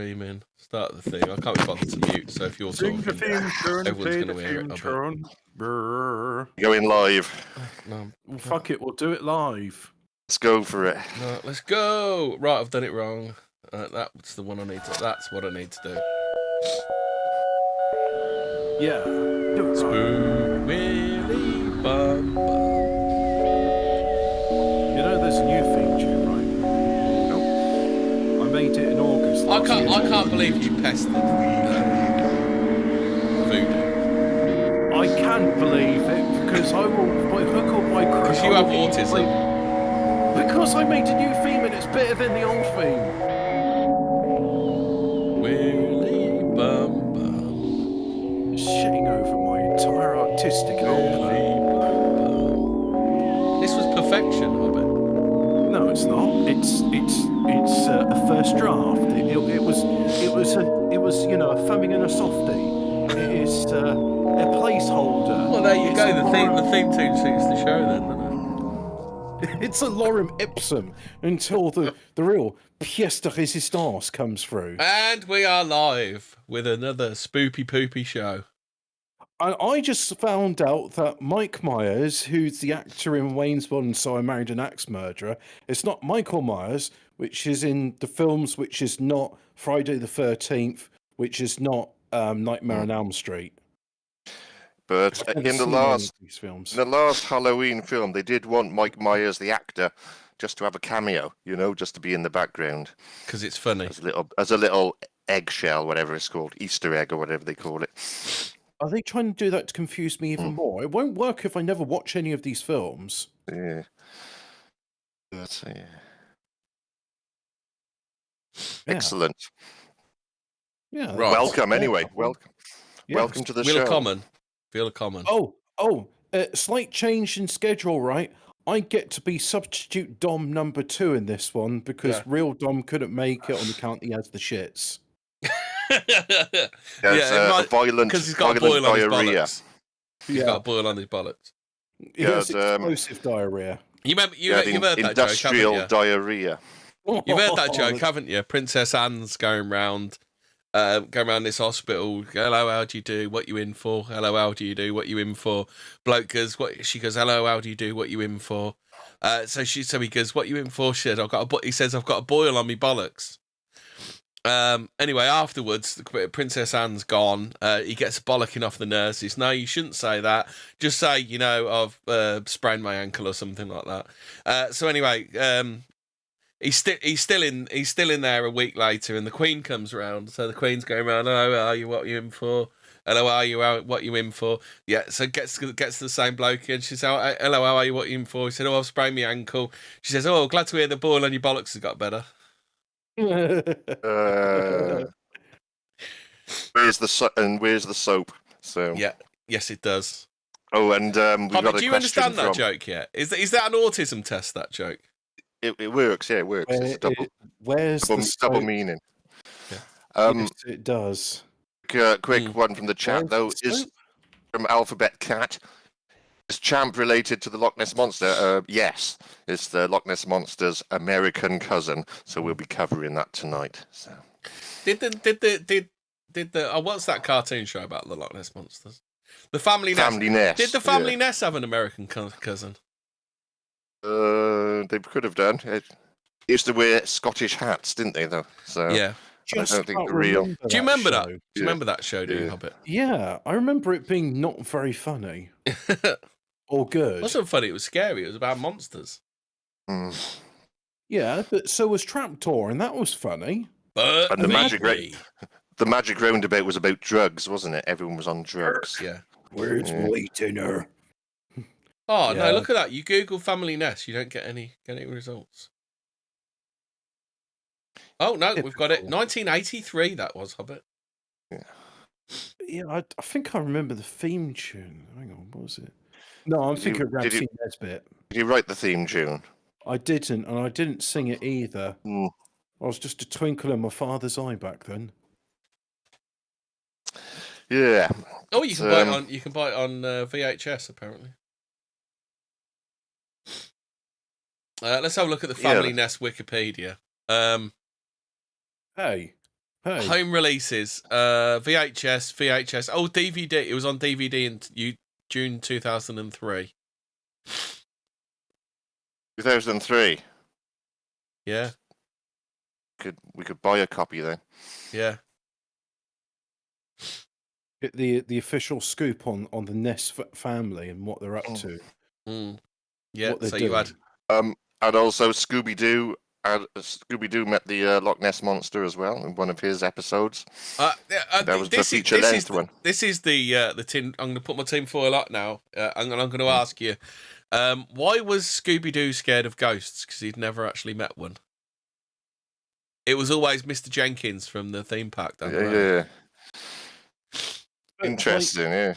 Screaming. Start the theme. I can't be bothered to mute, so if you're Sing talking, the theme tune, everyone's play going to the hear it. theme I bet. tune. Brrr. Going live. No, Well, fuck it, we'll do it live. Let's go for it. no, let's go. Right, I've done it wrong. That's the one I need to. That's what I need to do. Yeah. Do it right. Spook Willy Bum Bum. You know there's a new theme tune, right? Nope. I made it in August. I can't believe you pestered Voodoo. I can't believe it because I will, by hook or by crook. Because you have autism. Because I made a new theme and it's better than the old theme. Willy Bum Bum. Shitting over my entire artistic Willy output. Bum Bum. This was perfection, Hobbit. No, it's not. It's a first draft. It was you know, a thumbing and a softie. It is a placeholder. Well, there you It's go. a The theme tune suits the show, then, doesn't it? It's a lorem ipsum until the real pièce de résistance comes through. And we are live with another spoopy poopy show. And I just found out that Mike Myers, who's the actor in Wayne's World and So I Married an Axe Murderer, it's not Michael Myers, which is in the films, which is not Friday the 13th, which is not Nightmare on Elm Street. But in the last Halloween film, they did want Mike Myers, the actor, just to have a cameo, you know, just to be in the background. Because it's funny. As a little eggshell, whatever it's called, Easter egg or whatever they call it. Are they trying to do that to confuse me even more? It won't work if I never watch any of these films. Yeah. That's Yeah. Excellent. Yeah. Right. Welcome, anyway. Welcome. Yes. Welcome to the show. Feel common. Slight change in schedule, right? I get to be substitute Dom number 2 in this one because real Dom couldn't make it on account he has the shits. Violent, because he's got a boil on his diarrhea. bollocks. He's got a boil on his bollocks. He has explosive diarrhea. You've heard that joke, industrial haven't you? diarrhea. You've heard that joke, haven't you? Princess Anne's going round this hospital. Hello, how do you do? What you in for? Hello, how do you do? What you in for? Bloke goes, what? She goes, hello, how do you do? What you in for? So he goes, what you in for? Shit, he says, I've got a boil on me bollocks. Anyway, afterwards, Princess Anne's gone. He gets bollocking off the nurses. No, you shouldn't say that. Just say, you know, I've sprained my ankle or something like that. So anyway, he's still in there a week later, and the Queen comes round. So the Queen's going around. Hello, are you? What are you in for? Hello, are you? What you in for? Yeah. So gets the same bloke, and she says, hello, how are you? What are you in for? He said, I've sprained my ankle. She says, oh, glad to hear the boil on your bollocks has got better. Where's the soap? So yeah, yes, it does. Oh, and we've got a do you understand that joke yet? Is that an autism test? That joke? It works. Yeah, it works. It's double meaning. Yeah. Yes, it does. Quick one from the chat though is from Alphabet Cat. Is Champ related to the Loch Ness Monster? Yes, it's the Loch Ness Monster's American cousin. So we'll be covering that tonight. So did the what's that cartoon show about the Loch Ness Monsters? The Family Ness. Did the Family Ness have an American cousin? They could have done. They used to wear Scottish hats, didn't they? Though. So yeah. I don't think the real. Do you remember that? Do you remember that show, do you, Hobbit? Yeah, I remember it being not very funny. Or good. It wasn't funny, it was scary. It was about monsters. Yeah, but so was Trapdoor, and that was funny. But and the magic roundabout was about drugs, wasn't it? Everyone was on drugs. Yeah. Where's my dinner? Oh, no, look at that. You Google Family Nest, you don't get any results. Oh, no, we've got it. 1983, that was, Hobbit. Yeah, I think I remember the theme tune. Hang on, what was it? No, I'm thinking of Ramsey Nesbitt. Did you write the theme tune? I didn't, and I didn't sing it either. I was just a twinkle in my father's eye back then. Yeah. Oh, you can buy it on. You can buy it on VHS apparently. Let's have a look at the Family Nest Wikipedia. Hey, Hey. Home releases, VHS. Oh, DVD. It was on DVD in June 2003. 2003. Yeah. We could buy a copy then. Yeah. Get the official scoop on the Ness family and what they're up to. Yeah, what they're so doing. you had... And also Scooby-Doo. Scooby-Doo met the Loch Ness Monster as well in one of his episodes. That was the feature-length one. This is the tin... I'm going to put my tin foil up now. I'm going to ask you, why was Scooby-Doo scared of ghosts? Because he'd never actually met one. It was always Mr. Jenkins from the theme park. Yeah. Interesting, yeah.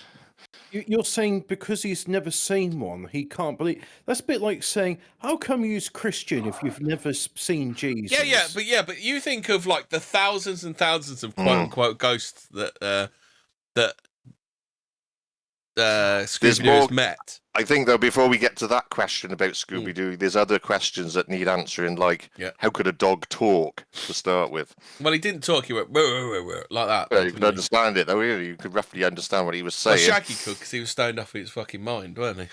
You're saying because he's never seen one, he can't believe. That's a bit like saying, how come you're Christian if you've never seen Jesus? But you think of like the thousands and thousands of quote unquote ghosts that Scooby-Doo has met. I think, though, before we get to that question about Scooby-Doo, there's other questions that need answering, like, how could a dog talk, to start with? Well, he didn't talk, he went, like that. Well, you could understand it, though, really. You could roughly understand what he was saying. Well, Shaggy could, because he was stoned off his fucking mind, weren't he?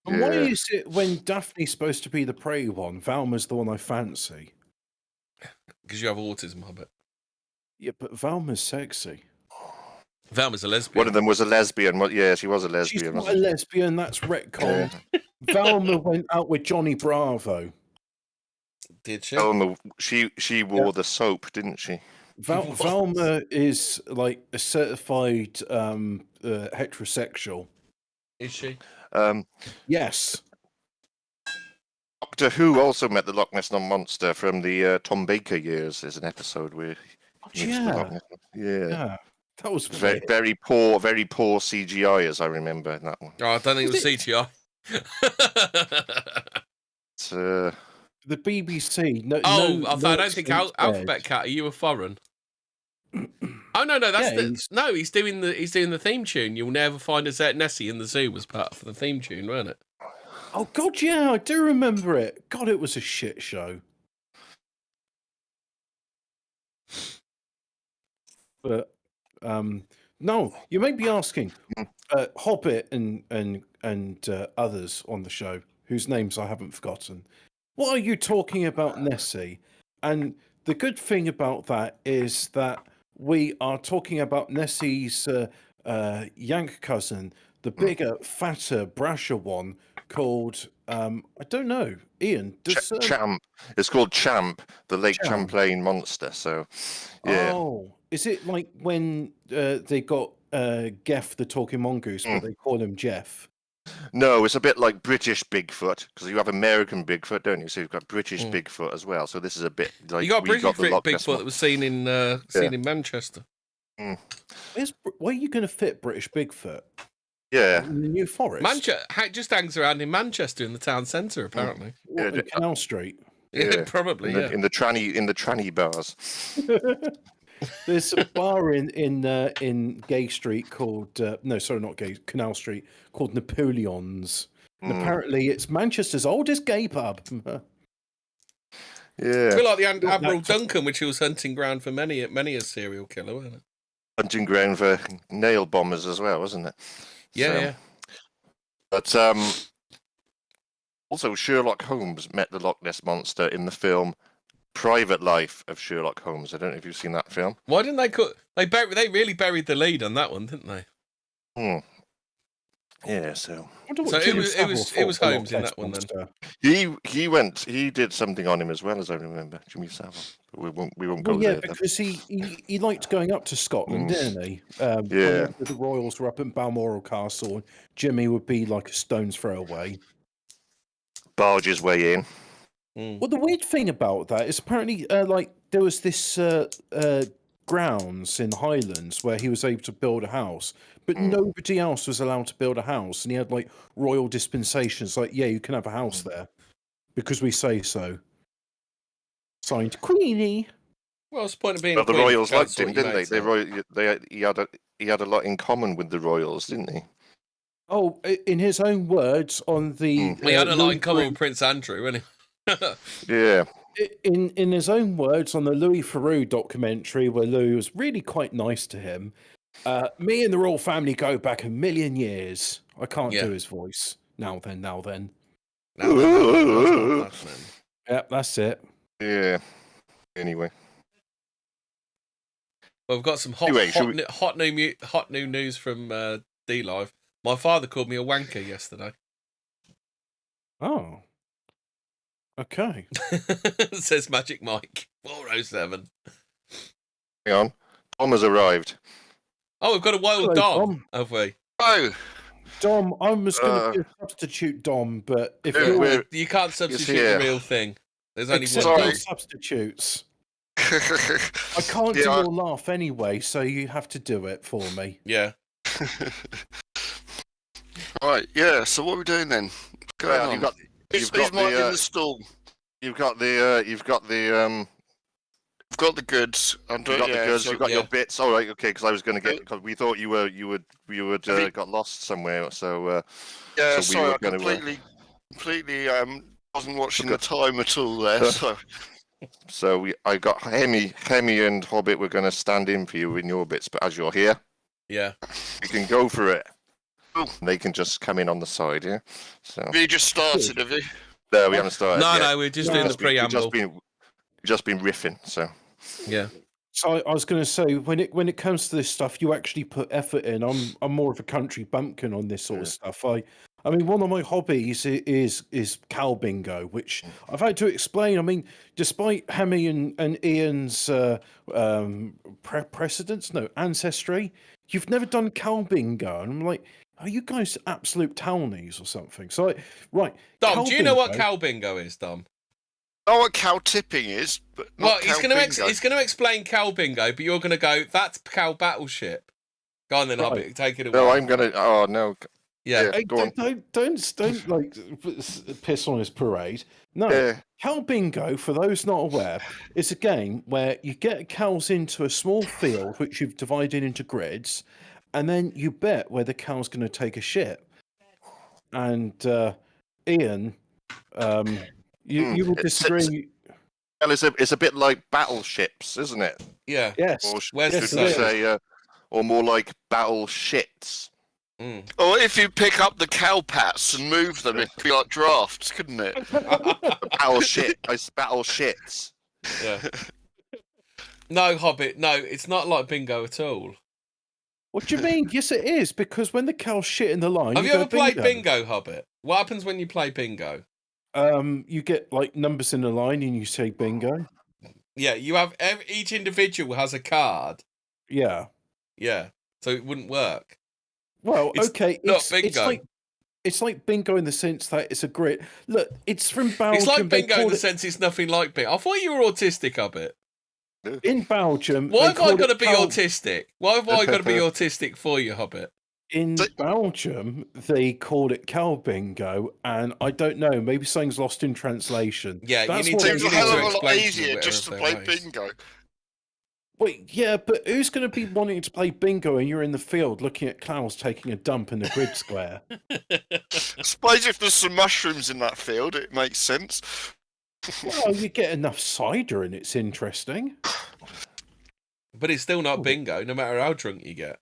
And why is it when Daphne's supposed to be the prey one, Valma's the one I fancy? Because you have autism, I bet. Yeah, but Valma's sexy. Velma's a lesbian. One of them was a lesbian. Yeah, she was a lesbian. She's not a lesbian, that's retconned. Velma went out with Johnny Bravo. Did she? Velma, she wore the soap, didn't she? Velma is like a certified heterosexual. Is she? Yes. Doctor Who also met the Loch Ness Monster from the Tom Baker years. There's an episode where he meets the Loch Ness Monster. Yeah. That was very poor CGI, as I remember in that one. Oh, I don't think it was CGI. The BBC. I don't think Alphabet Cat. Are you a foreign? Oh no, he's doing the theme tune. You'll never find us at Nessie in the zoo was part of the theme tune, weren't it? Oh God, yeah, I do remember it. God, it was a shit show. But no, you may be asking, Hobbit and others on the show whose names I haven't forgotten. What are you talking about, Nessie? And the good thing about that is that we are talking about Nessie's Yank cousin, the bigger, fatter, brasher one called I don't know, Ian. Champ. It's called Champ, the Lake Champlain monster. So, yeah. Oh, is it like when they got Geff the talking mongoose, but they call him Jeff? No, it's a bit like British Bigfoot, because you have American Bigfoot, don't you? So you've got British Bigfoot as well. So this is a bit like you got British Bigfoot that was seen in Manchester. Where are you going to fit British Bigfoot? Yeah, in the New Forest. Manchester just hangs around in Manchester in the town centre, apparently. In Canal Street. Yeah, probably. In the tranny bars. There's a bar in Gay Street called Canal Street called Napoleon's. And apparently it's Manchester's oldest gay pub. Yeah, I feel like the Admiral Duncan, which was hunting ground for many a serial killer, wasn't it? Hunting ground for nail bombers as well, wasn't it? Yeah. But also Sherlock Holmes met the Loch Ness Monster in the film Private Life of Sherlock Holmes. I don't know if you've seen that film. Why didn't they really buried the lead on that one, didn't they? Yeah, so it was Holmes in that one then. He did something on him as well, as I remember, Jimmy Savile. But we won't go there. Yeah, because he liked going up to Scotland, didn't he? The royals were up in Balmoral Castle, and Jimmy would be like a stone's throw away. Barge his way in. Well, the weird thing about that is apparently, there was this grounds in Highlands where he was able to build a house, but nobody else was allowed to build a house, and he had like royal dispensations, like, yeah, you can have a house there because we say so. Signed, Queenie. Well, what's the point of being? Well, the royals liked him, didn't they? He had a lot in common with the royals, didn't he? Oh, in his own words, on the he had a lot in common with Prince Andrew, didn't he? Yeah. In his own words, on the Louis Theroux documentary, where Louis was really quite nice to him, me and the royal family go back a million years. I can't do his voice. Now then. Yep, that's it. Yeah. Anyway. Well, we've got some hot new news from D Live. My father called me a wanker yesterday. Oh. Okay. Says Magic Mike 407. Hang on. Dom has arrived. Oh, we've got a wild Dom, have we? Oh. Dom, I was going to be a substitute Dom, but if you can't substitute the real thing. There's only one substitutes. I can't do your laugh anyway, so you have to do it for me. Yeah. Right, yeah, so what are we doing then? You've got the stall. You've got the goods. You've got your bits. All right, okay. Because I was going to because we thought you would got lost somewhere. So sorry, I completely wasn't watching the time at all there. So I got Hemi and Hobbit. We're going to stand in for you in your bits, but as you're here, you can go for it. They can just come in on the side, So have you just started, have you? No, we haven't started. No, we're just doing the preamble. We've just been riffing, so yeah. So I was going to say, when it comes to this stuff, you actually put effort in. I'm more of a country bumpkin on this sort of stuff. I mean, one of my hobbies is cow bingo, which I've had to explain. I mean, despite Hemi and Ian's ancestry, you've never done cow bingo, and I'm like, are you guys absolute townies or something? So, right, Dom, do you know what cow bingo is, Dom? I know what cow tipping is, but not he's going to explain cow bingo, but you're going to go, that's cow battleship. Go on then, Hobbit, take it away. No, I'm going to. Oh no. Yeah, go on. Don't like piss on his parade. No, cow bingo, for those not aware, is a game where you get cows into a small field which you've divided into grids, and then you bet where the cow's going to take a shit. And Ian, you will disagree. Well, it's a bit like battleships, isn't it? Yeah. Yes. Or should you say, or more like battle shits. Or if you pick up the cow pats and move them, it'd be like drafts, couldn't it? Battle shits. Yeah. No, Hobbit. No, it's not like bingo at all. What do you mean? Yes, it is, because when the cow's shit in the line, have you ever played bingo, Hobbit? What happens when you play bingo? You get like numbers in the line, and you say bingo. Yeah, you have each individual has a card. Yeah. Yeah. So it wouldn't work. Well, okay, not bingo. It's like bingo in the sense that it's a grid. Look, it's from Belgium. It's like bingo in the sense it's nothing like bingo. I thought you were autistic, Hobbit. In Belgium, why have I got to be autistic? Why have I got to be autistic for you, Hobbit? In Belgium, they called it cow bingo, and I don't know. Maybe something's lost in translation. Yeah, it seems a hell of a lot easier just to play bingo. Wait, yeah, but who's going to be wanting to play bingo and you're in the field looking at cows taking a dump in the grid square? I suppose if there's some mushrooms in that field, it makes sense. Well, you get enough cider and it's interesting. But it's still not bingo, no matter how drunk you get.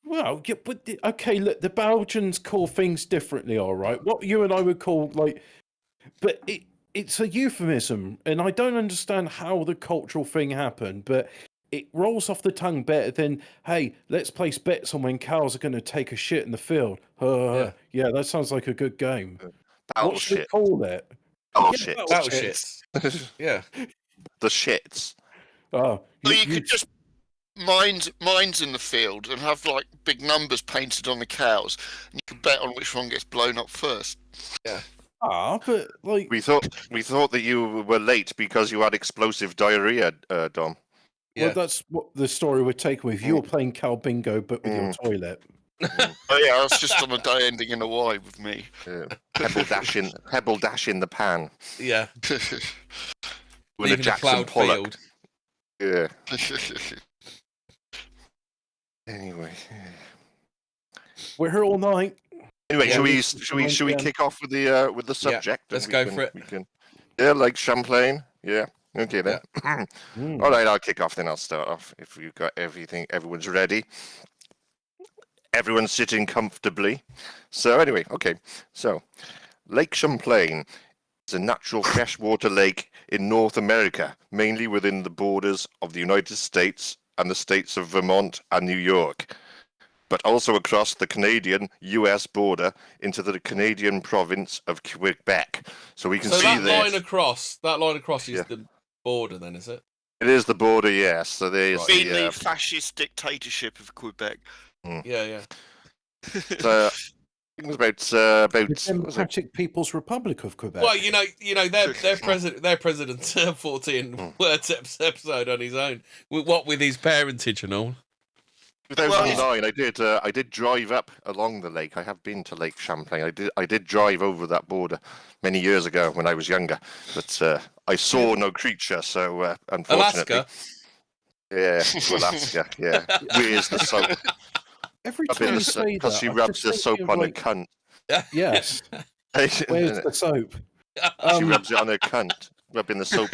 Well, yeah, but okay, look, the Belgians call things differently, all right? What you and I would call, like... But it's a euphemism, and I don't understand how the cultural thing happened, but... It rolls off the tongue better than, hey, let's place bets on when cows are going to take a shit in the field. Yeah, that sounds like a good game. What should we call it? Battleships. Yeah. The shits. Oh, you could just mines in the field and have like big numbers painted on the cows, and you could bet on which one gets blown up first. Yeah. But like we thought that you were late because you had explosive diarrhea, Dom. Yeah. Well, that's what the story we're taking with. You were playing cow bingo, but with your toilet. Oh yeah, it's just on a day ending in a Y with me. Yeah. Pebble dash in the pan. Yeah. With a Jackson Pollock. Yeah. Anyway. We're here all night. Anyway, should we kick off with the subject? Yeah, let's go for it. Like Champlain. Yeah. Okay then. All right, I'll kick off then. I'll start off. If you've got everything, everyone's ready. Everyone's sitting comfortably. So anyway, okay. So Lake Champlain is a natural freshwater lake in North America, mainly within the borders of the United States and the states of Vermont and New York, but also across the Canadian-US border into the Canadian province of Quebec. So we can see that there. That line across is the border, then, is it? It is the border, yes. So there's the fascist dictatorship of Quebec. Yeah. So, it was about The Democratic People's Republic of Quebec. Well, their president Fortean words episode on his own. What with his parentage and all. 2009, I did drive up along the lake. I have been to Lake Champlain. I did drive over that border many years ago when I was younger, but I saw no creature. So unfortunately, Alaska. Yeah, to Alaska. Yeah, where's the soap? Every time you say that, because she rubs the soap on her cunt. Yes. Where's the soap? She rubs it on her cunt, rubbing the soap.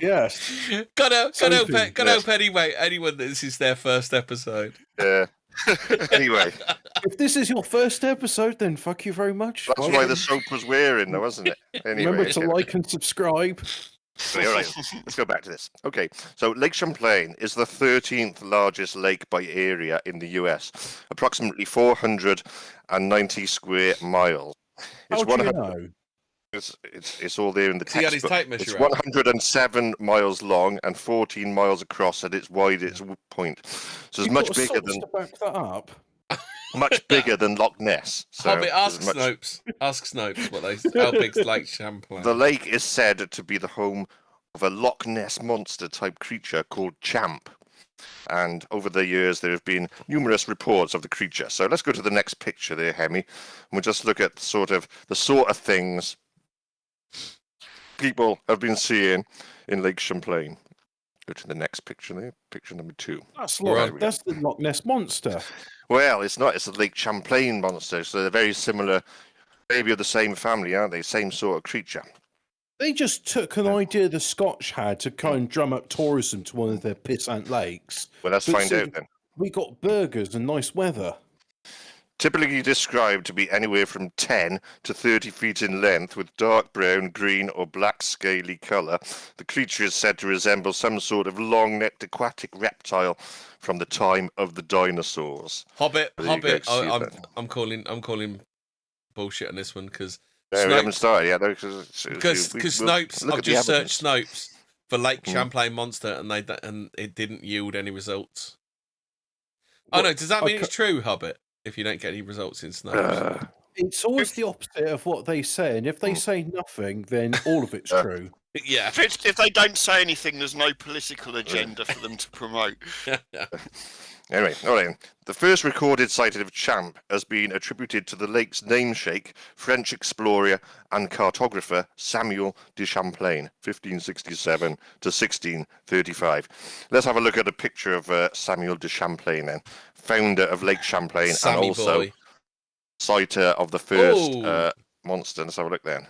Yes. Can't help anyone that this is their first episode. Yeah. Anyway. If this is your first episode, then fuck you very much. That's why the soap was wearing, though, wasn't it? Anyway, remember to like and subscribe. All right, let's go back to this. Okay, so Lake Champlain is the 13th largest lake by area in the US, approximately 490 square miles. How do you know? It's all there in the text. He had his tape measure It's out. 107 miles long and 14 miles across at its widest point. So it's much bigger than. To back that up. Much bigger than Loch Ness. So Hobbit, ask Snopes. Ask Snopes how big's Lake Champlain. The lake is said to be the home of a Loch Ness monster type creature called Champ. And over the years, there have been numerous reports of the creature. So let's go to the next picture there, Hemi. And we'll just look at the sort of things people have been seeing in Lake Champlain. Go to the next picture there, picture number 2. That's the Loch Ness monster. Well, it's not. It's the Lake Champlain monster. So they're very similar, maybe of the same family, aren't they? Same sort of creature. They just took an idea the Scotch had to kind of drum up tourism to one of their pissant lakes. Well, let's find out then. We got burgers and nice weather. Typically described to be anywhere from 10 to 30 feet in length with dark brown, green or black scaly colour, the creature is said to resemble some sort of long-necked aquatic reptile from the time of the dinosaurs. Hobbit. I'm calling bullshit on this one because we haven't started yet. Because Snopes, I've just searched Snopes for Lake Champlain monster and it didn't yield any results. Oh no, does that mean it's true, Hobbit? If you don't get any results in Snopes, it's always the opposite of what they say, and if they say nothing, then all of it's true. Yeah. If they don't say anything, there's no political agenda for them to promote. Anyway, all right. The first recorded sighting of Champ has been attributed to the lake's namesake, French explorer and cartographer Samuel de Champlain, 1567 to 1635. Let's have a look at a picture of Samuel de Champlain then, founder of Lake Champlain and also sighter of the first monster. Let's have a look then.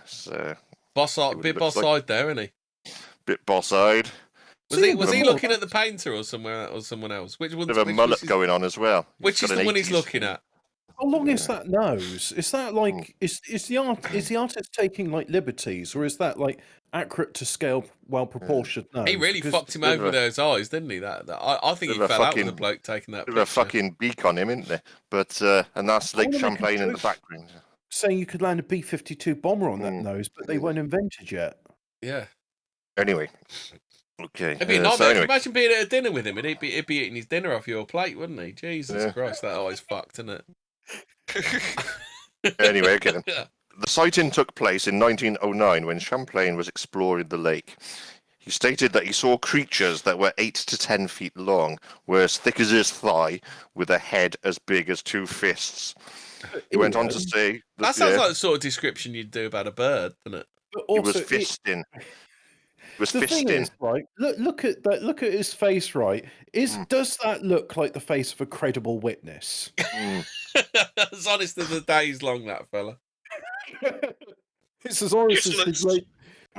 Bit boss-eyed there, isn't he? Bit boss-eyed. Was he looking at the painter or someone else? Which one? Bit of a mullet going on as well. Which is the one he's looking at? How long is that nose? Is that like is the artist taking like liberties, or is that like accurate to scale, well proportioned nose? He really fucked him over with those eyes, didn't he? I think he fell out with the bloke taking that picture. A fucking beak on him, isn't there? But and that's Lake Champlain in the background. Saying you could land a B-52 bomber on that nose, but they weren't invented yet. Yeah. Anyway. Okay. Imagine being at a dinner with him, and he'd be eating his dinner off your plate, wouldn't he? Jesus Christ, that eye's fucked, isn't it? Anyway, okay then. The sighting took place in 1909 when Champlain was exploring the lake. He stated that he saw creatures that were 8 to 10 feet long, were as thick as his thigh, with a head as big as 2 fists. He went on to say that sounds like the sort of description you'd do about a bird, doesn't it? He was fisting. Thing is, right? Look at that. Look at his face. Right? Does that look like the face of a credible witness? As honest as the day's long, that fella. It's as honest as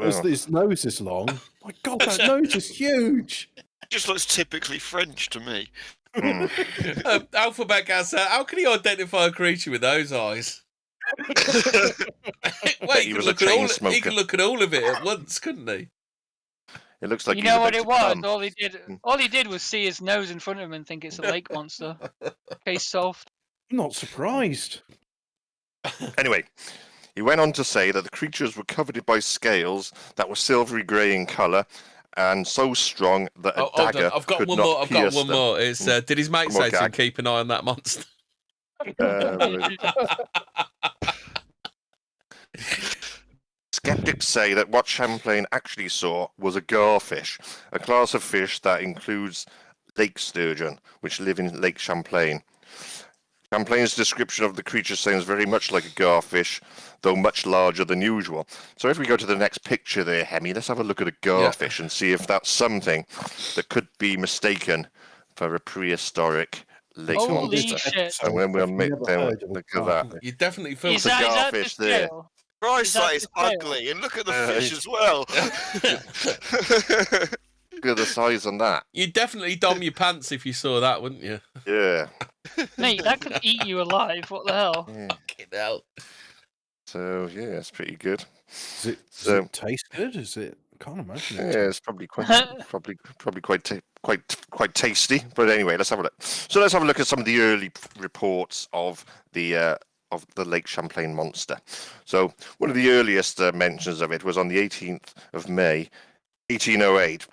His nose is long. My God, that nose is huge. Just looks typically French to me. Alphabet Gas, how can he identify a creature with those eyes? Well, he could look at all of it at once, couldn't he? It looks like you know what it was. Come. All he did was see his nose in front of him and think it's a lake monster. Case solved. I'm not surprised. Anyway, he went on to say that the creatures were covered by scales that were silvery grey in colour and so strong that a dagger could not pierce them. More. It's, did his mate say to him, keep an eye on that monster? Skeptics say that what Champlain actually saw was a garfish, a class of fish that includes lake sturgeon, which live in Lake Champlain. Champlain's description of the creature sounds very much like a garfish, though much larger than usual. So if we go to the next picture there, Hemi, let's have a look at a garfish and see if that's something that could be mistaken for a prehistoric lake monster. Shit. And when we'll make them look at that. You definitely feel the garfish there. Christ, that is ugly, and look at the fish as well. Look at the size on that. You'd definitely dom your pants if you saw that, wouldn't you? Yeah. Mate, that could eat you alive. What the hell? Yeah. Fucking hell. So yeah, it's pretty good. Does it taste good? Is it? I can't imagine it. Yeah, it's probably quite tasty. But anyway, let's have a look. So let's have a look at some of the early reports of the Lake Champlain monster. So one of the earliest mentions of it was on the 18th of May, 1808.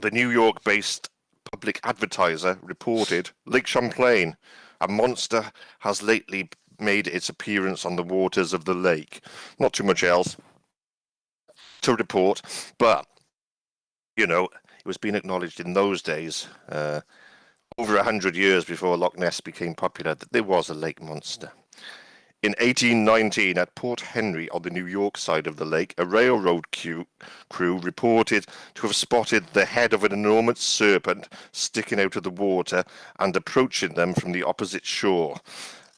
The New York-based public advertiser reported, Lake Champlain, a monster has lately made its appearance on the waters of the lake. Not too much else to report, but, you know, it was being acknowledged in those days, over 100 years before Loch Ness became popular, that there was a lake monster. In 1819, at Port Henry on the New York side of the lake, a railroad crew reported to have spotted the head of an enormous serpent sticking out of the water and approaching them from the opposite shore.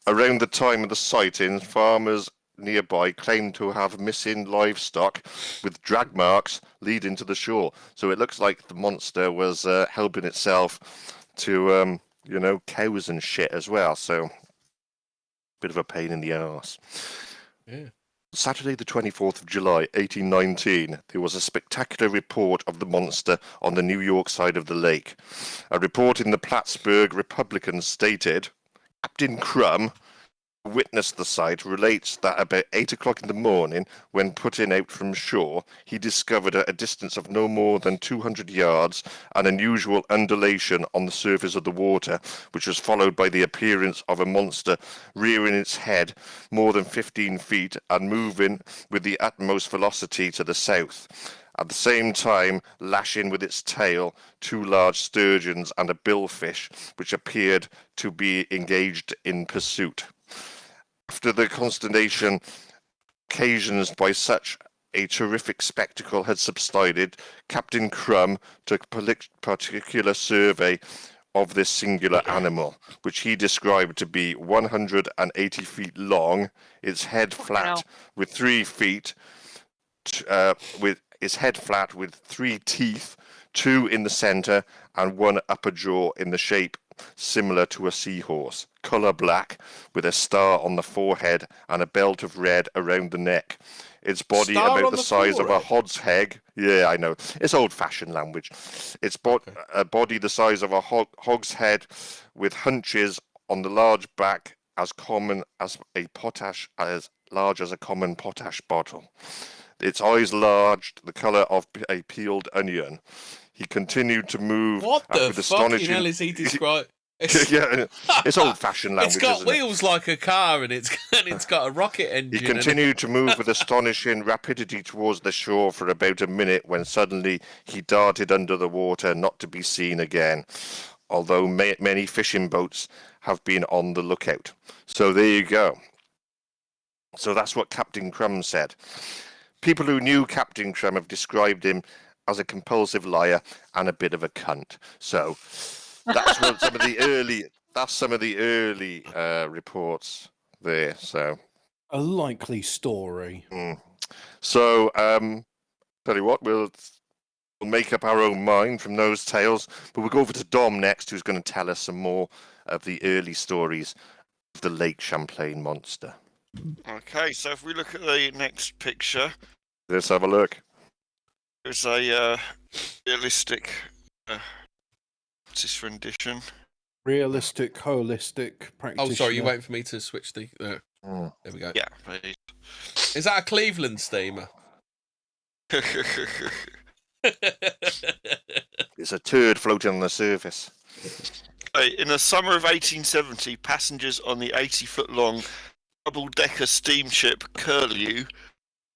Around the time of the sighting, farmers nearby claimed to have missing livestock with drag marks leading to the shore. So it looks like the monster was helping itself to, cows and shit as well. So bit of a pain in the arse. Yeah. Saturday the 24th of July, 1819, there was a spectacular report of the monster on the New York side of the lake. A report in the Plattsburgh Republican stated, Captain Crumb, who witnessed the sight, relates that about 8 o'clock in the morning, when putting out from shore, he discovered at a distance of no more than 200 yards an unusual undulation on the surface of the water, which was followed by the appearance of a monster rearing its head more than 15 feet and moving with the utmost velocity to the south. At the same time, lashing with its tail 2 large sturgeons and a billfish, which appeared to be engaged in pursuit. After the consternation occasioned by such a terrific spectacle had subsided, Captain Crumb took a particular survey of this singular animal, which he described to be 180 feet long, its head flat with 3 feet, with its head flat with 3 teeth, 2 in the center and 1 upper jaw in the shape similar to a seahorse, color black, with a star on the forehead and a belt of red around the neck. Its body about the size of a hogshead. Yeah, I know. It's old-fashioned language. Its a body the size of a hogshead, with hunches on the large back as large as a common potash bottle. Its eyes large, the color of a peeled onion. He continued to move. What the fucking hell is he describing? Yeah, it's old-fashioned language. It's got wheels like a car, and it's got a rocket engine. He continued to move with astonishing rapidity towards the shore for about a minute, when suddenly he darted under the water, not to be seen again. Although many fishing boats have been on the lookout. So there you go. So that's what Captain Crumb said. People who knew Captain Crumb have described him as a compulsive liar and a bit of a cunt. So that's what some of the early reports there. So a likely story. So, tell you what, we'll make up our own mind from those tales, but we'll go over to Dom next, who's going to tell us some more of the early stories of the Lake Champlain monster. Okay, so if we look at the next picture, Let's have a look. there's a realistic artist rendition. Realistic, holistic practitioner. Oh, sorry, you waiting for me to switch the... There we go. Yeah, please. Is that a Cleveland steamer? It's a turd floating on the surface. In the summer of 1870, passengers on the 80-foot-long double-decker steamship Curlew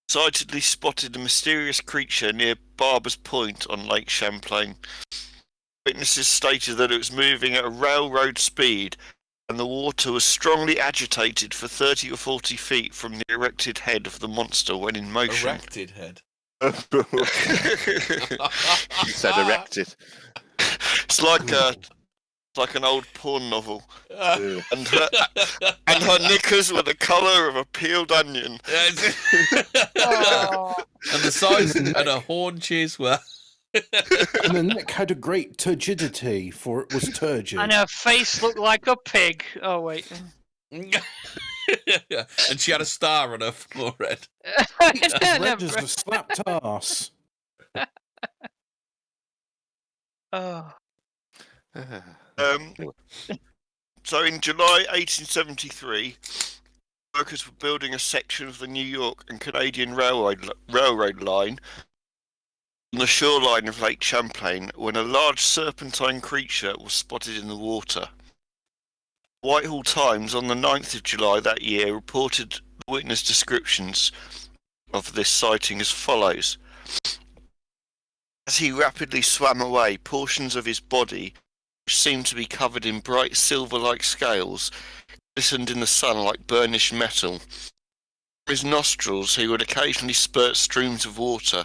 excitedly spotted a mysterious creature near Barber's Point on Lake Champlain. Witnesses stated that it was moving at a railroad speed and the water was strongly agitated for 30 or 40 feet from the erected head of the monster when in motion. Erected head. You said erected. It's like an old porn novel. And her knickers were the colour of a peeled onion. And the size and her haunches were... And the neck had a great turgidity, for it was turgid. And her face looked like a pig. Oh, wait. And she had a star on her forehead. Red as a slapped ass. Oh. So in July 1873, workers were building a section of the New York and Canadian railroad line on the shoreline of Lake Champlain when a large serpentine creature was spotted in the water. Whitehall Times on the 9th of July that year reported the witness descriptions of this sighting as follows. As he rapidly swam away, portions of his body, which seemed to be covered in bright silver-like scales, glistened in the sun like burnished metal. From his nostrils he would occasionally spurt streams of water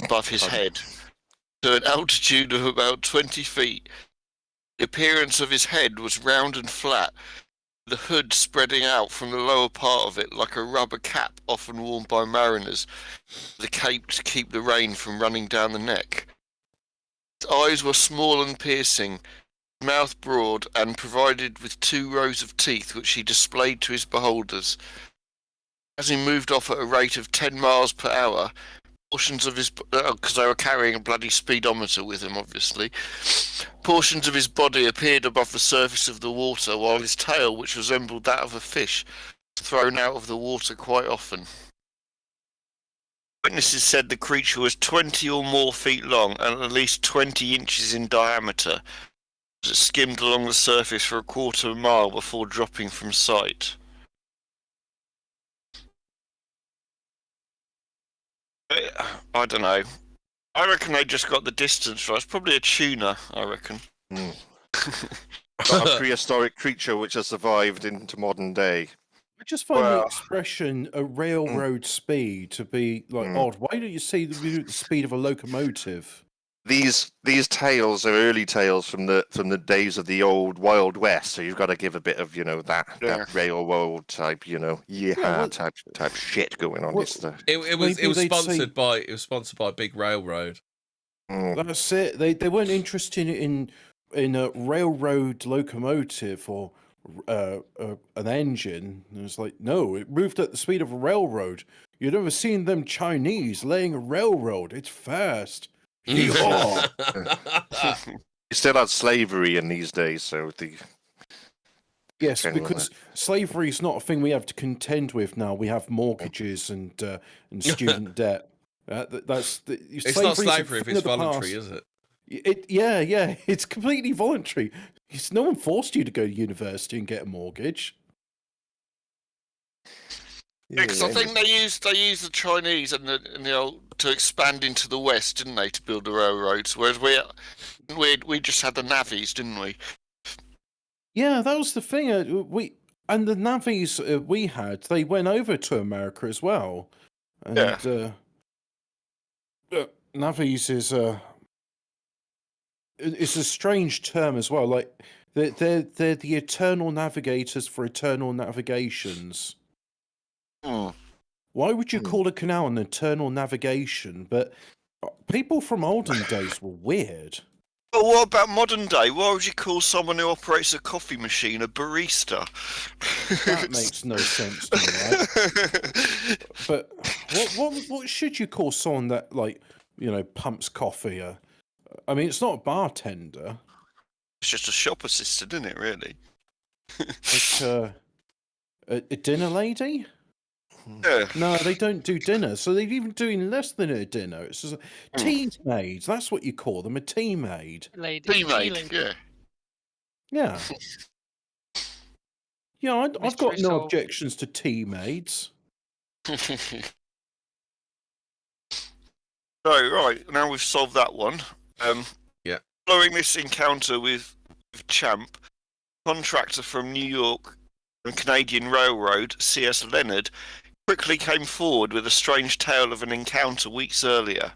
above his head to an altitude of about 20 feet. The appearance of his head was round and flat, the hood spreading out from the lower part of it like a rubber cap often worn by mariners, the cape to keep the rain from running down the neck. His eyes were small and piercing, his mouth broad and provided with 2 rows of teeth which he displayed to his beholders. As he moved off at a rate of 10 miles per hour, portions of his, because they were carrying a bloody speedometer with him, obviously, portions of his body appeared above the surface of the water, while his tail, which resembled that of a fish, was thrown out of the water quite often. Witnesses said the creature was 20 or more feet long and at least 20 inches in diameter, as it skimmed along the surface for a quarter of a mile before dropping from sight. I don't know. I reckon they just got the distance right. It's probably a tuna, I reckon. Not a prehistoric creature which has survived into modern day. I just find the expression "a railroad speed" to be like odd. Why don't you say the speed of a locomotive? These tales are early tales from the days of the old Wild West, so you've got to give a bit of that railroad type type shit going on. It was sponsored by Big Railroad. That's it. They weren't interested in a railroad locomotive or an engine. It was like, no, it moved at the speed of a railroad. You've never seen them Chinese laying a railroad. It's fast. You still had slavery in these days, so yes, because slavery is not a thing we have to contend with now. We have mortgages and student debt. It's not slavery if it's voluntary, is it? Yeah, it's completely voluntary. No one forced you to go to university and get a mortgage. Because I think they used the Chinese and the old to expand into the west, didn't they, to build the railroads? Whereas we just had the navvies, didn't we? Yeah, that was the thing. And the navvies we had, they went over to America as well. And navvies is it's a strange term as well. Like they're the eternal navigators for eternal navigations. Why would you call a canal an internal navigation? But people from olden days were weird. Well, what about modern day? Why would you call someone who operates a coffee machine a barista? That makes no sense to me, right? But what should you call someone that, like, you know, pumps coffee? I mean, it's not a bartender. It's just a shop assistant, isn't it, really? Like a dinner lady? Yeah. No, they don't do dinner. So they're even doing less than a dinner. It's just tea maids. That's what you call them, a tea maid. Lady. Teammate, yeah. Yeah. Yeah, I've got Mystery no solved. objections to tea maids. So, right, now we've solved that one. Yeah. Following this encounter with Champ, contractor from New York and Canadian Railroad, C.S. Leonard, quickly came forward with a strange tale of an encounter weeks earlier.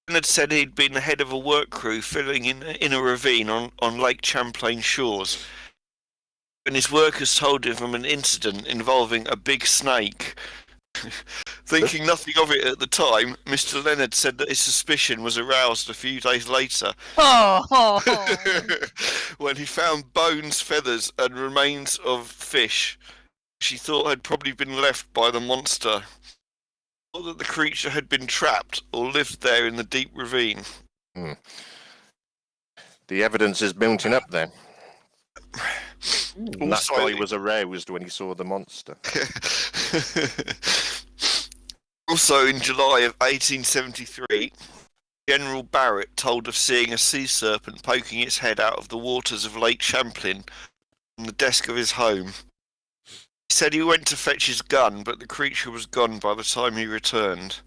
Leonard said he'd been the head of a work crew filling in a ravine on Lake Champlain shores, when his workers told him of an incident involving a big snake. Thinking nothing of it at the time, Mr. Leonard said that his suspicion was aroused a few days later when he found bones, feathers, and remains of fish which he thought had probably been left by the monster, or that the creature had been trapped or lived there in the deep ravine. The evidence is mounting up then. And that Also, guy was aroused when he saw the monster. Also, in July of 1873, General Barrett told of seeing a sea serpent poking its head out of the waters of Lake Champlain on the desk of his home. He said he went to fetch his gun, but the creature was gone by the time he returned.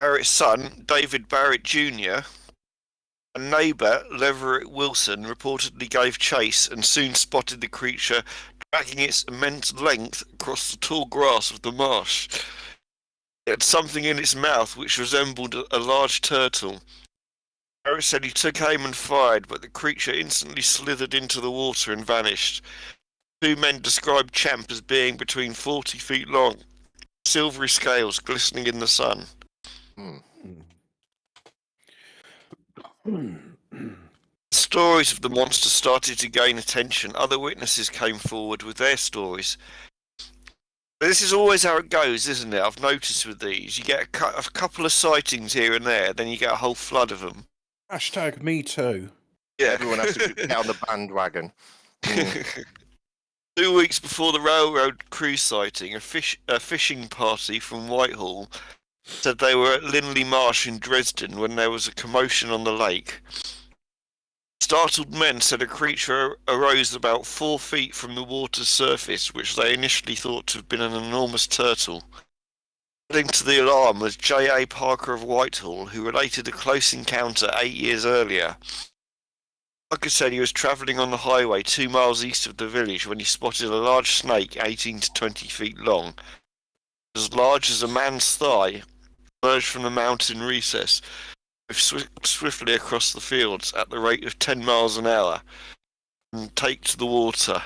Barrett's son, David Barrett Jr., a neighbour, Leverett Wilson, reportedly gave chase and soon spotted the creature dragging its immense length across the tall grass of the marsh. It had something in its mouth which resembled a large turtle. Barrett said he took aim and fired, but the creature instantly slithered into the water and vanished. Two men described Champ as being between 40 feet long, silvery scales glistening in the sun. Stories of the monster started to gain attention. Other witnesses came forward with their stories. This is always how it goes, isn't it? I've noticed with these. You get a couple of sightings here and there, then you get a whole flood of them. Hashtag me too. Yeah. Everyone has to get on the bandwagon. 2 weeks before the railroad crew sighting, a fishing party from Whitehall said they were at Linley Marsh in Dresden when there was a commotion on the lake. Startled men said a creature arose about 4 feet from the water's surface, which they initially thought to have been an enormous turtle. Adding to the alarm was J.A. Parker of Whitehall, who related a close encounter 8 years earlier. Parker said he was travelling on the highway 2 miles east of the village when he spotted a large snake 18 to 20 feet long, as large as a man's thigh, emerged from the mountain recess, swiftly across the fields at the rate of 10 miles an hour and take to the water.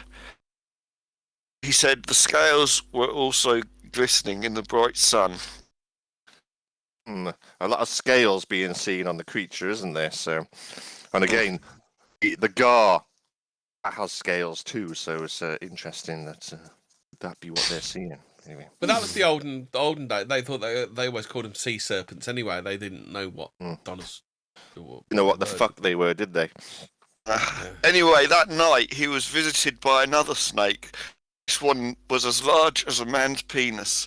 He said the scales were also glistening in the bright sun. A lot of scales being seen on the creature, isn't there? So, and again, the gar has scales too, so it's interesting that that be what they're seeing. Anyway. But that was the olden day. They thought they always called them sea serpents anyway. They didn't know what Donna's. You know what the fuck they were, did they? Anyway, that night he was visited by another snake. This one was as large as a man's penis.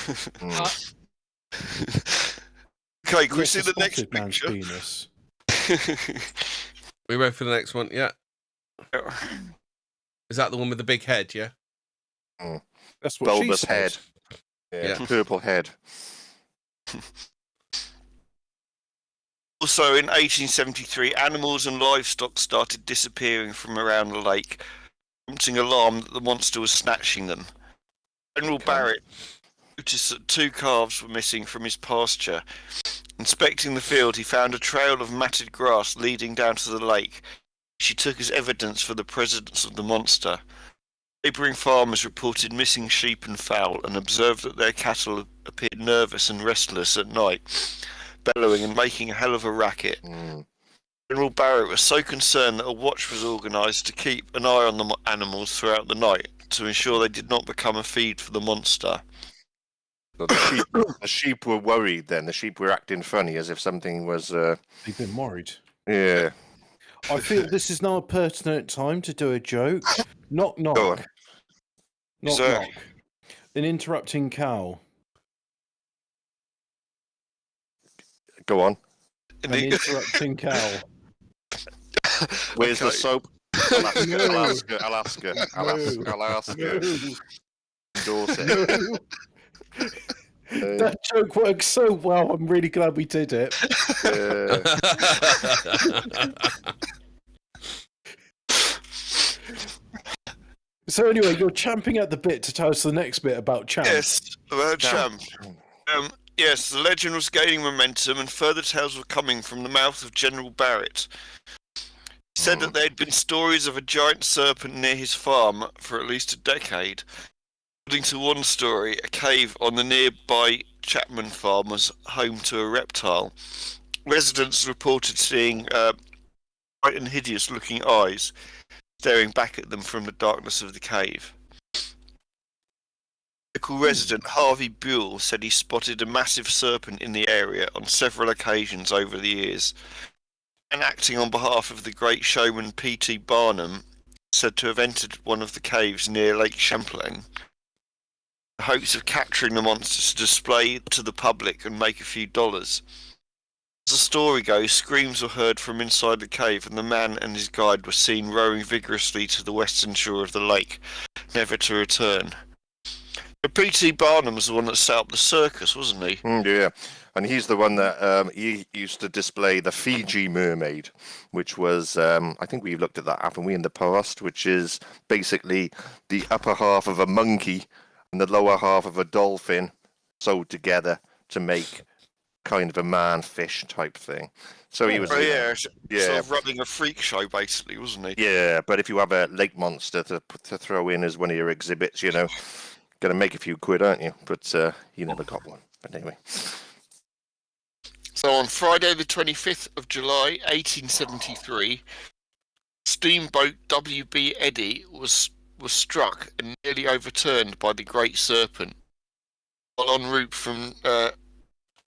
Okay, can we see the next picture? Penis. We ready for the next one? Yeah. Is that the one with the big head? Yeah. That's what Bulbous she head. said. Yeah, purple head. Also, in 1873, animals and livestock started disappearing from around the lake, prompting alarm that the monster was snatching them. General Barrett noticed that 2 calves were missing from his pasture. Inspecting the field, he found a trail of matted grass leading down to the lake, which he took as evidence for the presence of the monster. Neighbouring farmers reported missing sheep and fowl and observed that their cattle appeared nervous and restless at night, bellowing and making a hell of a racket. General Barrett was so concerned that a watch was organised to keep an eye on the animals throughout the night to ensure they did not become a feed for the monster. So the sheep were worried then. The sheep were acting funny as if something was... They've been worried. Yeah. I feel this is now a pertinent time to do a joke. Knock, knock. Go on. Knock, Sir. knock. An interrupting cow. Go on. An interrupting cow. Where's the soap? Alaska. No. Alaska. No. Dorset. That joke works so well. I'm really glad we did it. So anyway, you're champing at the bit to tell us the next bit about Champ. Yes, about Champ. Yes, the legend was gaining momentum and further tales were coming from the mouth of General Barrett. He said that there had been stories of a giant serpent near his farm for at least a decade. According to one story, a cave on the nearby Champlain farm was home to a reptile. Residents reported seeing bright and hideous-looking eyes staring back at them from the darkness of the cave. Local resident Harvey Buell said he spotted a massive serpent in the area on several occasions over the years, and acting on behalf of the great showman P.T. Barnum, said to have entered one of the caves near Lake Champlain, in hopes of capturing the monster to display to the public and make a few dollars. As the story goes, screams were heard from inside the cave, and the man and his guide were seen rowing vigorously to the western shore of the lake, never to return. But P.T. Barnum was the one that set up the circus, wasn't he? Yeah, and he's the one that he used to display the Fiji mermaid, which was, I think we've looked at that, haven't we, in the past, which is basically the upper half of a monkey and the lower half of a dolphin sewed together to make kind of a man-fish type thing. So he was... sort of running a freak show, basically, wasn't he? Yeah, but if you have a lake monster to throw in as one of your exhibits, you know, going to make a few quid, aren't you? But you never got one. But anyway. So on Friday the 25th of July, 1873, steamboat W.B. Eddy was struck and nearly overturned by the Great Serpent while en route from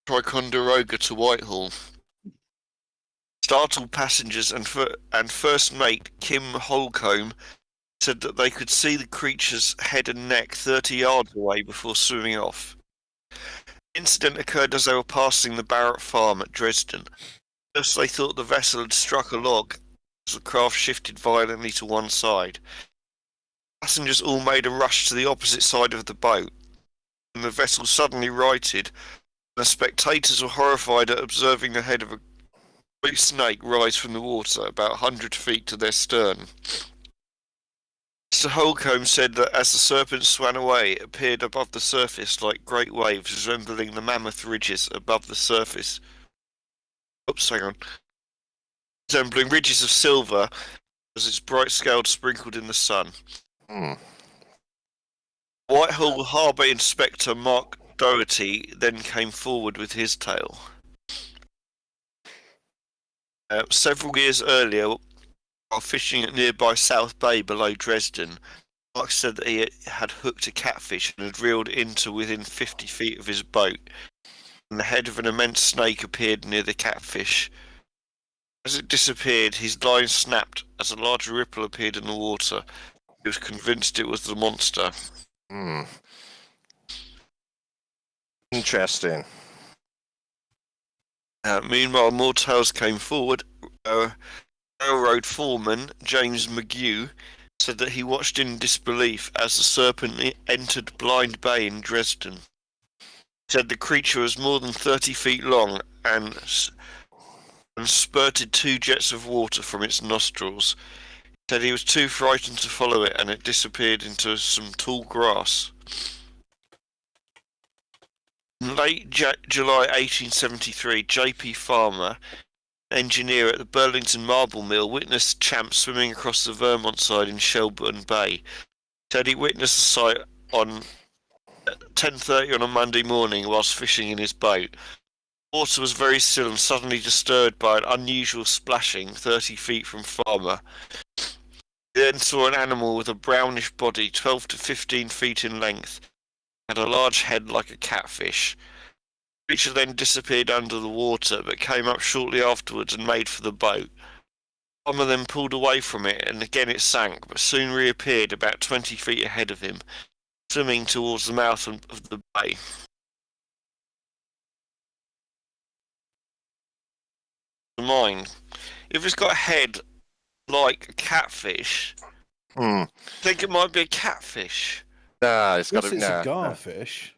Ticonderoga to Whitehall. Startled passengers and first mate Kim Holcomb said that they could see the creature's head and neck 30 yards away before swimming off. The incident occurred as they were passing the Barrett farm at Dresden. First they thought the vessel had struck a log as the craft shifted violently to one side. Passengers all made a rush to the opposite side of the boat, and the vessel suddenly righted. The spectators were horrified at observing the head of a great snake rise from the water about 100 feet to their stern. Mr. Holcomb said that as the serpent swam away, it appeared above the surface like great waves resembling the mammoth ridges above the surface. Resembling ridges of silver as its bright scales sprinkled in the sun. Whitehall Harbour Inspector Mark Doherty then came forward with his tale. Several years earlier, while fishing at nearby South Bay below Dresden, Mark said that he had hooked a catfish and had reeled into within 50 feet of his boat, and the head of an immense snake appeared near the catfish. As it disappeared, his line snapped as a large ripple appeared in the water. He was convinced it was the monster. Interesting. Meanwhile, more tales came forward. Railroad foreman James McGew said that he watched in disbelief as the serpent entered Blind Bay in Dresden. He said the creature was more than 30 feet long and spurted 2 jets of water from its nostrils. He said he was too frightened to follow it and it disappeared into some tall grass. In late July 1873, J.P. Farmer, engineer at the Burlington Marble Mill, witnessed Champ swimming across the Vermont side in Shelburne Bay. He said he witnessed the sight on 10:30 on a Monday morning whilst fishing in his boat. The water was very still and suddenly disturbed by an unusual splashing 30 feet from Farmer. He then saw an animal with a brownish body 12 to 15 feet in length, had a large head like a catfish. The creature then disappeared under the water, but came up shortly afterwards and made for the boat. Farmer then pulled away from it, and again it sank, but soon reappeared about 20 feet ahead of him, swimming towards the mouth of the bay. Mine. If it's got a head like a catfish, I think it might be a catfish. Nah, it's got Yes, to it's a garfish.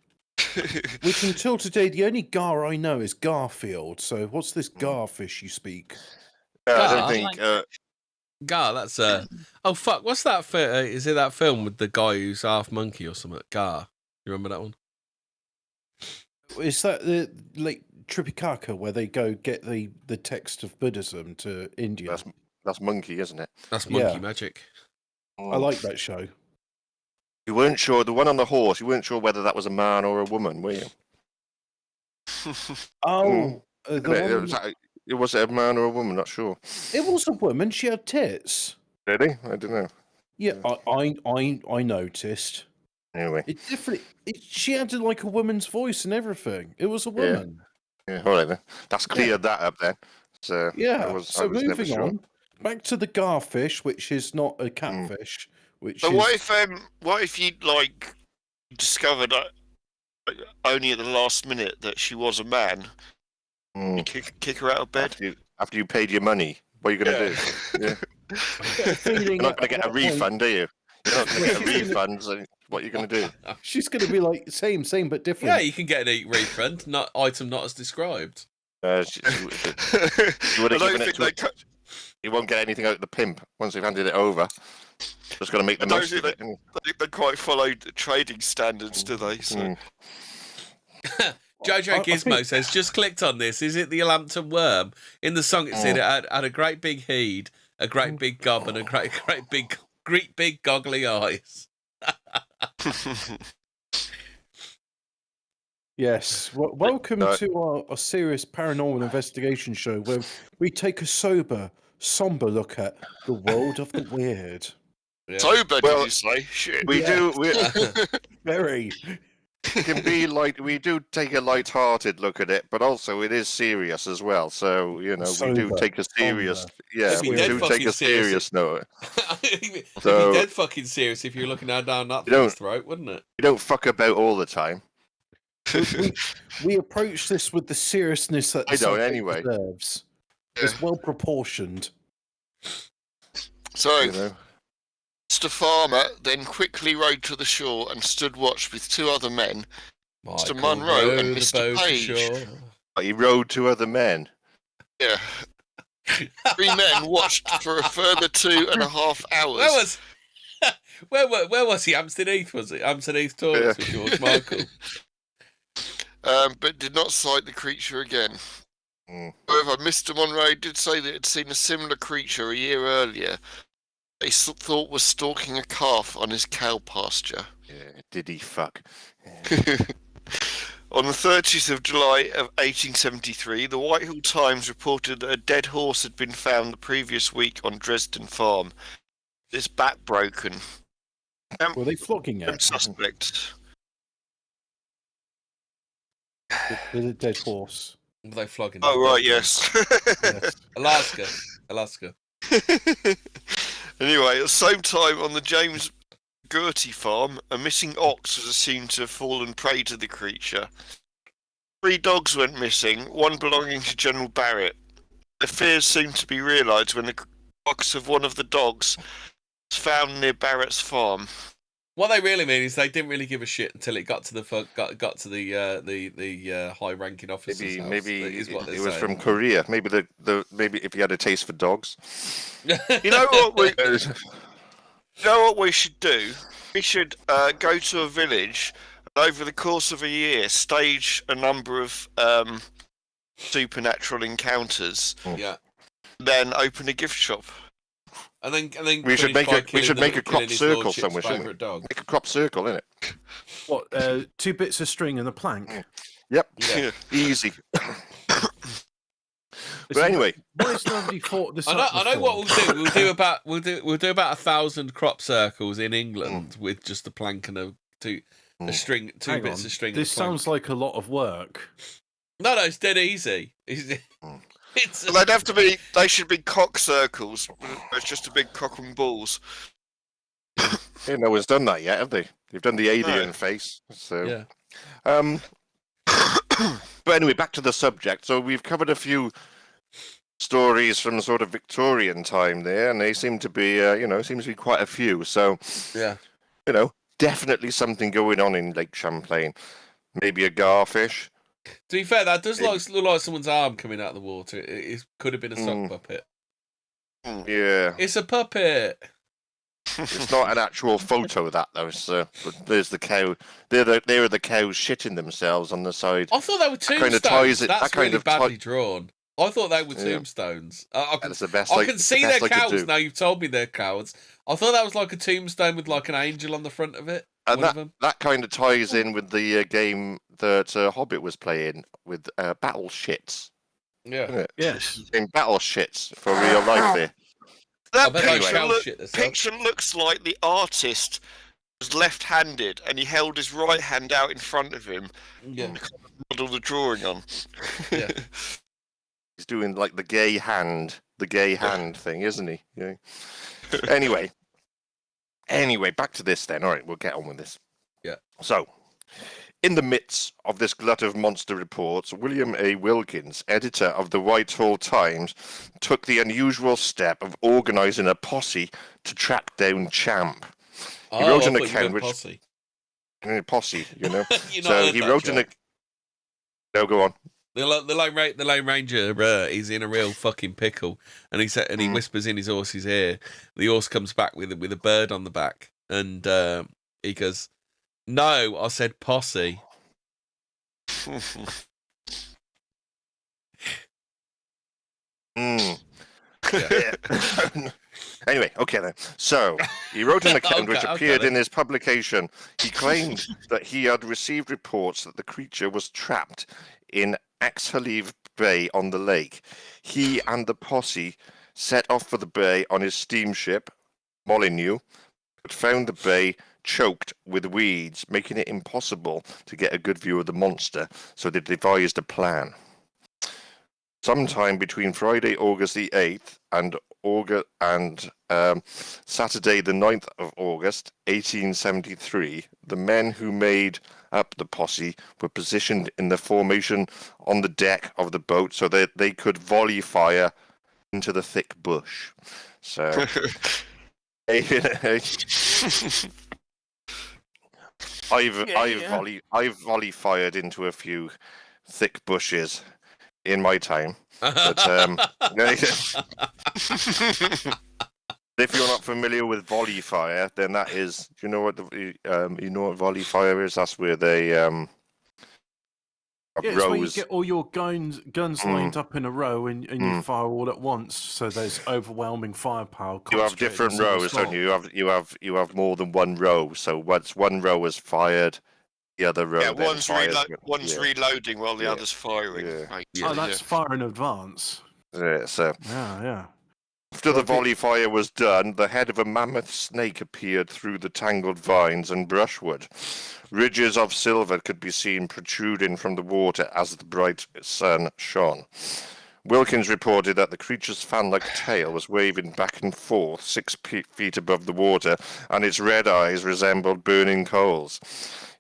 Which until today, the only gar I know is Garfield. So what's this garfish you speak? I don't think. Gar, that's oh fuck, what's that? Is it that film with the guy who's half monkey or something? Gar, you remember that one? Is that the like Tripitaka where they go get the text of Buddhism to India? That's monkey, isn't it? That's monkey magic. I like that show. You weren't sure, the one on the horse, you weren't sure whether that was a man or a woman, were you? Was it a man or a woman? Not sure. It was a woman. She had tits. Really? I don't know. Yeah, I noticed. Anyway. It definitely. She had like a woman's voice and everything. It was a woman. Yeah, all right then. That's cleared that up then. So yeah. so moving on, back to the garfish, which is not a catfish. Which but is... what if you like discovered only at the last minute that she was a man? You kick her out of bed after you paid your money. What are you going to do? Yeah. You're not going to get a refund, are you? You're not going to get a refund. So what are you going to do? She's going to be like same but different. Yeah, you can get an refund. Not item not as described. You would have given it to. You won't get anything out of the pimp once they've handed it over. Just got to make the most of it. They quite follow the trading standards, do they? So. Jojo Gizmo says, just clicked on this. Is it the Lambton worm? In the song, it said it had a great big head, a great big gob, and a great big goggly eyes. Yes. Welcome to our serious paranormal investigation show where we take a somber look at the world of the weird. Yeah. Sober, did you say? Shit. We do. Very. It can be like we do take a light-hearted look at it, but also it is serious as well. So we do take a serious. Yeah, we do take a serious note. It'd be dead fucking serious if you're looking down that thing's throat, wouldn't it? You don't fuck about all the time. we approach this with the seriousness that the subject anyway deserves. It's well proportioned. So. Mr. Farmer then quickly rowed to the shore and stood watch with two other men, Mr. Munro and Mr. Page. He rowed two other men? Yeah. 3 men watched for a further 2.5 hours. Where was he? Hampstead Heath, was it? Hampstead Heath Toilets with George Michael. But did not sight the creature again. However, Mr. Munro did say that he had seen a similar creature a year earlier. They thought was stalking a calf on his cow pasture. Yeah, did he fuck? Yeah. On the 30th of July of 1873, the Whitehall Times reported that a dead horse had been found the previous week on Dresden Farm. Its back broken. Were they flogging it? Suspect. The dead horse. Were they flogging it? Oh, right, yes. Alaska. Anyway, at the same time, on the James Gertie farm, a missing ox was assumed to have fallen prey to the creature. 3 dogs went missing, one belonging to General Barrett. The fears seemed to be realised when the carcass of one of the dogs was found near Barrett's farm. What they really mean is they didn't really give a shit until it got to the high-ranking officer's house. Maybe it was from Korea. Maybe maybe if he had a taste for dogs. You know what we should do? We should go to a village and over the course of a year stage a number of supernatural encounters. Yeah. Then open a gift shop. And then we should make a crop circle somewhere, shouldn't we? Dog. Make a crop circle, innit? What? 2 bits of string and a plank. Yep. Yeah. Easy. But anyway, why has nobody thought this up I know what before? we'll do. We'll do about 1,000 crop circles in England with just a plank and a string, two Hang bits on. of string. This sounds like a lot of work. No, it's dead easy. It's Well, they should be cock circles. It's just a big cock and balls. yeah, no one's done that yet, have they? They've done the alien face. So, yeah. But anyway, back to the subject. So we've covered a few stories from sort of Victorian time there, and they seem to be, seems to be quite a few. So, Yeah. Definitely something going on in Lake Champlain. Maybe a garfish. To be fair, that does look like someone's arm coming out of the water. It could have been a sock puppet. Yeah. It's a puppet. It's not an actual photo of that though. So, but there's the cow. There are the cows shitting themselves on the side. I thought they were tombstones. That's really badly drawn. I thought they were tombstones. That's the best. I can see their cows now. You've told me they're cows. I thought that was like a tombstone with like an angel on the front of it. And that kind of ties in with the game that Hobbit was playing with battle shits. Yeah. Yes. In battle shits for real life there. That Anyway. picture looks like the artist was left-handed and he held his right hand out in front of him. Yeah. To model the drawing on. Yeah. He's doing like the gay hand thing, isn't he? Yeah. Anyway, back to this then. All right, we'll get on with this. Yeah. So, in the midst of this glut of monster reports, William A. Wilkins, editor of the Whitehall Times, took the unusual step of organising a posse to track down Champ. He wrote an account which posse. Posse, you know. So he wrote an. No, go on. The Lone Ranger, he's in a real fucking pickle, and he whispers in his horse's ear. The horse comes back with a bird on the back, and he goes, "No, I said posse." Anyway, okay then. So he wrote an account which appeared in his publication. He claimed that he had received reports that the creature was trapped in Axhalive Bay on the lake. He and the posse set off for the bay on his steamship, Molyneux, but found the bay choked with weeds, making it impossible to get a good view of the monster, so they devised a plan. Sometime between Friday, August the 8th and Saturday the 9th of August, 1873, the men who made up the posse were positioned in the formation on the deck of the boat so that they could volley fire into the thick bush. So I've volley fired into a few thick bushes in my time. But if you're not familiar with volley fire, then that is. Do you know what what volley fire is? That's where they it's where you get all your guns lined up in a row and you fire all at once. So there's overwhelming firepower. You have different rows, don't you? You have more than one row. So once one row is fired, the other row. Yeah, one's reloading while the other's firing. Yeah. Right. That's fire in advance. Yeah, so Yeah. after the volley fire was done, the head of a mammoth snake appeared through the tangled vines and brushwood. Ridges of silver could be seen protruding from the water as the bright sun shone. Wilkins reported that the creature's fan-like tail was waving back and forth 6 feet above the water, and its red eyes resembled burning coals.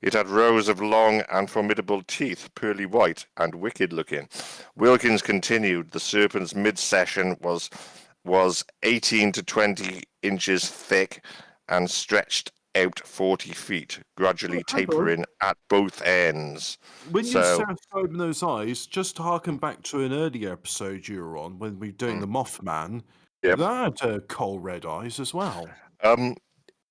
It had rows of long and formidable teeth, pearly white and wicked-looking. Wilkins continued, the serpent's midsection was 18 to 20 inches thick and stretched out 40 feet, gradually tapering at both ends. When you say open those eyes, just to harken back to an earlier episode you were on when we were doing the Mothman, that had coal red eyes as well.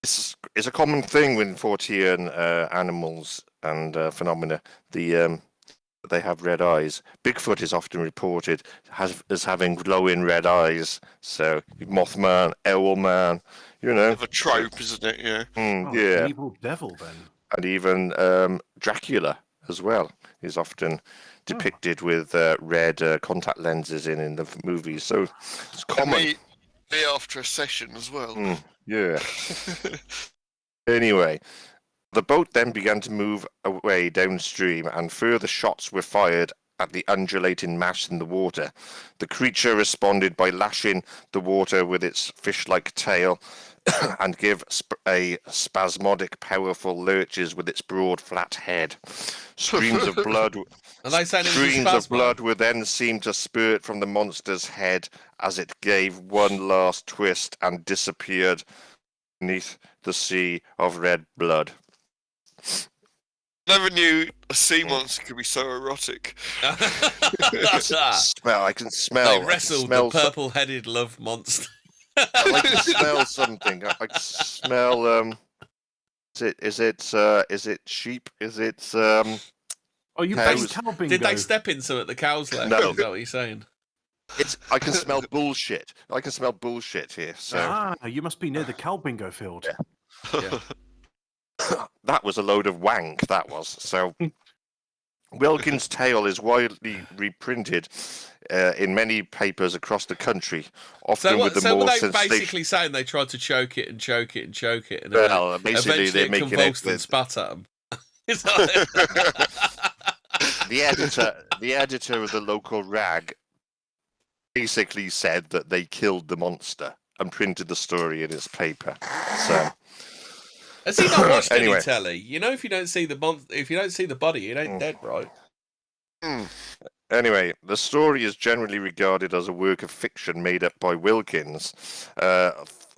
It's a common thing with Fortean animals and phenomena. The They have red eyes. Bigfoot is often reported as having glowing red eyes. So Mothman, Owlman, you know. Bit of a trope, isn't it? Yeah. Yeah. An evil devil, then. And even Dracula as well is often depicted with red contact lenses in the movies. So it's common. Me after a session as well. Yeah. Anyway, the boat then began to move away downstream, and further shots were fired at the undulating mass in the water. The creature responded by lashing the water with its fish-like tail and give a spasmodic, powerful lurches with its broad, flat head. Streams of blood. Streams of blood were then seen to spurt from the monster's head as it gave one last twist and disappeared beneath the sea of red blood. Never knew a sea monster could be so erotic. I can smell. They wrestled the purple-headed love monster. I can smell something. I can smell. Is it sheep? Is it Oh, you playing cow bingo? Did they step in some at the cows left? No. Is that what you're saying? I can smell bullshit. I can smell bullshit here. So you must be near the cow bingo field. Yeah. That was a load of wank. That was so. Wilkins' tale is widely reprinted in many papers across the country, often with the more sensational. So were they basically saying they tried to choke it, and well, basically eventually they're it making convulsed it and spat at them? The editor of the local rag basically said that they killed the monster and printed the story in his paper. So. Has he not watched any telly? You know, if you don't see the body, it ain't dead, right? Anyway, the story is generally regarded as a work of fiction made up by Wilkins,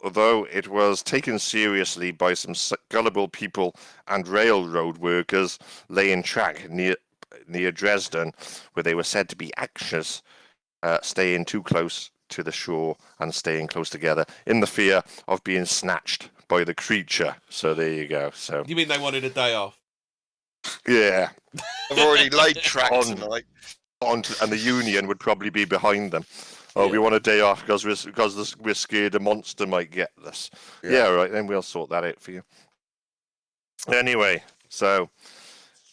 although it was taken seriously by some gullible people and railroad workers laying track near Dresden, where they were said to be anxious, staying too close to the shore and staying close together in the fear of being snatched by the creature. So there you go. So you mean they wanted a day off? Yeah. I've already laid track tonight. And the union would probably be behind them. Oh, we want a day off because we're scared a monster might get us. Yeah, right. Then we'll sort that out for you. Anyway, so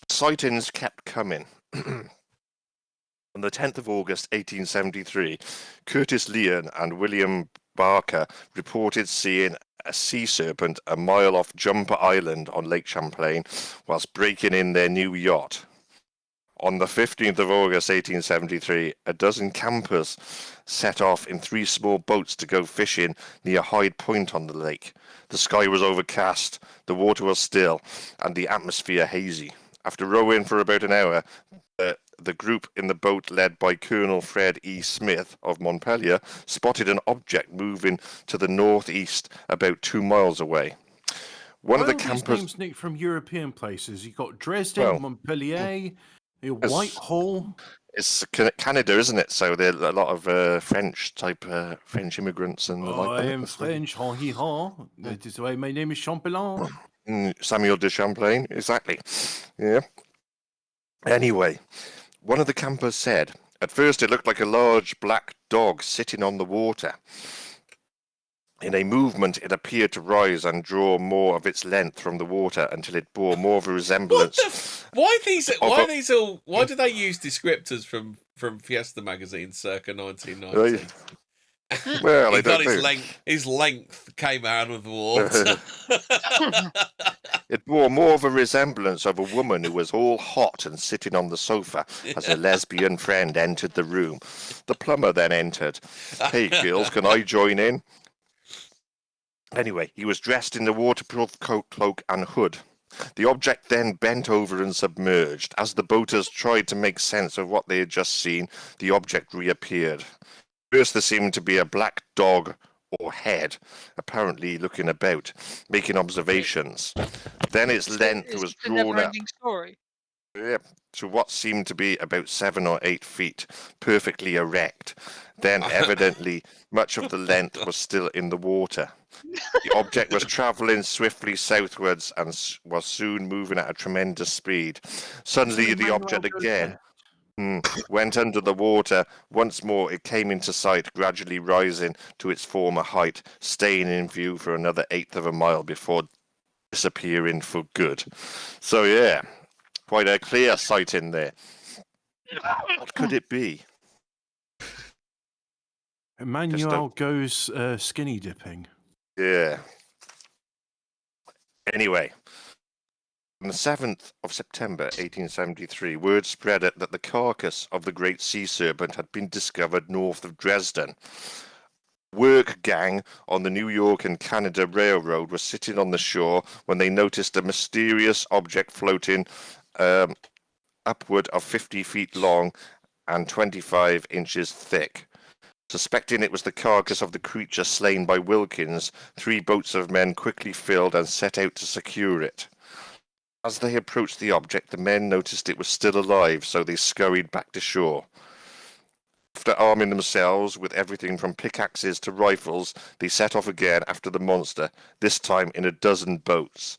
sightings kept coming. On the 10th of August, 1873, Curtis Leon and William Barker reported seeing a sea serpent a mile off Jumper Island on Lake Champlain whilst breaking in their new yacht. On the 15th of August, 1873, a dozen campers set off in 3 small boats to go fishing near Hyde Point on the lake. The sky was overcast, the water was still, and the atmosphere hazy. After rowing for about an hour, the group in the boat led by Colonel Fred E. Smith of Montpelier spotted an object moving to the northeast about 2 miles away. One of the campers... names nicked from European places. You've got Dresden, Montpellier, Whitehall. It's Canada, isn't it? So there are a lot of French immigrants and I am French. That is why my name is Champlain. Samuel de Champlain, exactly. Yeah. Anyway, one of the campers said, at first it looked like a large black dog sitting on the water. In a movement, it appeared to rise and draw more of its length from the water until it bore more of a resemblance. Why do they use descriptors from Fiesta magazine circa 1990? Well, he thought his length came out of the water. It bore more of a resemblance of a woman who was all hot and sitting on the sofa as a lesbian friend entered the room. The plumber then entered. Hey, girls, can I join in? Anyway, he was dressed in the waterproof coat, cloak and hood. The object then bent over and submerged. As the boaters tried to make sense of what they had just seen, the object reappeared. First, there seemed to be a black dog or head, apparently looking about, making observations. Then its length was drawn out to what seemed to be about 7 or 8 feet, perfectly erect. Then, evidently, much of the length was still in the water. The object was travelling swiftly southwards and was soon moving at a tremendous speed. Suddenly, the object again... went under the water. Once more it came into sight, gradually rising to its former height, staying in view for another eighth of a mile before disappearing for good. So yeah, quite a clear sighting there. What could it be? Emmanuel goes skinny dipping. Yeah. Anyway, on the 7th of September 1873, word spread that the carcass of the great sea serpent had been discovered north of Dresden. Work gang on the New York and Canada Railroad was sitting on the shore when they noticed a mysterious object floating upward of 50 feet long and 25 inches thick. Suspecting it was the carcass of the creature slain by Wilkins, 3 boats of men quickly filled and set out to secure it. As they approached the object, the men noticed it was still alive, so they scurried back to shore. After arming themselves with everything from pickaxes to rifles, they set off again after the monster, this time in a dozen boats.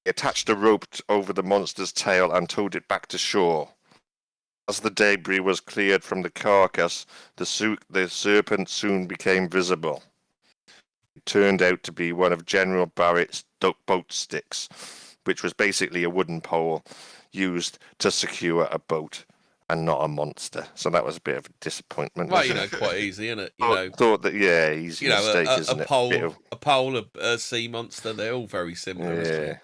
They attached a rope over the monster's tail and towed it back to shore. As the debris was cleared from the carcass, the serpent soon became visible. It turned out to be one of General Barrett's boat sticks, which was basically a wooden pole used to secure a boat and not a monster. So that was a bit of a disappointment. Well, quite easy, isn't it? Thought that, yeah, easy mistake, isn't it? A pole, a sea monster, they're all very similar. Yeah.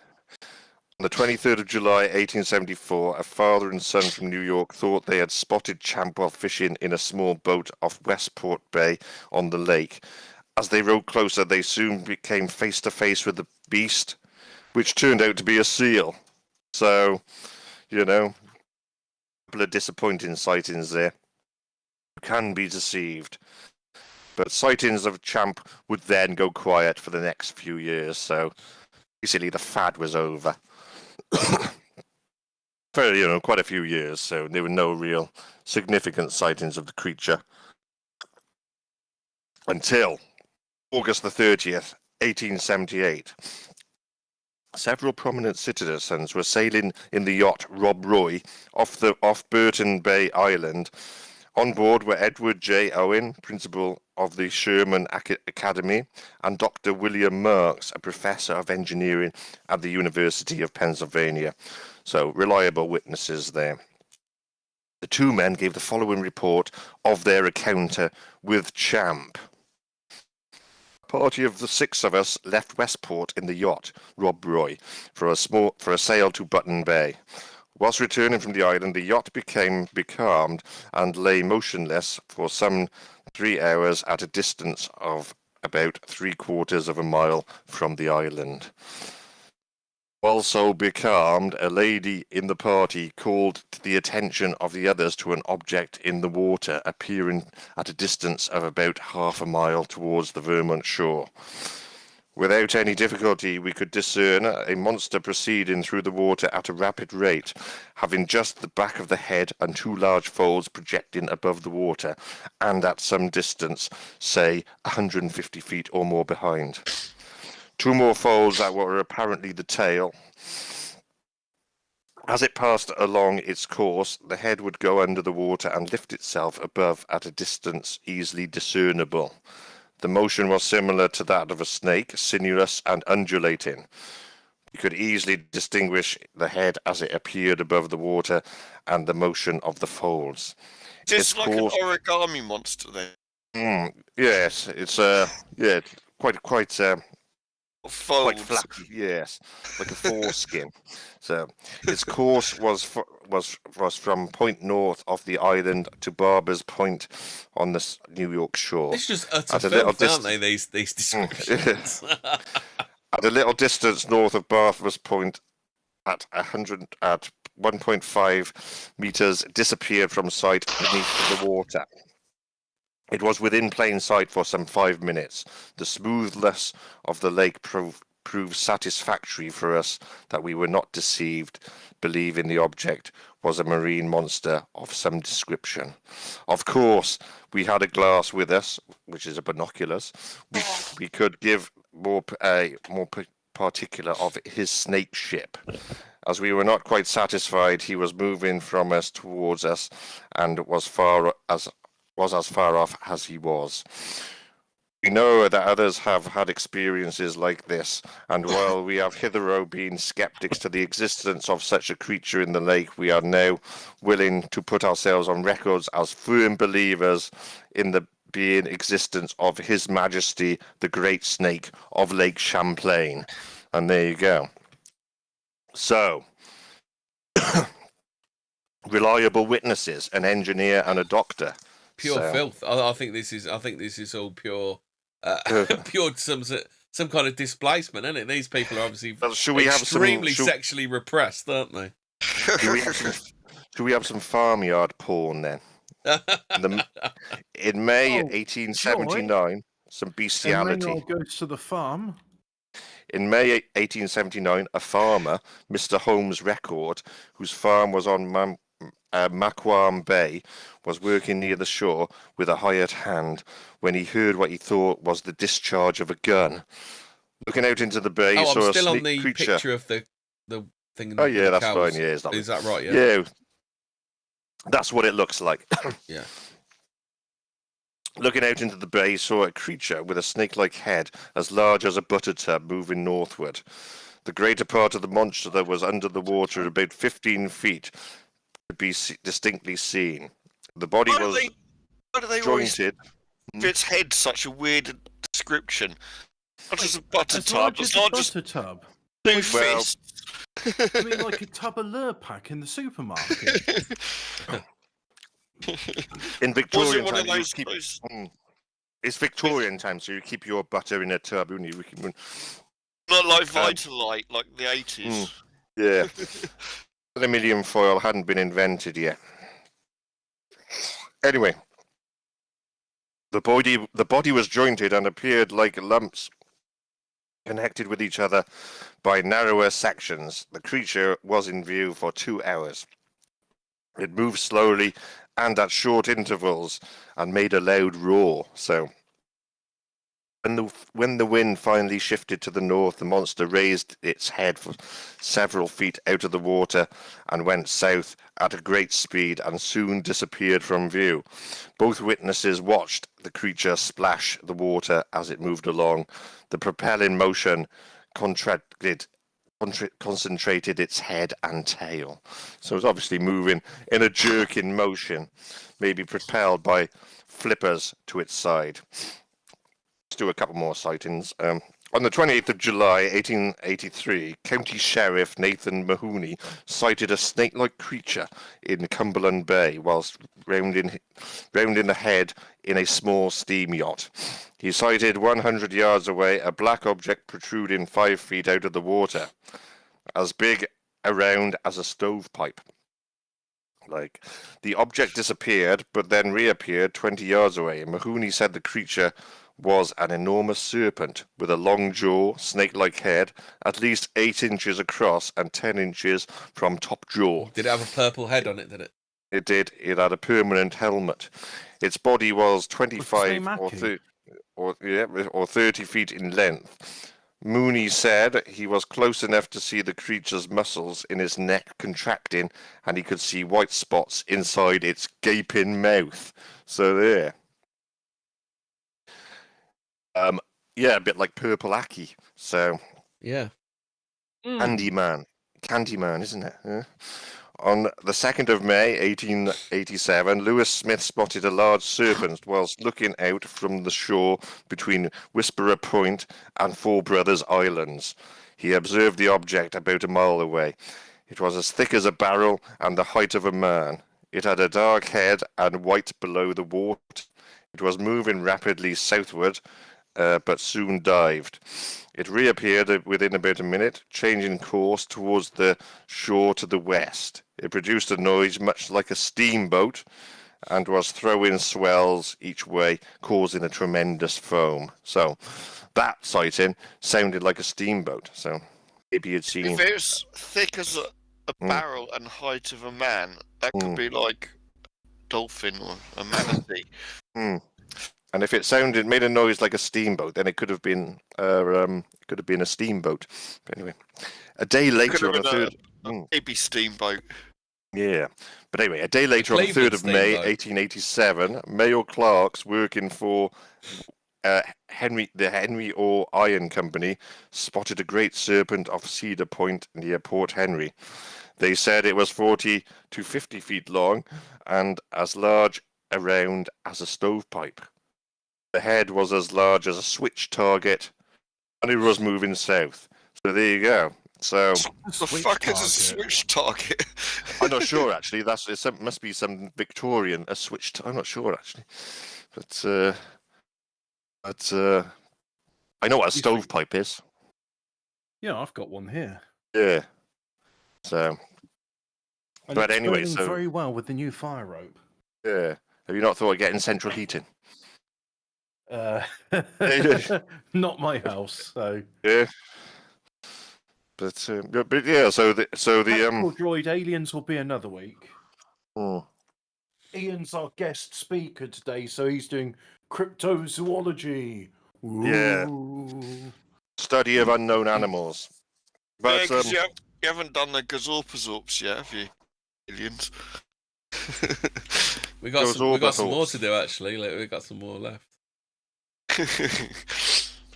On the 23rd of July, 1874, a father and son from New York thought they had spotted Champ while fishing in a small boat off Westport Bay on the lake. As they rowed closer, they soon became face to face with the beast, which turned out to be a seal. So, a couple of disappointing sightings there. You can be deceived. But sightings of Champ would then go quiet for the next few years, so basically the fad was over. For quite a few years, so there were no real significant sightings of the creature until August the 30th, 1878. Several prominent citizens were sailing in the yacht Rob Roy off Burton Bay Island. On board were Edward J. Owen, principal of the Sherman Academy, and Dr. William Marks, a professor of engineering at the University of Pennsylvania. So, reliable witnesses there. The 2 men gave the following report of their encounter with Champ. A party of the 6 of us left Westport in the yacht Rob Roy for a sail to Button Bay. Whilst returning from the island, the yacht became becalmed and lay motionless for some 3 hours at a distance of about 3/4 of a mile from the island. While so becalmed, a lady in the party called the attention of the others to an object in the water appearing at a distance of about half a mile towards the Vermont shore. Without any difficulty, we could discern a monster proceeding through the water at a rapid rate, having just the back of the head and 2 large folds projecting above the water, and at some distance, say 150 feet or more behind. 2 more folds that were apparently the tail. As it passed along its course, the head would go under the water and lift itself above at a distance easily discernible. The motion was similar to that of a snake, sinuous and undulating. You could easily distinguish the head as it appeared above the water and the motion of the folds. It's like an origami monster then. Yes, it's quite flappy, yes, like a foreskin. So its course was from point north of the island to Barber's Point on the New York shore. It's just utter filth, aren't they? These descriptions. At a little distance north of Barber's Point, at 1.5 meters, disappeared from sight beneath the water. It was within plain sight for some 5 minutes. The smoothness of the lake proved satisfactory for us that we were not deceived, believing the object was a marine monster of some description. Of course, we had a glass with us, which is a binoculars. We could give more particular of his snake ship. As we were not quite satisfied, he was moving from us towards us, and was as far off as he was. We know that others have had experiences like this, and while we have hitherto been skeptics to the existence of such a creature in the lake, we are now willing to put ourselves on records as firm believers in the being existence of His Majesty, the Great Snake of Lake Champlain. And there you go. So, reliable witnesses, an engineer and a doctor. Pure filth. I think this is all pure, pure some kind of displacement, isn't it? These people are obviously extremely sexually repressed, aren't they? Should we have some farmyard porn then? In May 1879, some bestiality. And goes to the farm. In May 1879, a farmer, Mr. Holmes Record, whose farm was on Macquam Bay, was working near the shore with a hired hand when he heard what he thought was the discharge of a gun. Looking out into the bay, he saw a still on sleek the creature. Picture of the thing. Oh yeah, that's fine. Yeah, is that right? Yeah. Yeah, that's what it looks like. Yeah. Looking out into the bay, he saw a creature with a snake-like head as large as a butter tub moving northward. The greater part of the monster that was under the water, about 15 feet, could be distinctly seen. The body was jointed. Give its head such a weird description. Not just a butter tub. It's not just a tub. Two fists. I mean, like a tub of Lurpak in the supermarket. In Victorian times, it's Victorian time, so you keep your butter in a tub, don't you? Not like Vitalite, like the 80s. Yeah. Aluminium foil hadn't been invented yet. Anyway, the body was jointed and appeared like lumps connected with each other by narrower sections. The creature was in view for 2 hours. It moved slowly and at short intervals and made a loud roar. So when the wind finally shifted to the north, the monster raised its head for several feet out of the water and went south at a great speed and soon disappeared from view. Both witnesses watched the creature splash the water as it moved along. The propelling motion concentrated its head and tail. So it's obviously moving in a jerking motion, maybe propelled by flippers to its side. Let's do a couple more sightings. On the 28th of July, 1883, County Sheriff Nathan Mahoney sighted a snake-like creature in Cumberland Bay whilst rounding the head in a small steam yacht. He sighted 100 yards away a black object protruding 5 feet out of the water, as big around as a stovepipe. The object disappeared, but then reappeared 20 yards away. Mahoney said the creature was an enormous serpent with a long jaw, snake-like head, at least 8 inches across and 10 inches from top jaw. Did it have a purple head on it, did it? It did. It had a permanent helmet. Its body was 25 or 30 feet in length. Mooney said he was close enough to see the creature's muscles in its neck contracting, and he could see white spots inside its gaping mouth. So there. Yeah, a bit like Purple Aki. So yeah, Candyman, isn't it? Yeah. On the 2nd of May, 1887, Lewis Smith spotted a large serpent whilst looking out from the shore between Whisperer Point and Four Brothers Islands. He observed the object about a mile away. It was as thick as a barrel and the height of a man. It had a dark head and white below the water. It was moving rapidly southward, but soon dived. It reappeared within about a minute, changing course towards the shore to the west. It produced a noise much like a steamboat and was throwing swells each way, causing a tremendous foam. So that sighting sounded like a steamboat. So maybe you'd seen... If it was thick as a barrel and height of a man, that could be like a dolphin or a manatee. And if it made a noise like a steamboat, then it could have been a steamboat. But anyway, a day later on the 3rd... Maybe steamboat. Yeah. But anyway, a day later, on the 3rd of May, 1887, Mayo Clark's working for the Henry Ore Iron Company spotted a great serpent off Cedar Point near Port Henry. They said it was 40 to 50 feet long and as large around as a stovepipe. The head was as large as a switch target, and it was moving south. So there you go. So the fuck is a switch target? I'm not sure actually. It must be some Victorian I'm not sure actually, but I know what a stovepipe is. Yeah, I've got one here. Yeah. So, And but it's anyway, burning very well with the new fire rope. Yeah. Have you not thought of getting central heating? Not my house. So yeah. But yeah. So the droid aliens will be another week. Oh. Ian's our guest speaker today, so he's doing cryptozoology. Ooh. Yeah. Study of unknown animals. But yeah, because you haven't done the Gazorpazorps yet, have you? Aliens. we got some more to do actually. We got some more left.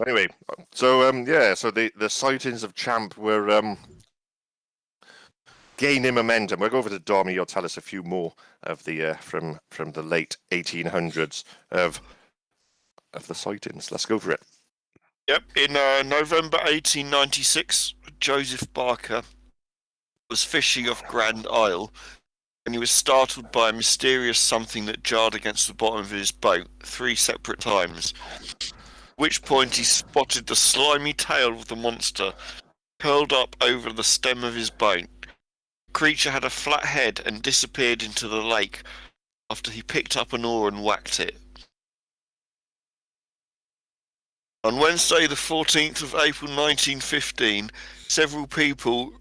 Anyway, so so the sightings of Champ were gaining momentum. We'll go over to Dom. You'll tell us a few more of the from the late 1800s of the sightings. Let's go for it. Yep, in November 1896, Joseph Barker was fishing off Grand Isle, and he was startled by a mysterious something that jarred against the bottom of his boat 3 separate times. At which point he spotted the slimy tail of the monster curled up over the stem of his boat. The creature had a flat head and disappeared into the lake after he picked up an oar and whacked it. On Wednesday, the 14th of April 1915, several people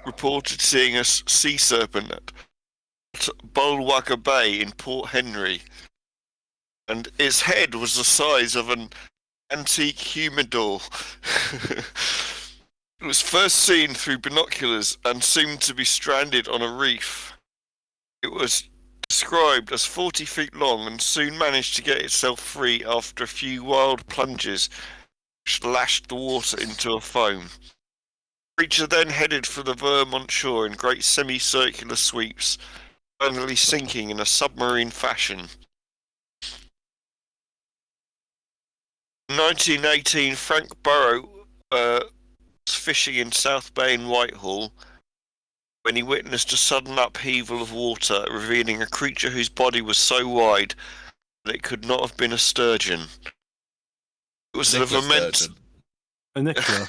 reported seeing a sea serpent at Bulwagga Bay in Port Henry, and its head was the size of an antique humidor. It was first seen through binoculars and seemed to be stranded on a reef. It was described as 40 feet long and soon managed to get itself free after a few wild plunges which lashed the water into a foam. The creature then headed for the Vermont shore in great semicircular sweeps, finally sinking in a submarine fashion. In 1918, Frank Burrow was fishing in South Bay in Whitehall when he witnessed a sudden upheaval of water, revealing a creature whose body was so wide that it could not have been a sturgeon. It was of immense. A Nicola.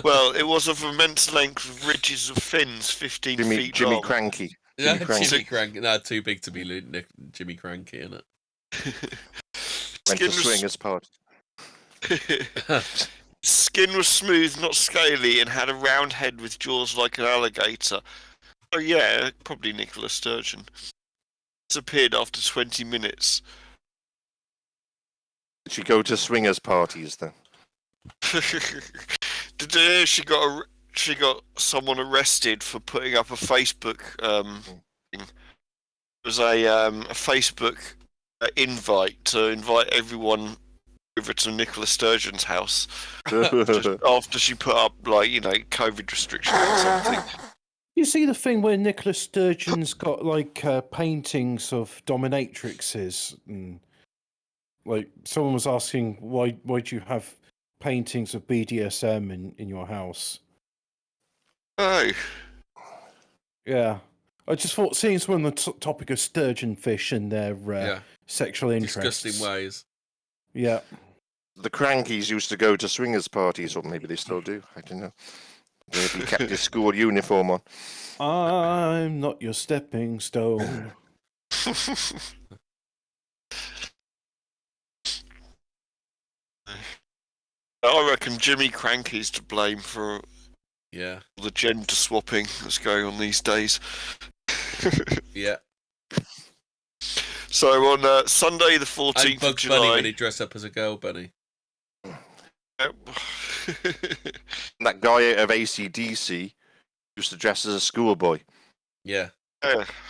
Well, it was of immense length with ridges of fins 15 feet long. Jimmy Cranky. Yeah, Jimmy Cranky. No, too big to be Jimmy Cranky, isn't it? Went to swingers party. Skin was smooth, not scaly, and had a round head with jaws like an alligator. Oh yeah, probably Nicola Sturgeon. Disappeared after 20 minutes. Did she go to swingers parties then? She got someone arrested for putting up a Facebook thing. It was a Facebook invite to invite everyone over to Nicola Sturgeon's house just after she put up COVID restrictions or something. You see the thing where Nicola Sturgeon's got paintings of dominatrixes, and someone was asking why do you have paintings of BDSM in your house? Oh, yeah. I just thought, seeing as we're on the topic of sturgeon fish and their sexual interests, disgusting ways. Yeah. The Crankies used to go to swingers parties, or maybe they still do. I don't know. Maybe kept his school uniform on. I'm not your stepping stone. I reckon Jimmy Cranky's to blame for the gender swapping that's going on these days. Yeah. So on Sunday the 14th of July... Bunny when he dressed up as a girl bunny. That guy out of AC/DC used to dress as a schoolboy. Yeah.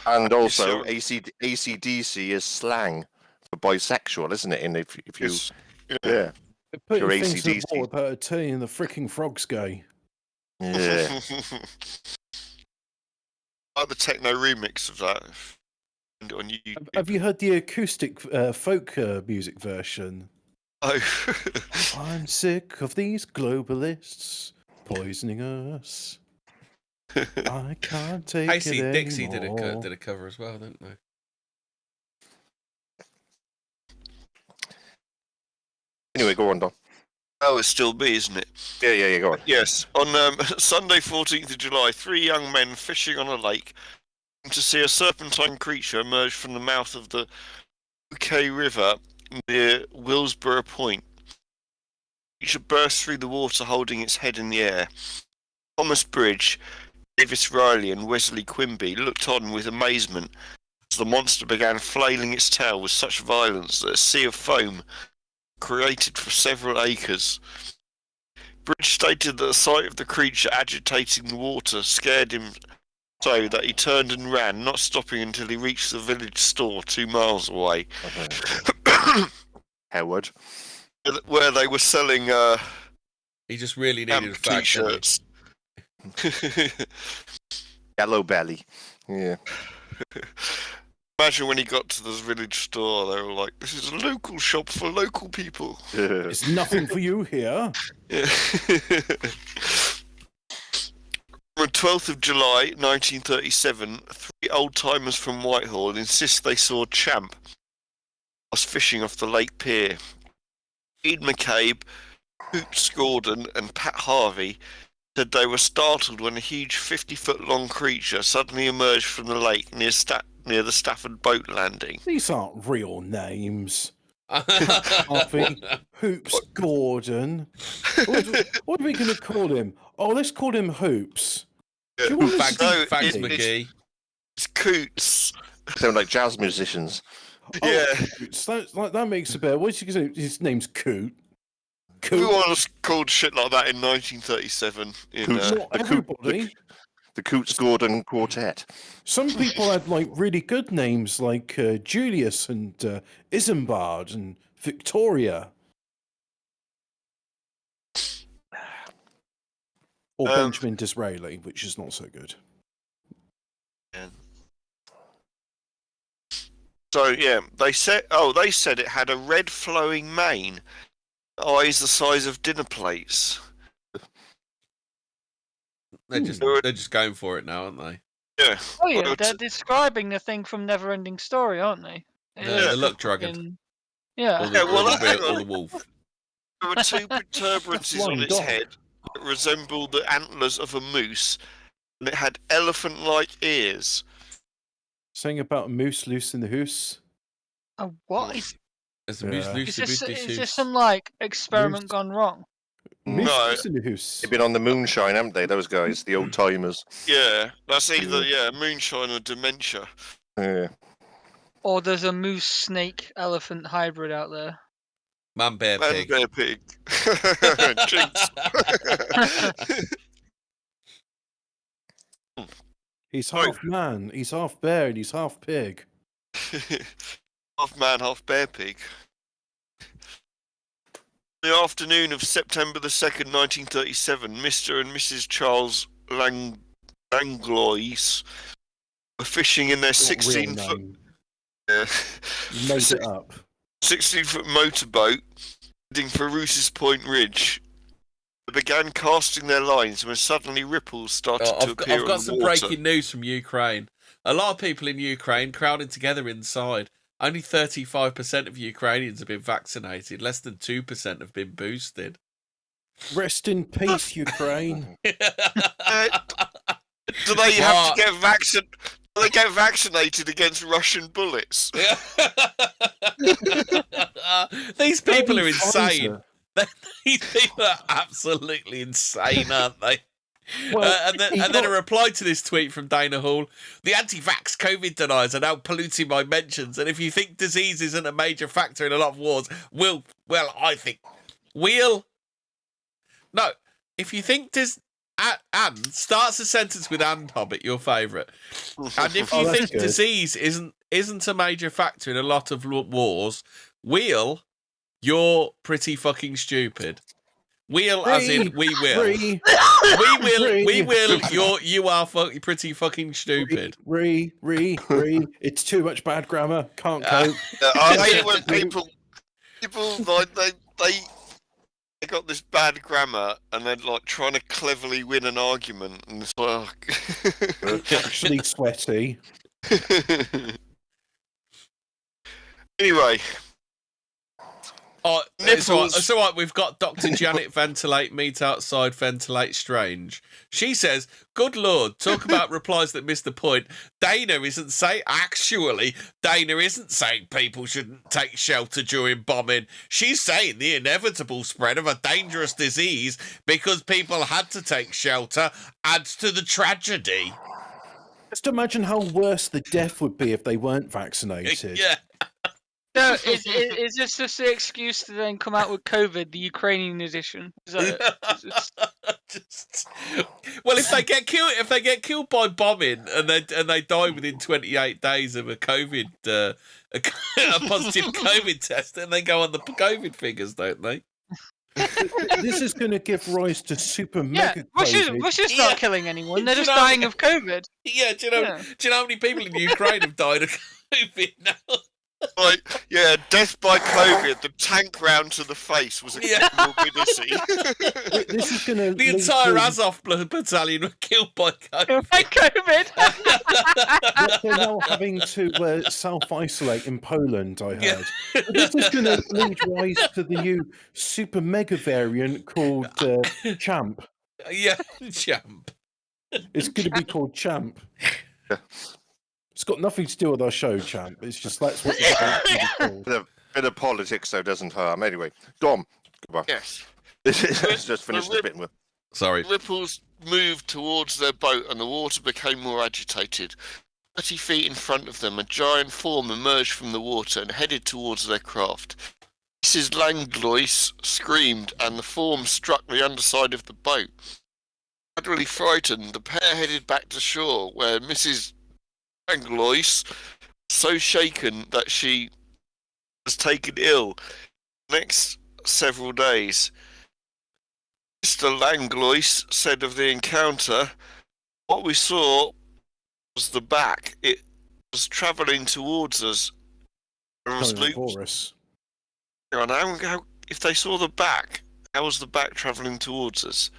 And also, Yes, ACDC is slang for bisexual, isn't it? And if you, Yes. yeah, They're putting Your things in the AC/DC. water about a tea and the freaking frog's gay. yeah. Like the techno remix of that. Find it on YouTube. Have you heard the acoustic folk music version? Oh. I'm sick of these globalists poisoning us. I can't take Casey it Dixie anymore. did a cover as well, didn't they? Anyway, go on, Don. Oh, it's still me, isn't it? Yeah, go on. Yes. On Sunday, 14th of July, 3 young men fishing on a lake to see a serpentine creature emerge from the mouth of the UK River near Willsborough Point. The creature burst through the water holding its head in the air. Thomas Bridge, Davis Riley and Wesley Quimby looked on with amazement as the monster began flailing its tail with such violence that a sea of foam created for several acres. Bridge stated that the sight of the creature agitating the water scared him so that he turned and ran, not stopping until he reached the village store 2 miles away, Howard. where they were selling He just really needed a camp fact, didn't t-shirts. Yellow belly. Yeah. Imagine when he got to the village store, they were like, "This is a local shop for local people." It's nothing for you here. Yeah. On the 12th of July, 1937, 3 old-timers from Whitehall insist they saw Champ whilst fishing off the Lake Pier. Reed McCabe, Hoops Gordon and Pat Harvey said they were startled when a huge 50-foot-long creature suddenly emerged from the lake near the Stafford boat landing. These aren't real names. they? Harvey, Hoops Gordon. What are we going to call him? Oh, let's call him Hoops. Do you want to Fags, say- Fags it- McGee. It's Coots. Sound like jazz musicians. Yeah. Coots. That makes a better. What's he say? His name's Coot. Coot. Everyone was called shit like that in 1937. Coots. Not everybody. The Coots Gordon Quartet. Some people had like really good names, like Julius and Isambard and Victoria, or Benjamin Disraeli, which is not so good. So yeah, they said it had a red flowing mane, eyes the size of dinner plates. They're just going for it now, aren't they? Yeah. Oh yeah, Well, they're describing the thing from Neverending Story, aren't they? The luck dragon. Fucking- Yeah. Or the, Yeah, well, or the, hang or on. the wolf. There were 2 protuberances on Flying its dog. head that resembled the antlers of a moose, and it had elephant-like ears. Saying about a moose loose in the hoose. Oh, what is There's a moose Yeah. loose is about this some like experiment gone wrong? Moose No. loose in the hoose. They've been on the moonshine, haven't they? Those guys, the old timers. Yeah, that's either moonshine or dementia. Yeah. Or there's a moose snake elephant hybrid out there? Man, bear, Man, pig. bear, pig. Jinx. He's half man, he's half bear, and he's half pig. Half man, half bear pig. The afternoon of September the 2nd, 1937, Mr. and Mrs. Charles Langlois were fishing in their Not real 16-foot name. You made it up. 16-foot motorboat heading for Roos's Point Ridge. They began casting their lines when suddenly ripples started to appear I've on got the some water. breaking news from Ukraine. A lot of people in Ukraine crowded together inside. Only 35% of Ukrainians have been vaccinated. Less than 2% have been boosted. Rest in peace, Ukraine. Do they have to get Do they get vaccinated against Russian bullets? These people are Maybe insane. Pfizer. These people are absolutely insane, aren't they? Well, and then a reply to this tweet from Dana Hall: the anti-vax COVID deniers are now polluting my mentions, and if you think disease isn't a major factor in a lot of wars, if you think and starts a sentence with "and," Hobbit, your favourite. And if you think disease isn't a major factor in a lot of wars, Wheel, you're pretty fucking stupid. Wheel, as in we will. We will. You are pretty fucking stupid. It's too much bad grammar. Can't cope. I hate when people like they got this bad grammar and they're like trying to cleverly win an argument, and it's like Actually sweaty. Anyway. Oh, it's all right. We've got Dr. Janet Ventilate Meet Outside Ventilate Strange. She says, "Good Lord, talk about replies that miss the point. Dana isn't saying people shouldn't take shelter during bombing. She's saying the inevitable spread of a dangerous disease because people had to take shelter adds to the tragedy." Just imagine how worse the death would be if they weren't vaccinated. Yeah. So is this just the excuse to then come out with COVID, the Ukrainian edition? Is that Well, if they get killed by bombing and they die within 28 days of a COVID a positive COVID test, then they go on the COVID figures, don't they? This is going to give rise to super mega COVID. Russia's not killing anyone. They're just dying of COVID. Yeah, do you know how many people in Ukraine have died of COVID now? Like, death by COVID, the tank round to the face was a morbidity. This is gonna the entire Azov battalion were killed by COVID. By COVID. They're now having to self-isolate in Poland, I heard. This is going to lead rise to the new super mega variant called Champ. Yeah, Champ. It's going to be called Champ. It's got nothing to do with our show, Champ. It's just that's what it's called. A bit of politics, though, doesn't harm. Anyway, Dom, goodbye. Yes. Let's just finish this bit with. Sorry. Ripples moved towards their boat and the water became more agitated. 30 feet in front of them, a giant form emerged from the water and headed towards their craft. Mrs. Langlois screamed and the form struck the underside of the boat. Gradually frightened, the pair headed back to shore, where Mrs. Langlois, so shaken that she was taken ill the next several days. Mr. Langlois said of the encounter, "What we saw was the back. It was travelling towards us. It was if they saw the back, how was the back travelling towards us?"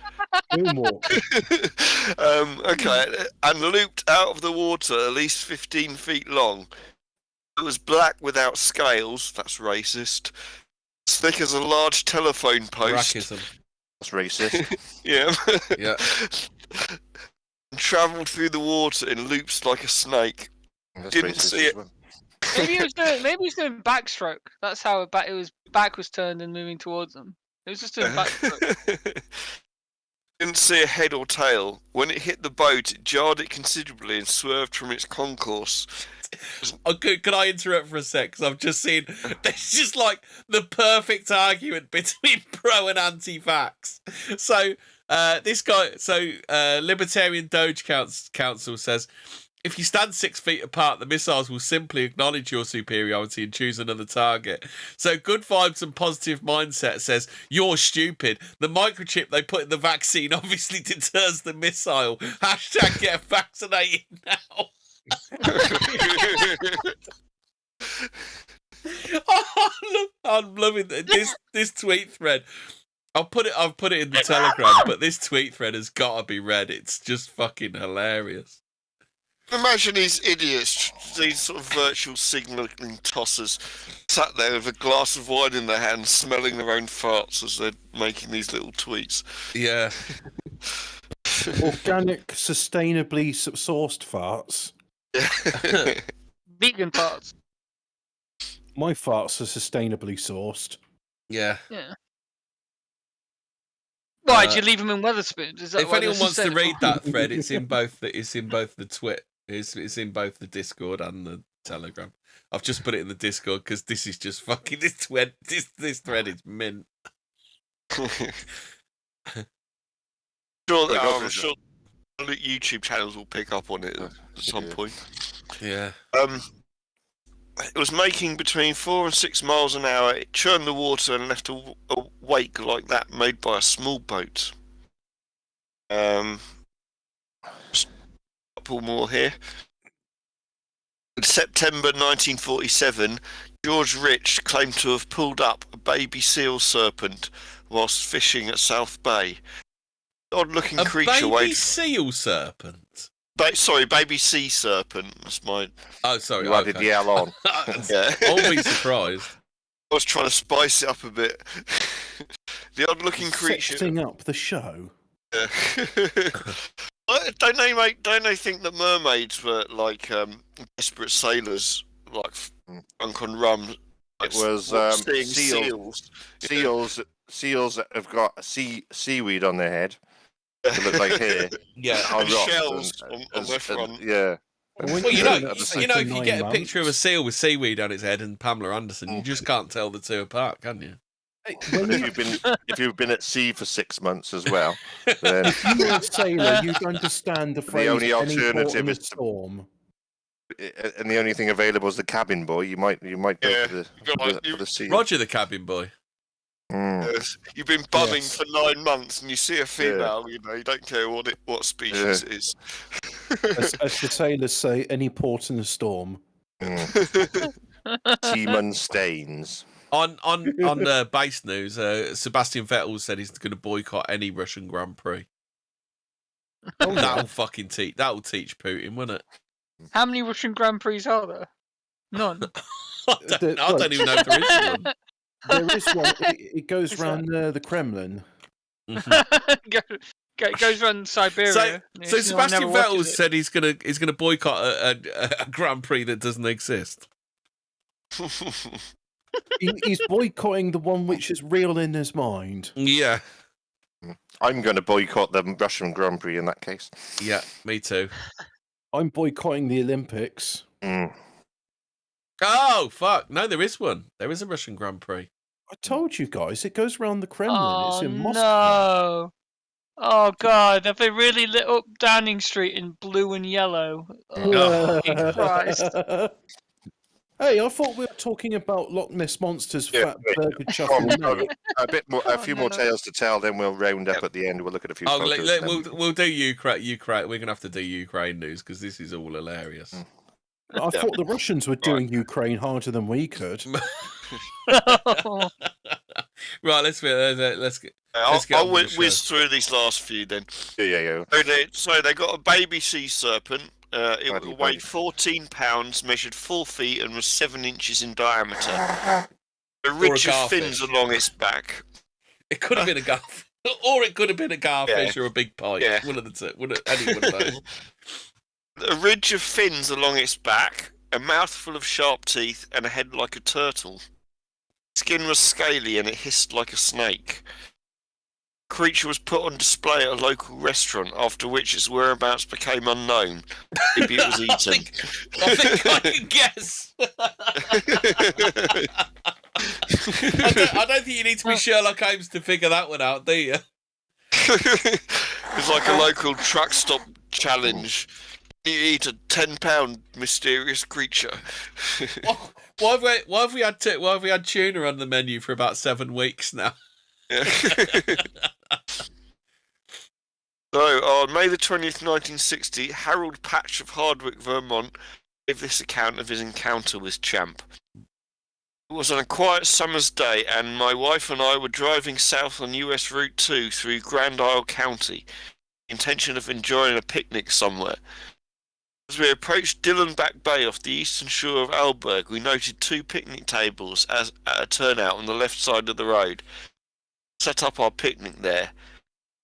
Okay, and looped out of the water at least 15 feet long. It was black without scales, that's racist, as thick as a large telephone post. Racism. That's racist. Yeah. Yeah. Travelled through the water in loops like a snake. That's Didn't racist see it. as well. Maybe he was doing backstroke. That's how it was. Back was turned and moving towards them. It was just doing backstroke. Didn't see a head or tail. When it hit the boat, it jarred it considerably and swerved from its concourse. Oh, can I interrupt for a sec? Because I've just seen there's just like the perfect argument between pro and anti-vax. So this guy, Libertarian Doge Council says, if you stand 6 feet apart, the missiles will simply acknowledge your superiority and choose another target. So good vibes and positive mindset says, you're stupid. The microchip they put in the vaccine obviously deters the missile. # get vaccinated now. I'm loving this tweet thread. I've put it in the Telegram, but this tweet thread has got to be read. It's just fucking hilarious. Imagine these idiots, these sort of virtual signalling tossers, sat there with a glass of wine in their hand, smelling their own farts as they're making these little tweets. Yeah. Organic, sustainably sourced farts. Vegan farts. My farts are sustainably sourced. Yeah. Yeah. Why do you leave them in Wetherspoons? Is that if why anyone they're wants to read sustainable? that thread, it's in both the twit. It's in both the Discord and the Telegram. I've just put it in the Discord because this is just fucking this thread is mint. I'm sure the YouTube channels will pick up on it at some point. Yeah. It was making between 4 and 6 miles an hour. It churned the water and left a wake like that made by a small boat. Just a couple more here. In September 1947, George Rich claimed to have pulled up a baby seal serpent whilst fishing at South Bay. Odd-looking creature. Baby seal serpent. Sorry, baby sea serpent. That's my. Oh, sorry. You added the L on. Yeah. I'll be surprised. I was trying to spice it up a bit. The odd-looking creature. Setting up the show. Yeah. Don't they think that mermaids were like desperate sailors, like drunk on rum? It was seals. Seals that have got seaweed on their head. It looks like here. Yeah, and shells on their front. Yeah. Well, if you get a picture of a seal with seaweed on its head and Pamela Anderson, you just can't tell the two apart, can you? If you've been at sea for 6 months as well, then if you were a sailor, you'd understand the phrase. The only alternative is storm. And the only thing available is the cabin boy. You might go for the sea. Roger, the cabin boy. Yes. You've been bumming for 9 months, and you see a female. You don't care what species it is. As the sailors say, any port in a storm. Seaman stains. On base news, Sebastian Vettel said he's going to boycott any Russian Grand Prix. That'll teach Putin, won't it? How many Russian Grand Prix are there? None. I don't even know if there is one. There is one. It goes around the Kremlin. It goes around Siberia. So Sebastian Vettel said he's gonna boycott a Grand Prix that doesn't exist. He's boycotting the one which is real in his mind. Yeah. I'm going to boycott the Russian Grand Prix in that case. Yeah, me too. I'm boycotting the Olympics. Oh, fuck. No, there is one. There is a Russian Grand Prix. I told you guys, it goes around the Kremlin. It's in Moscow. No. Oh, God. Have they really lit up Downing Street in blue and yellow? Oh, Christ. Hey, I thought we were talking about Loch Ness Monster's fat burger chuffing. A few more tales to tell, then we'll round up at the end. We'll look at a few photos. We'll do Ukraine. We're going to have to do Ukraine news because this is all hilarious. I thought the Russians were doing Ukraine harder than we could. Right, let's get. I'll whiz through these last few then. Yeah. So they got a baby sea serpent. It weighed 14 pounds, measured 4 feet, and was 7 inches in diameter. A ridge of fins along its back. It could have been a garfish, or it could have been a garfish or a big pike. Yeah. One of the two. Any one of those. A ridge of fins along its back, a mouthful of sharp teeth, and a head like a turtle. Skin was scaly and it hissed like a snake. The creature was put on display at a local restaurant, after which its whereabouts became unknown. Maybe it was eaten. I think I can guess. I don't think you need to be Sherlock Holmes to figure that one out, do you? It's like a local truck stop challenge. You eat a 10-pound mysterious creature. Why have we had tuna on the menu for about 7 weeks now? Yeah. So, on May the 20th, 1960, Harold Patch of Hardwick, Vermont, gave this account of his encounter with Champ. It was on a quiet summer's day, and my wife and I were driving south on US Route 2 through Grand Isle County, the intention of enjoying a picnic somewhere. As we approached Dillonback Bay off the eastern shore of Alberg, we noted 2 picnic tables at a turnout on the left side of the road. Set up our picnic there.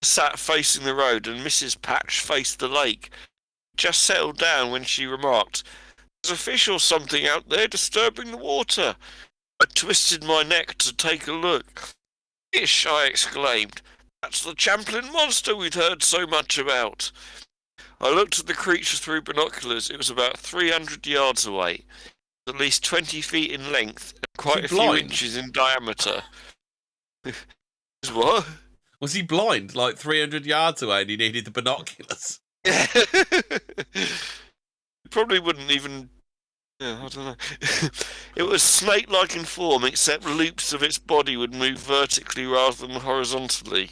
Sat facing the road, and Mrs. Patch faced the lake. Just settled down when she remarked, "There's a fish or something out there disturbing the water." I twisted my neck to take a look. "Fish!" I exclaimed. "That's the Champlain monster we'd heard so much about." I looked at the creature through binoculars. It was about 300 yards away, at least 20 feet in length, and quite a few inches in diameter. What? Was he blind, like 300 yards away, and he needed the binoculars? Yeah. Probably wouldn't even. Yeah, I don't know. It was snake-like in form, except loops of its body would move vertically rather than horizontally.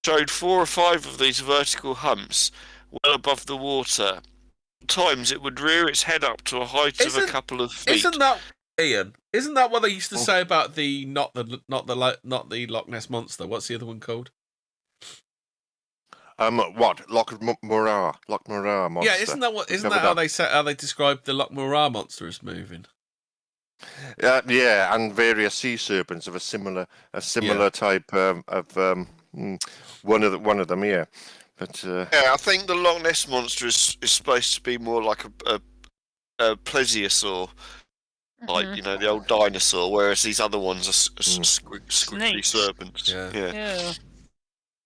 Showed 4 or 5 of these vertical humps well above the water. At times, it would rear its head up to a height of a couple of feet. Isn't that, Ian? Isn't that what they used to say about the not the Loch Ness monster? What's the other one called? What? Loch Morar monster. Yeah, isn't that how they describe the Loch Morar monster as moving? Yeah, and various sea serpents of a similar type of one of them. Yeah, but yeah, I think the Loch Ness monster is supposed to be more like a plesiosaur, like the old dinosaur, whereas these other ones are squiggly serpents. Yeah.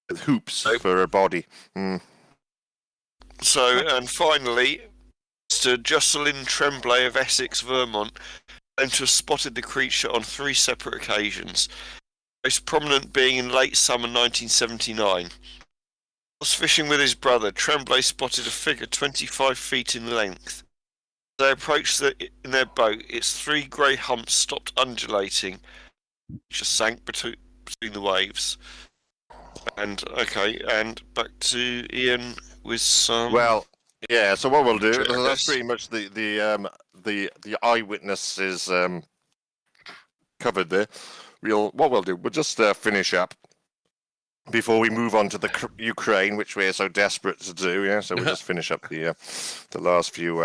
With hoops for a body. So, and finally, Mr. Jocelyn Tremblay of Essex, Vermont, claimed to have spotted the creature on 3 separate occasions, most prominent being in late summer 1979. Whilst fishing with his brother, Tremblay spotted a figure 25 feet in length. As they approached in their boat, its 3 grey humps stopped undulating, just sank between the waves. And back to Ian with some. Well, yeah. So what we'll do? That's pretty much the eyewitnesses covered there. What we'll do? We'll just finish up before we move on to the Ukraine, which we're so desperate to do. Yeah. So we'll just finish up the last few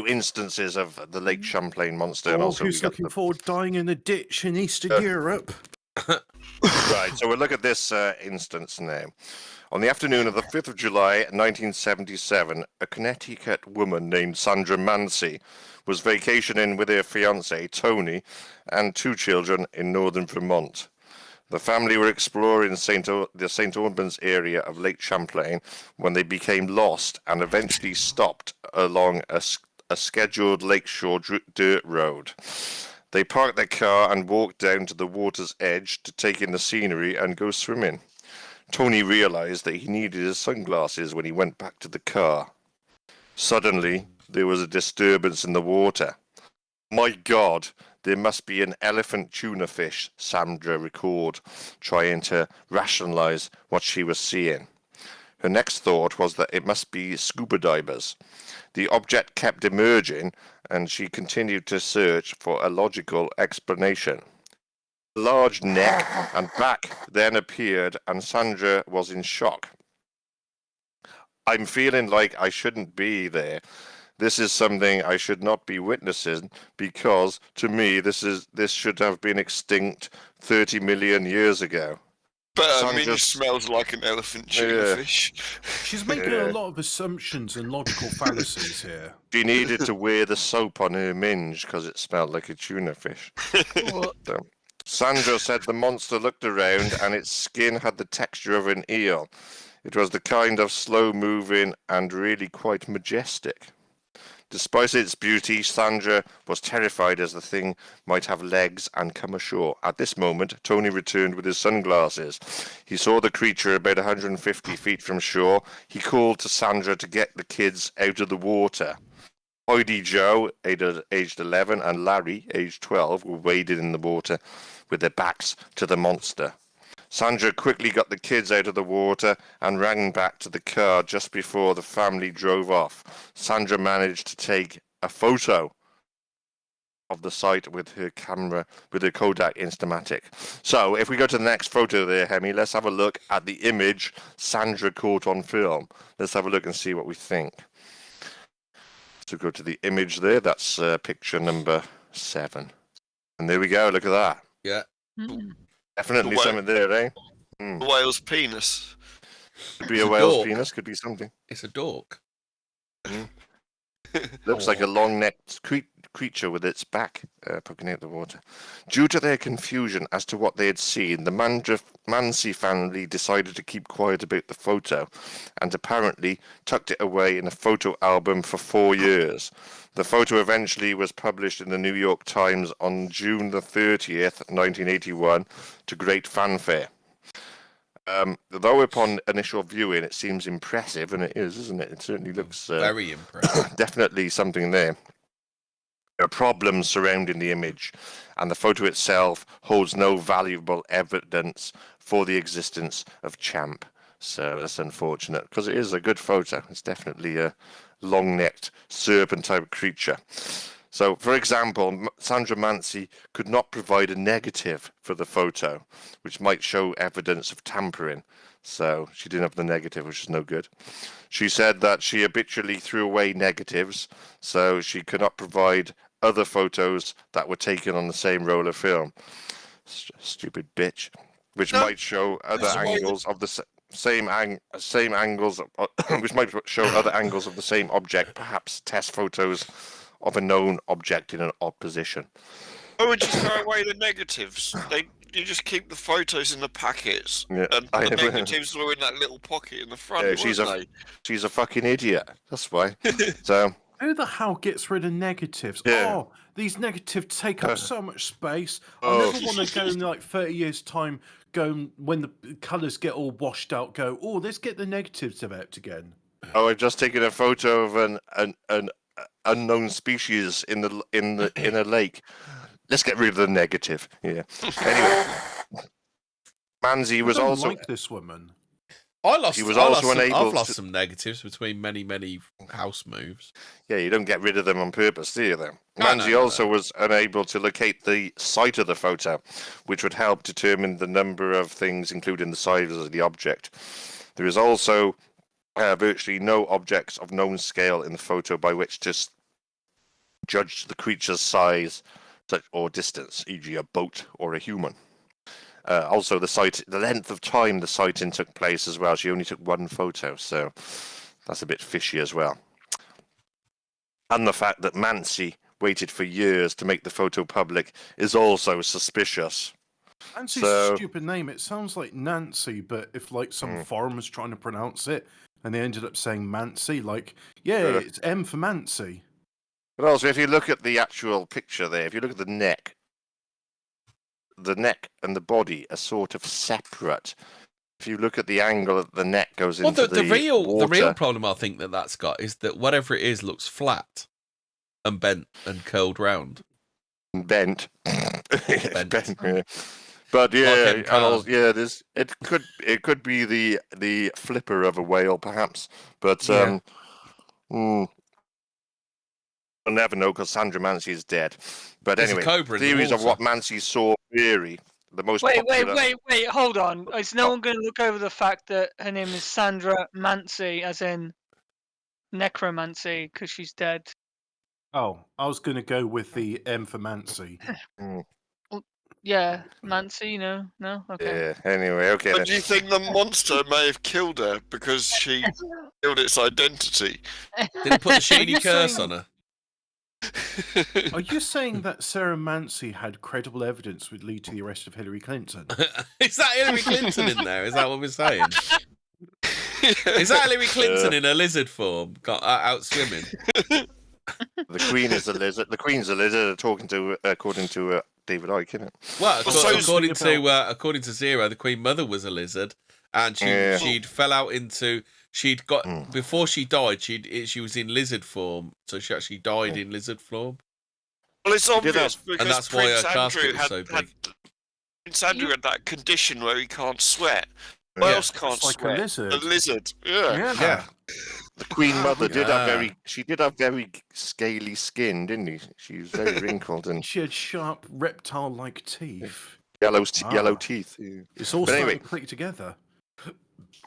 instances of the Lake Champlain monster. And also, who's looking forward to dying in a ditch in Eastern Europe? Right, so we'll look at this instance now. On the afternoon of the 5th of July, 1977, a Connecticut woman named Sandra Mancy was vacationing with her fiancé, Tony, and 2 children in northern Vermont. The family were exploring the St. Albans area of Lake Champlain when they became lost and eventually stopped along a scheduled lakeshore dirt road. They parked their car and walked down to the water's edge to take in the scenery and go swimming. Tony realized that he needed his sunglasses when he went back to the car. Suddenly, there was a disturbance in the water. My God, there must be an elephant tuna fish, Sandra recalled, trying to rationalize what she was seeing. Her next thought was that it must be scuba divers. The object kept emerging, and she continued to search for a logical explanation. A large neck and back then appeared, and Sandra was in shock. I'm feeling like I shouldn't be there. This is something I should not be witnessing because, to me, this should have been extinct 30 million years ago. But I mean, it smells like an elephant tuna fish. She's making a lot of assumptions and logical fallacies here. She needed to wear the soap on her minge because it smelled like a tuna fish. So, Sandra said the monster looked around and its skin had the texture of an eel. It was the kind of slow-moving and really quite majestic. Despite its beauty, Sandra was terrified as the thing might have legs and come ashore. At this moment, Tony returned with his sunglasses. He saw the creature about 150 feet from shore. He called to Sandra to get the kids out of the water. Heidi Joe, aged 11, and Larry, aged 12, were wading in the water with their backs to the monster. Sandra quickly got the kids out of the water and ran back to the car just before the family drove off. Sandra managed to take a photo of the site with her camera, with her Kodak Instamatic. So if we go to the next photo there, Hemi, let's have a look at the image Sandra caught on film. Let's have a look and see what we think. So go to the image there. That's picture number 7. And there we go. Look at that. Yeah. Definitely something there, eh? The whale's penis. Could be a whale's penis, could be something. It's a dork. Looks like a long-necked creature with its back poking out the water. Due to their confusion as to what they had seen, the Mansi family decided to keep quiet about the photo and apparently tucked it away in a photo album for 4 years. The photo eventually was published in the New York Times on June the 30th, 1981, to great fanfare. Though upon initial viewing it seems impressive, and it is, isn't it? It certainly looks very impressive. definitely something there. There are problems surrounding the image, and the photo itself holds no valuable evidence for the existence of Champ. So that's unfortunate, because it is a good photo. It's definitely a long-necked serpent-type creature. So, for example, Sandra Mansi could not provide a negative for the photo, which might show evidence of tampering. So she didn't have the negative, which is no good. She said that she habitually threw away negatives, so she could not provide other photos that were taken on the same roll of film. Stupid bitch. Which might show other angles of the same angles, which might show other angles of the same object, perhaps test photos of a known object in an odd position. Why would you throw away the negatives? You just keep the photos in the packets, and the negatives were in that little pocket in the front. Yeah, she's a fucking idiot. That's why. So who the hell gets rid of negatives? Yeah. Oh, these negatives take up so much space. I never want to go in like 30 years' time. Go when the colours get all washed out. Go. Oh, let's get the negatives out again. Oh, I've just taken a photo of an unknown species in a lake. Let's get rid of the negative. Yeah. Anyway, Mansi was also like this woman. I've lost some negatives between many house moves. Yeah, you don't get rid of them on purpose, do you? Then Mansi also was unable to locate the site of the photo, which would help determine the number of things, including the size of the object. There is also virtually no objects of known scale in the photo by which to judge the creature's size or distance, e.g. a boat or a human. Also, the length of time the sighting took place as well. She only took one photo, so that's a bit fishy as well. And the fact that Mansi waited for years to make the photo public is also suspicious. Nancy's a stupid name. It sounds like Nancy, but if like some foreign was trying to pronounce it, and they ended up saying Mansi, like, it's M for Mansi. But also, if you look at the actual picture there, if you look at the neck and the body are sort of separate. If you look at the angle that the neck goes into the real problem I think that's got is that whatever it is looks flat and bent and curled round. Bent. Yeah. But yeah, it could be the flipper of a whale, perhaps. But I'll never know because Sandra Mansi is dead. But anyway, theories of what Mansi saw vary. The most popular... Wait, hold on. Is no one going to look over the fact that her name is Sandra Mansi, as in necromancy, because she's dead? Oh, I was going to go with the M for Mansi. Yeah, Mansi, no? Okay. Yeah, anyway, okay. But do you think the monster may have killed her because she killed its identity? Did it put the shady curse on her? Are you saying that Sarah Mansi had credible evidence would lead to the arrest of Hillary Clinton? Is that Hillary Clinton in there? Is that what we're saying? Is that Hillary Clinton in a lizard form, out swimming? The Queen is a lizard. The Queen's a lizard, according to David Icke, isn't it? Well, according to Zero, the Queen Mother was a lizard, and she'd fell out into. She'd got before she died. She was in lizard form, so she actually died in lizard form. Well, it's obvious because and that's why Prince her casket Andrew was so big. Prince Andrew had that condition where he can't sweat. Who else can't sweat? A lizard. Yeah. The Queen Mother did have very scaly skin, didn't she? She was very wrinkled and she had sharp reptile-like teeth. Yellow teeth. Yeah. It's all starting to click together.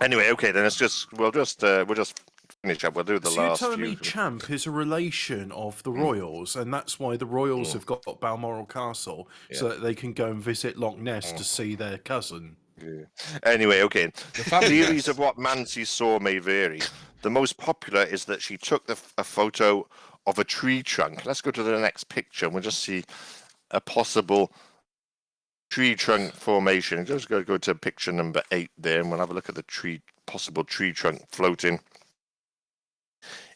Anyway, okay, then we'll just finish up. We'll do the last. So you're telling me Champ is a relation of the royals, and that's why the royals have got Balmoral Castle, so that they can go and visit Loch Ness to see their cousin. Yeah. Anyway, okay. The theories of what Mansi saw may vary. The most popular is that she took a photo of a tree trunk. Let's go to the next picture and we'll just see a possible tree trunk formation. Just go to picture number 8 there, and we'll have a look at the possible tree trunk floating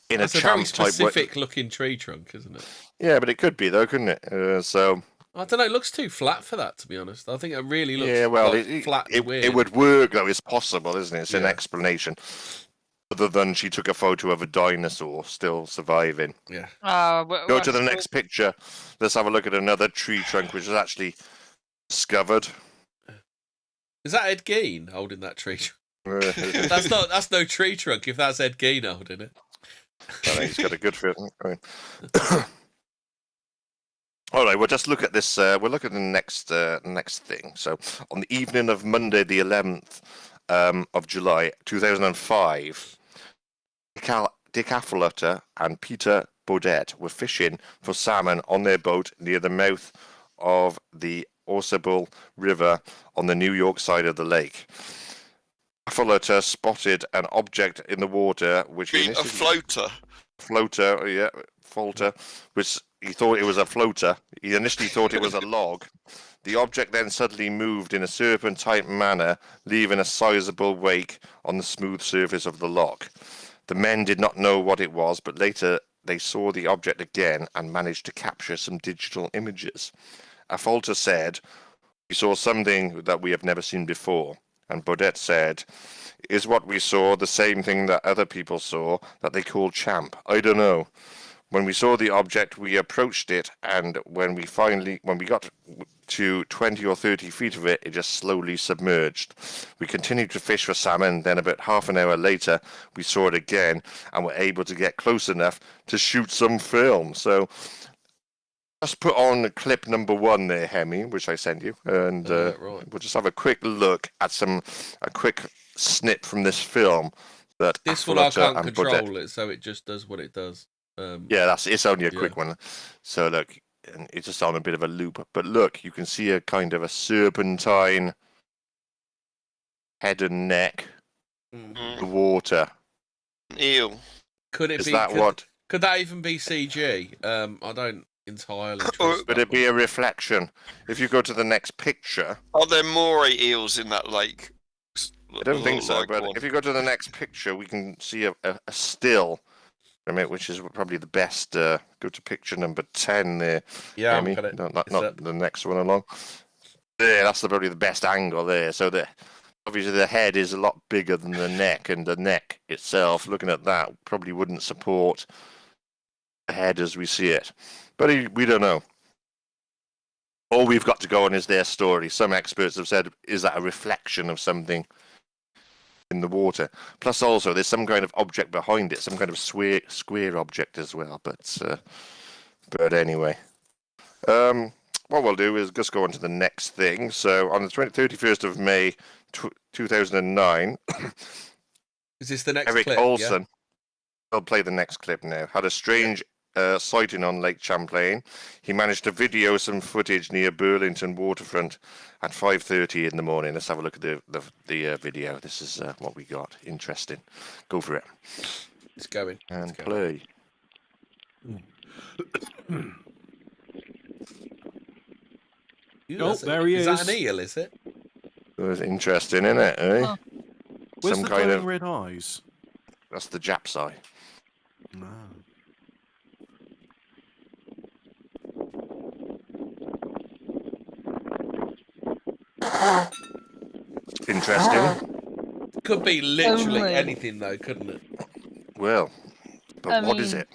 in That's a very champ type. specific looking tree trunk, isn't it? Yeah, but it could be though, couldn't it? So I don't know. It looks too flat for that, to be honest. I think it really looks flat and weird. It would work though. It's possible, isn't it? It's an Yeah. explanation. Other than she took a photo of a dinosaur still surviving. Yeah. Go to the next picture. Let's have a look at another tree trunk, which is actually discovered. Is that Ed Gein holding that tree trunk? That's no tree trunk if that's Ed Gein holding it. I think he's got a good fit. Right. All right, we'll just look at this. We'll look at the next thing. So, on the evening of Monday, the 11th of July, 2005, Dick Affolter and Peter Baudet were fishing for salmon on their boat near the mouth of the Ausable River on the New York side of the lake. Affolter spotted an object in the water, which a floater. Falter, which he thought it was a floater. He initially thought it was a log. The object then suddenly moved in a serpent-type manner, leaving a sizable wake on the smooth surface of the loch. The men did not know what it was, but later they saw the object again and managed to capture some digital images. Affolter said, "We saw something that we have never seen before." And Baudet said, "Is what we saw the same thing that other people saw that they call Champ? I don't know. When we saw the object, we approached it, and when we got to 20 or 30 feet of it, it just slowly submerged. We continued to fish for salmon, then about half an hour later, we saw it again, and were able to get close enough to shoot some film." So, just put on clip number 1 there, Hemi, which I sent you, and Right. we'll just have a quick look at a quick snip from this film. That This one I Affolter can't and control Baudet. it, so it just does what it does. Yeah, it's only a Yeah. quick one. So look, and it's just on a bit of a loop. But look, you can see a kind of a serpentine head and neck, the water. Eel. Could it Is be? that what? Could that even be CG? I don't entirely trust Or- that Would it be one. a reflection? If you go to the next picture, Are there moray eels in that lake? I don't think so. But if you go to the next picture, we can see a still from it, which is probably the best. Go to picture number 10 there. Yeah, Amy. I'm gonna. Not it's up. the next one along. There, that's probably the best angle there. So obviously the head is a lot bigger than the neck, and the neck itself, looking at that, probably wouldn't support the head as we see it. But we don't know. All we've got to go on is their story. Some experts have said, is that a reflection of something in the water? Plus also there's some kind of object behind it, some kind of square object as well. But anyway. What we'll do is just go on to the next thing. So on the 31st of May 2009, Is this the next Eric clip? Olson, I'll play the next clip now, had a strange sighting on Lake Champlain. He managed to video some footage near Burlington waterfront at 5:30 in the morning. Let's have a look at the video. This is what we got. Interesting. Go for it. It's going. And It's play. Oh, there he Is that is. an eel, is it? It was interesting, isn't it? Eh? Oh. Where's Some the kind glowing of. red eyes? That's the Jap's eye. No. Interesting. Could be literally Only. anything, though, couldn't it? Well, but I what is mean- it?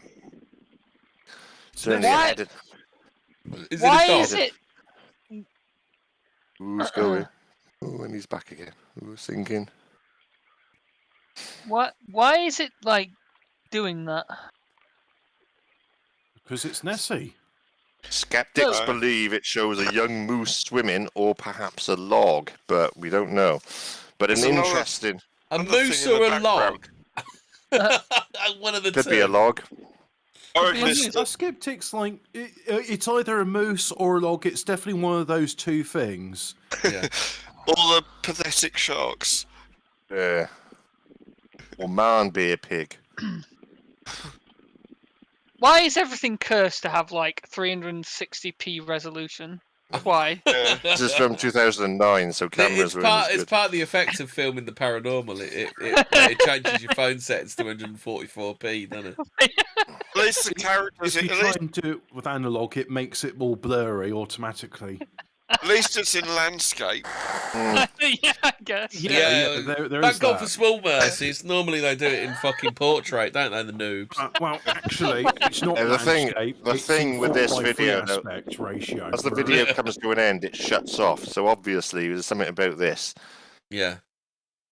Certainly Why- ahead. Is Why it a dog? is it? Who's going? Oh, and he's back again. Who's sinking? What? Why is it like doing that? Because it's Nessie. Skeptics No. believe it shows a young moose swimming or perhaps a log, but we don't know. But an There's another- interesting... A Another thing moose in the or a log? background. One of the Could two. be a log. I reckon Yes. it's A skeptic's like, it's either a moose or a log. It's definitely one of those two things. Yeah. all the pathetic sharks. Or man bear pig. Why is everything cursed to have like 360p resolution? Why? This is from 2009, so cameras weren't as good. It's part of the effect of filming the paranormal. It changes your phone settings to 144p, doesn't it? At least the characters. If you try and do it with analog, it makes it all blurry automatically. At least it's in landscape. Yeah, I guess. Yeah, there is Thank God that. for small mercies. Normally they do it in fucking portrait, don't they, the noobs? Well, actually, it's not The thing- landscape. the it's thing with this 4:3 video, though, aspect ratio. As the video comes to an end, it shuts off. So obviously, there's something about this. Yeah.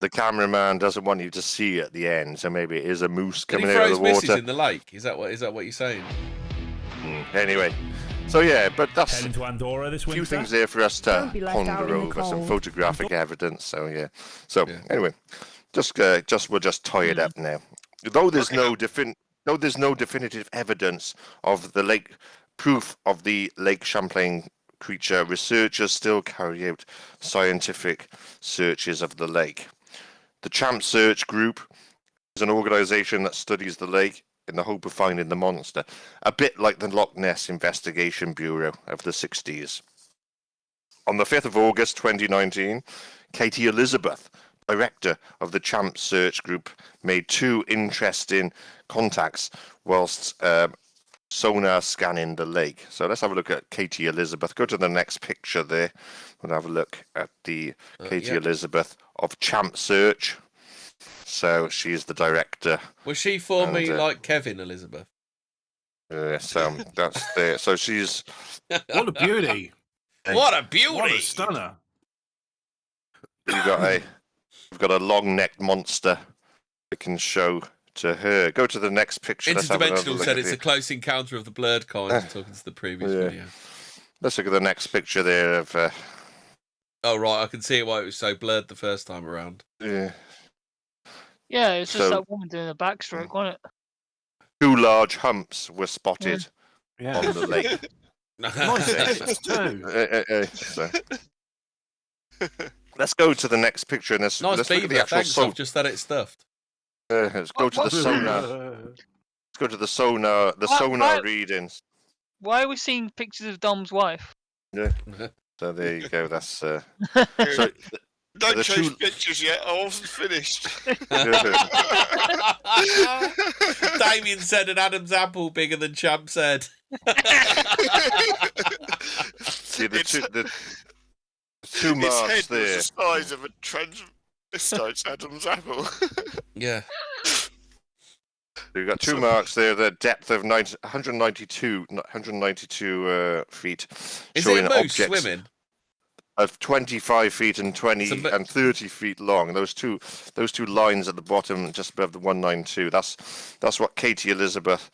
The cameraman doesn't want you to see at the end, so maybe it is a moose Did he coming throw out of his the missus water. in the lake? Is that what you're saying? Anyway, so yeah, but that's Heading to Andorra this a few winter. things there for us to Don't be left out ponder in the over, some cold. photographic evidence. So yeah. So Yeah. anyway, we'll just tie it up now. Though there's no definitive evidence of the lake, proof of the Lake Champlain creature, researchers still carry out scientific searches of the lake. The Champ Search Group is an organisation that studies the lake in the hope of finding the monster, a bit like the Loch Ness Investigation Bureau of the 60s. On the 5th of August 2019, Katie Elizabeth, director of the Champ Search Group, made 2 interesting contacts whilst sonar scanning the lake. So let's have a look at Katie Elizabeth. Go to the next picture there. We'll have a look at the Katie Elizabeth of Champ Search. So she's the director. Was she formerly like Kevin Elizabeth? So that's there. So she's What a beauty! What a beauty! What a stunner! we've got a long-necked monster that can show to her. Go to the next picture. Let's have another Interdimensional look said at it's a close encounter of the blurred kind, talking to the previous video. Let's look at the next picture there of Oh, right, I can see why it was so blurred the first time around. Yeah, it's just So- that woman doing a backstroke, wasn't it? 2 large humps were spotted Yeah. on the lake. Nice tits too. So, let's go to the next picture and let's Nice look at beaver, the actual thanks, I've just had it stuffed. let's go to the sonar. Let's go to the sonar. The sonar readings. Why are we seeing pictures of Dom's wife? So there you go. That's so. Don't the change 2 pictures yet. I wasn't finished. Damien said an Adam's apple bigger than Champ said. See the two His marks head was there. the size of a transvestite's Adam's apple. Yeah. We've got 2 marks there. The depth of 192 feet. Is showing it a moose objects swimming? of 25 feet and 20 It's a and 30 feet long. Those two lines at the bottom, just above the 192. That's what Katie Elizabeth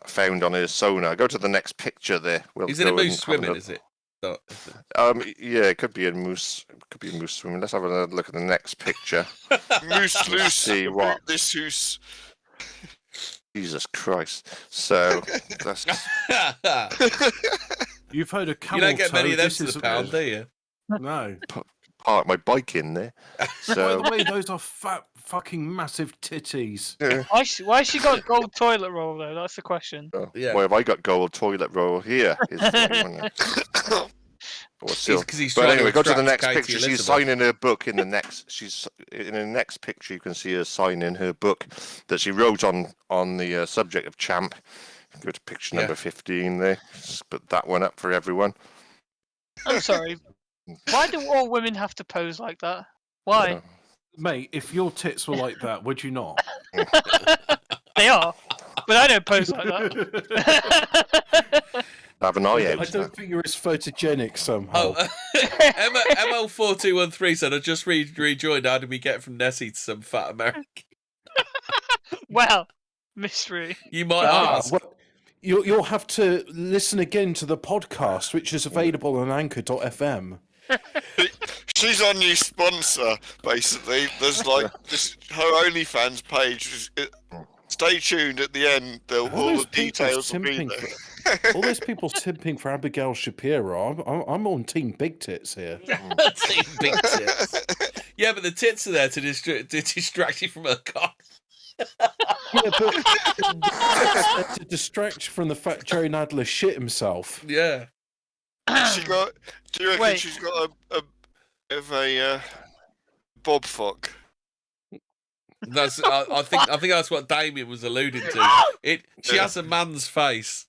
found on her sonar. Go to the next picture there. Is it a moose swimming, is it? Yeah, it could be a moose. It could be a moose swimming. Let's have a look at the next picture. Moose loose. See what? This hoose. Jesus Christ. So that's You've heard of You camel don't get many of toe. them This to the is pound, do you? No. park my bike in there. By So the way, those are fat, fucking massive titties. Why has she got gold toilet roll though? That's the question. Yeah. why have I got gold toilet roll here? Is the one. But still. Because he's But trying anyway, go to the attract next Katie picture. She's Elizabeth. signing her book in the next. She's in the next picture. You can see her signing her book that she wrote on the subject of Champ. Go to picture number 15 there. Just put that one up for everyone. I'm sorry. Why do all women have to pose like that? Why? Mate, if your tits were like that, would you not? They are, but I don't pose like that. Have an eye I out. don't think you're as photogenic somehow. Oh, ML4213 said, I just rejoined. How did we get from Nessie to some fat American? Well, mystery. You might ask. Well, you'll have to listen again to the podcast, which is available on anchor.fm. She's our new sponsor, basically. There's like this, her OnlyFans page. Stay tuned at the end. All the details will be there. All those people simping for Abigail Shapiro. I'm on Team Big Tits here. Team big tits. Yeah, but the tits are there to distract you from her cock. Yeah, but to distract from the fact Jerry Nadler shit himself. Yeah. She got. Do you reckon Wait. she's got a bit of a bob fuck? That's. I think that's what Damien was alluding to. She has a man's face.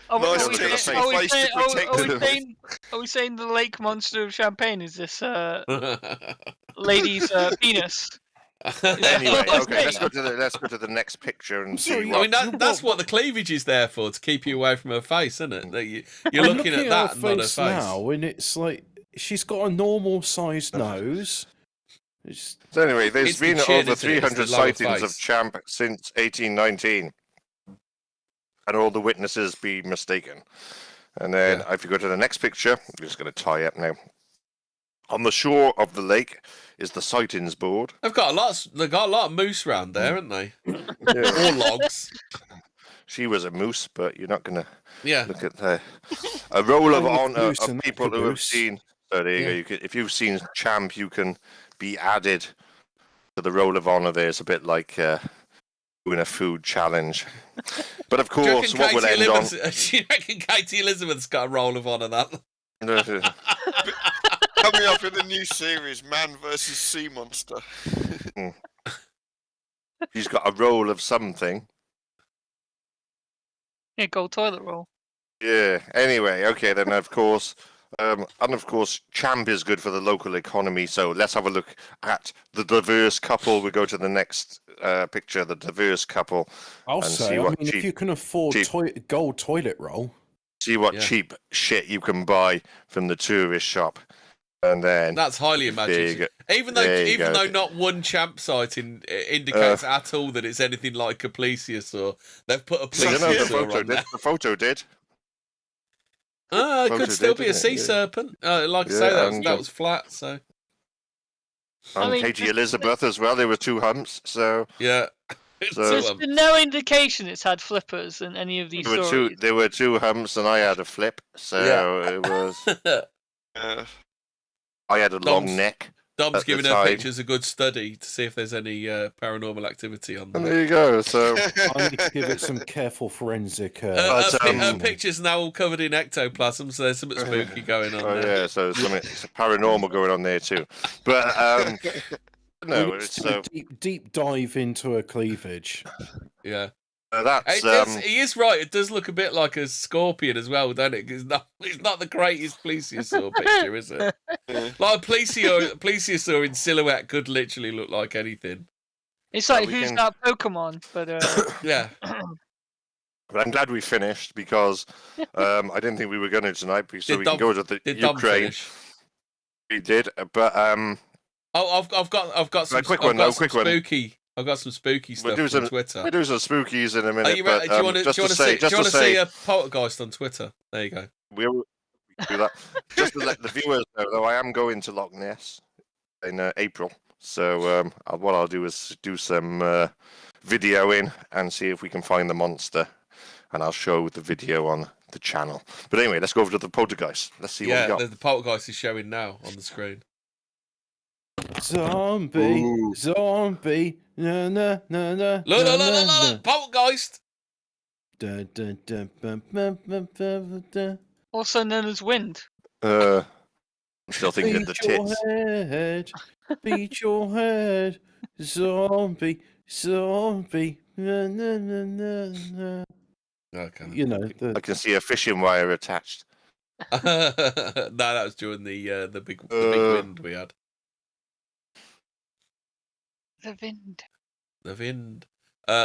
Are Nice we to saying- have are we face to saying- protect are we them. saying- are we saying the lake monster of Champagne is this lady's penis? Anyway, Let's okay, see. let's go to the next picture and see sorry, I what. mean, that's what the cleavage is there for, to keep you away from her face, isn't it? That you're I'm looking at that, her not her face. now, and it's like she's got a normal sized nose. It's, So anyway, there's It's the been chin, over isn't it? It's 300 the lower sightings of face. Champ since 1819, and all the witnesses be mistaken. And then, if you go to the next picture, I'm just going to tie up now. On the shore of the lake is the sightings board. They've got a lot of moose around there, haven't they? Yeah. Or logs. She was a moose, but you're not going to Yeah. look at a roll of Well, with honor moose of and people who have caboose. seen. So there you go. Yeah. You can, if you've seen Champ, you can be added to the roll of honor. There, it's a bit like doing a food challenge. But of Do you course, reckon what we'll Katie end on. Elizabeth- do you reckon Katie Elizabeth's got a roll of honour that? Coming up in the new series, Man versus Sea Monster. She's got a roll of something. Yeah, gold toilet roll. Yeah. Anyway, okay, then of course, and of course, Champ is good for the local economy. So let's have a look at the diverse couple. We go to the next picture, the diverse couple. I'll And say, see I mean, what if cheap- you can afford cheap- gold toilet roll, See what Yeah. cheap shit you can buy from the tourist shop, and then That's highly imaginative. Even There you though go. not one Champ sighting indicates at all that it's anything like a plesiosaur, they've put a No, the plesiosaur photo on did. there. The photo did. It Photo could still did, be a didn't sea it? Yeah. serpent. Like I Yeah, say, and, that was flat. So And mean, Katie just- Elizabeth as well. There were two humps. So yeah. So- There's been no indication it's had flippers in any of these there were stories. there were two humps, and I had a flip. So Yeah. it was. Uh, I had a long Dom's- neck. Dom's At the giving her time. pictures a good study to see if there's any paranormal activity on And them. there you go. So I need to give it some careful forensic. But, Her pictures now all covered in ectoplasm, so there's something spooky going on oh there. yeah, so something paranormal going on there too. But no, it's so deep dive into her cleavage. Yeah. that's He is right. It does look a bit like a scorpion as well, doesn't it? It's not the greatest plesiosaur picture, is it? Like a plesiosaur in silhouette could literally look like anything. It's like we who's can- that Pokemon? But Yeah. But I'm glad we finished because I didn't think we were going to tonight. So Did we Dom- can go to the Did Dom Ukraine. finish? We did, but Oh, I've got some quick one, though, quick one. spooky. I've got some spooky stuff do on some- Twitter. we'll do some spookies in a Are minute. you but ready? Do you want to just to see? Do you want to say, see a poltergeist on Twitter? There you go. we'll do that. Just to let the viewers know, though, I am going to Loch Ness in April. So what I'll do is do some video in and see if we can find the monster, and I'll show the video on the channel. But anyway, let's go over to the poltergeist. Let's see what Yeah, we got. the poltergeist is showing now on the screen. Zombie, Ooh. zombie, na na na na. Look, poltergeist. Dun, dun, dun, bum, bum, bum, bum, dun. also known as wind. I'm still thinking of the Beat your tits. head, beat your head, zombie, zombie, na na na na na. Okay. You know the. I can see a fishing wire attached. No, that was during the big wind we had. The wind. The wind.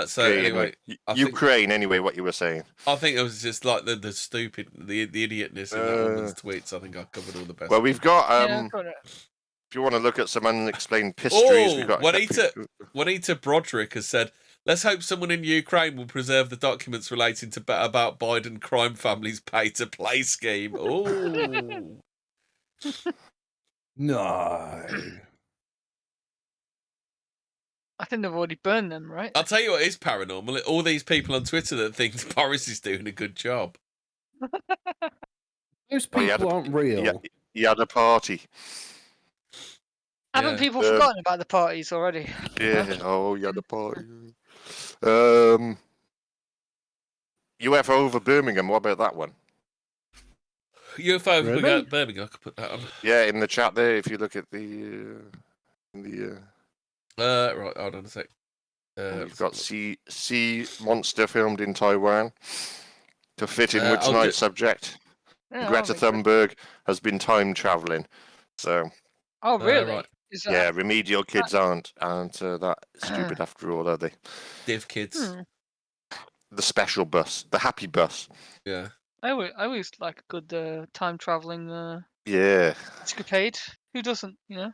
So Okay, anyway, I think- Ukraine. Anyway, what you were saying. I think it was just like the stupid, the idiotness in that woman's tweets. I think I covered all the best. Well, we've got. Yeah, I've got it. If you want to look at some unexplained histories, Oh, we've got. Juanita Broderick has said, "Let's hope someone in Ukraine will preserve the documents relating to about Biden crime family's pay-to-play scheme." Oh, No. I think they've already burned them, right? I'll tell you what is paranormal: all these people on Twitter that think Boris is doing a good job. Those Oh, he had people a- aren't real. Yeah, he had a party. Haven't people forgotten about the parties already? Yeah. Oh, yeah, the party. UFO over Birmingham. What about that one? UFO Really? we got Birmingham. I could put that on. Yeah, in the chat there. If you look at the Right, hold on a sec. you've got sea monster filmed in Taiwan to fit in with tonight's subject. Yeah, Greta Thunberg has been time traveling, so. Oh, really? Right. Is that... Yeah, remedial kids aren't that stupid after all, are they? Div kids. The special bus, the happy bus. Yeah. I always like a good time traveling Yeah. escapade. Who doesn't, you know?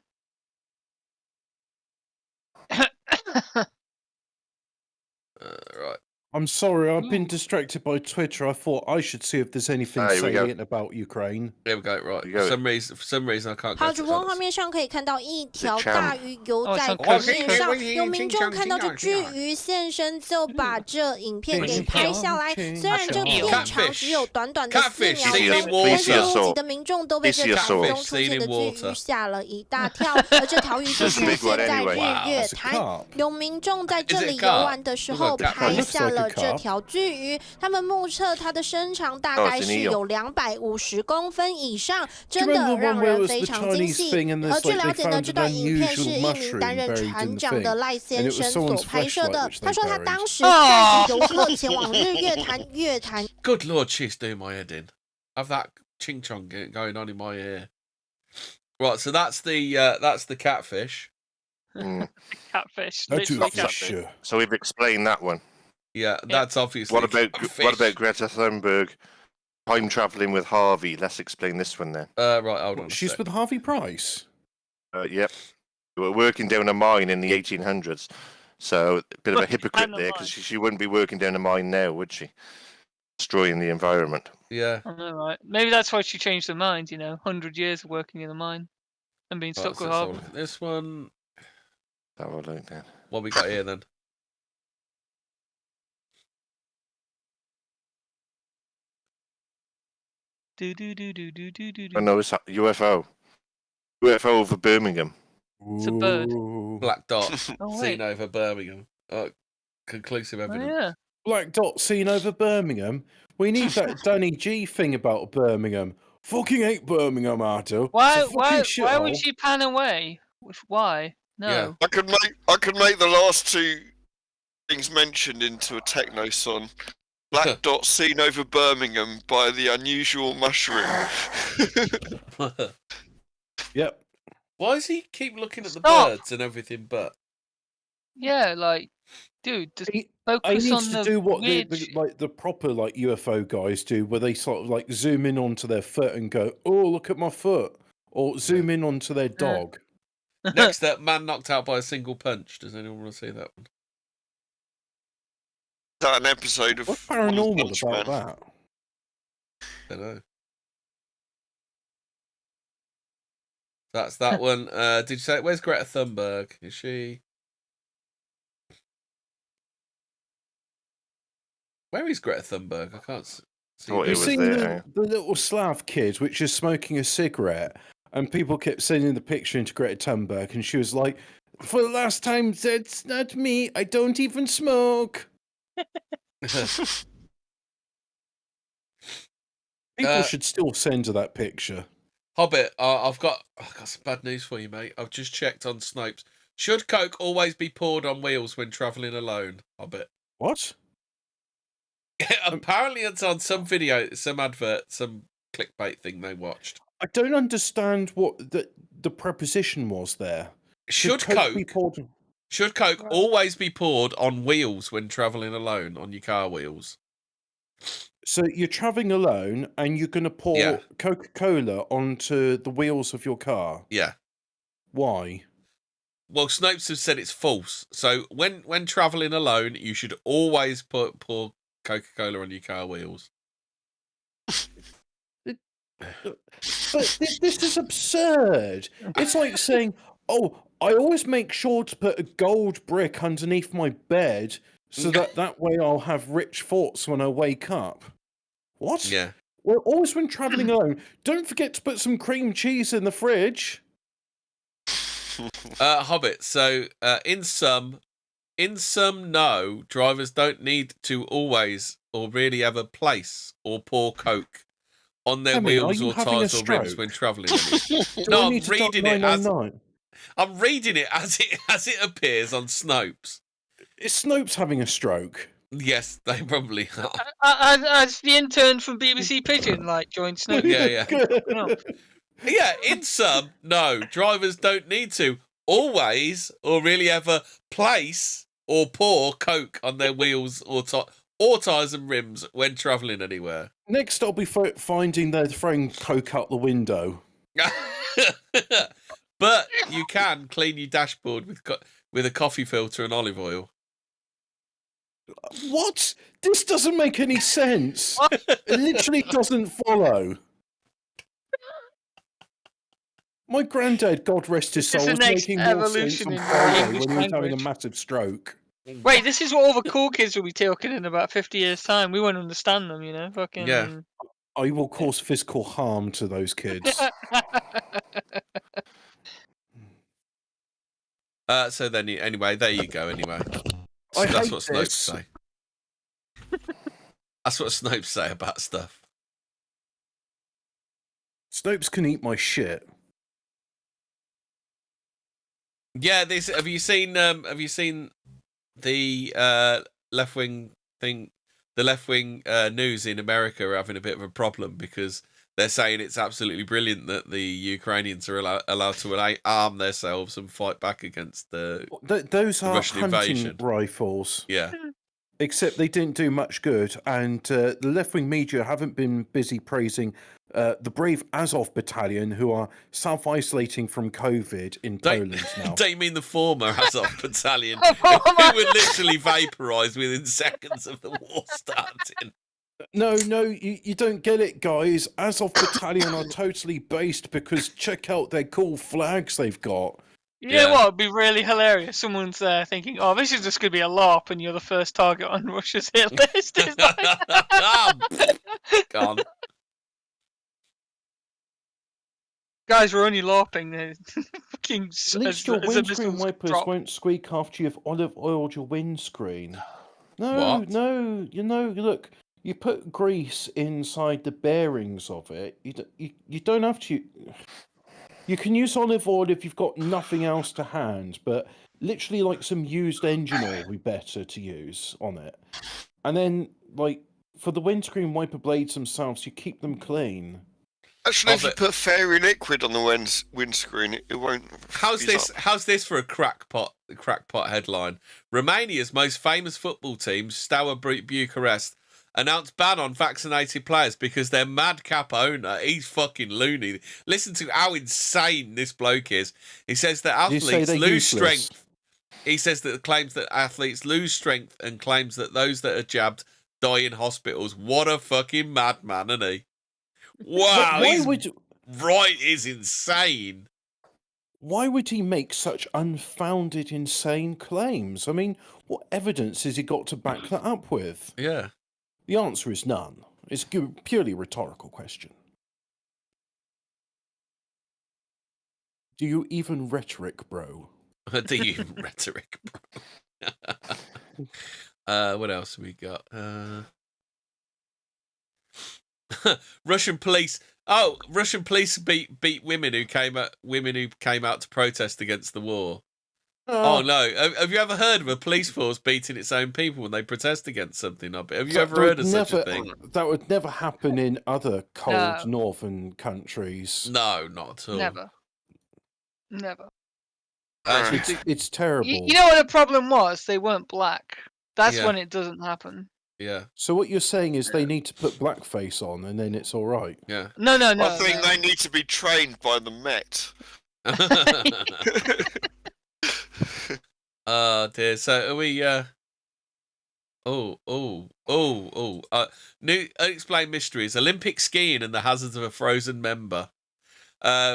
Right. I'm sorry, I've been distracted by Twitter. I thought I should see if there's anything salient about Ukraine. There we go. Right. For some reason, I can't go. 好，主播画面上可以看到一条大鱼游在海面上，有民众看到这只鱼现身，就把这影片给拍下来。虽然这片长只有短短的4秒钟，但是目击的民众都被这条鱼中出现的巨鱼吓了一大跳。而这条鱼就出现在日月潭，有民众在这里游玩的时候拍下了这条巨鱼，他们目测它的身长大概是有250公分以上，真的让人非常惊喜。而据了解呢，这段影片是一名担任船长的赖先生所拍摄的。他说他当时带着游客前往日月潭月潭。Good Lord, she's doing my head in. Have that ching chong going on in my ear. Right, so that's the catfish. Catfish. Catfish. So we've explained that one. Yeah, that's obviously. What about Greta Thunberg? Time traveling with Harvey. Let's explain this one then. Right, hold on. She's with Harvey Price. Yep. They were working down a mine in the 1800s. So a bit of a hypocrite there, because she wouldn't be working down a mine now, would she? Destroying the environment. Yeah. I know, right? Maybe that's why she changed her mind. 100 years of working in the mine and being stuck with Harvey. This one. Have a look then. What we got here then? Oh no, it's UFO. UFO over Birmingham. It's a bird. Black dot Oh, seen over Birmingham. Conclusive evidence. yeah. Black dot seen over Birmingham. We need that Danny G thing about Birmingham. Fucking hate Birmingham, Arto. Why would she pan away? Why? No. Yeah. I could make the last two things mentioned into a techno song. Black dot seen over Birmingham by the unusual mushroom. Yep. Why does he keep looking at the birds and everything but? Yeah, like, dude, just I focus need on to the do what weird the proper UFO guys do, where they sort of like zoom in onto their foot and go, "Oh, look at my foot," or zoom in onto their dog. Next up, man knocked out by a single punch. Does anyone want to see that one? Is that an episode of What's paranormal Punch about Man? that? I don't know. That's that one. Did you say where's Greta Thunberg? Is she? Where is Greta Thunberg? I can't see. You've seen the little Slav kid which is smoking a cigarette, and people kept sending the picture into Greta Thunberg, and she was like, "For the last time, that's not me. I don't even smoke." People should still send her that picture. Hobbit, I've got some bad news for you, mate. I've just checked on Snopes. Should Coke always be poured on wheels when travelling alone? Hobbit. What? Apparently, it's on some video, some advert, some clickbait thing they watched. I don't understand what the preposition was there. Should Coke be poured? Should Coke always be poured on wheels when travelling alone, on your car wheels? So you're travelling alone and you're going to pour Coca-Cola onto the wheels of your car? Yeah. Why? Well, Snopes have said it's false. So when travelling alone, you should always pour Coca-Cola on your car wheels. But this is absurd. It's like saying, "Oh, I always make sure to put a gold brick underneath my bed so that way I'll have rich thoughts when I wake up." What? Yeah. Well, always when travelling alone, don't forget to put some cream cheese in the fridge. Hobbit. So in sum, no, drivers don't need to always or really ever place or pour coke on their wheels or tires or rims when travelling. No, I'm reading it as it appears on Snopes. Is Snopes having a stroke? Yes, they probably are. As the intern from BBC Pigeon, joined Snopes. Yeah. Yeah, in sum, no, drivers don't need to always or really ever place or pour coke on their wheels or tyres and rims when travelling anywhere. Next, I'll be finding they're throwing coke out the window. But you can clean your dashboard with a coffee filter and olive oil. What? This doesn't make any sense. It literally doesn't follow. My granddad, God rest his soul, was making more sense on Friday when he was having a massive stroke. Wait, this is what all the cool kids will be talking in about 50 years' time. We won't understand them, Fucking. Yeah. I will cause physical harm to those kids. So then, anyway, there you go. Anyway, that's what Snopes say. That's what Snopes say about stuff. Snopes can eat my shit. Yeah, have you seen the left wing thing? The left wing news in America are having a bit of a problem because they're saying it's absolutely brilliant that the Ukrainians are allowed to arm themselves and fight back against the those are Russian hunting invasion rifles. Yeah. Except they didn't do much good, and the left-wing media haven't been busy praising the brave Azov battalion who are self-isolating from COVID in Poland now. Don't you mean the former Azov battalion who were literally vaporised within seconds of the war starting? No, you don't get it, guys. Azov battalion are totally based because check out their cool flags they've got. You know what? It'd be really hilarious. Someone's there thinking, "Oh, this is just going to be a LARP," and you're the first target on Russia's hit list. It's Gone. Guys, we're only LARPing. At least your windscreen wipers won't squeak after you've olive oiled your windscreen. No, look, you put grease inside the bearings of it. You don't have to. You can use olive oil if you've got nothing else to hand, but literally some used engine oil would be better to use on it. And then, for the windscreen wiper blades themselves, you keep them clean. Actually, if you put fairy liquid on the windscreen, it won't. How's this for a crackpot headline? Romania's most famous football team, Steaua Bucharest, announced ban on vaccinated players because their madcap owner, he's fucking loony. Listen to how insane this bloke is. He says that athletes lose strength. He says that claims that athletes lose strength and claims that those that are jabbed die in hospitals. What a fucking madman, isn't he? Wow, is insane. Why would he make such unfounded, insane claims? I mean, what evidence has he got to back that up with? Yeah. The answer is none. It's a purely rhetorical question. Do you even rhetoric, bro? Do you even rhetoric, bro? What else have we got? Russian police. Oh, Russian police beat women who came out to protest against the war. Oh no! Have you ever heard of a police force beating its own people when they protest against something? Have you ever heard of such a thing? That would never happen in other cold northern countries. No, not at all. Never. It's terrible. You know what the problem was? They weren't black. That's when it doesn't happen. Yeah. So what you're saying is they need to put blackface on and then it's all right. Yeah. No. I think they need to be trained by the Met. Dear. So are we? New unexplained mysteries: Olympic skiing and the hazards of a frozen member.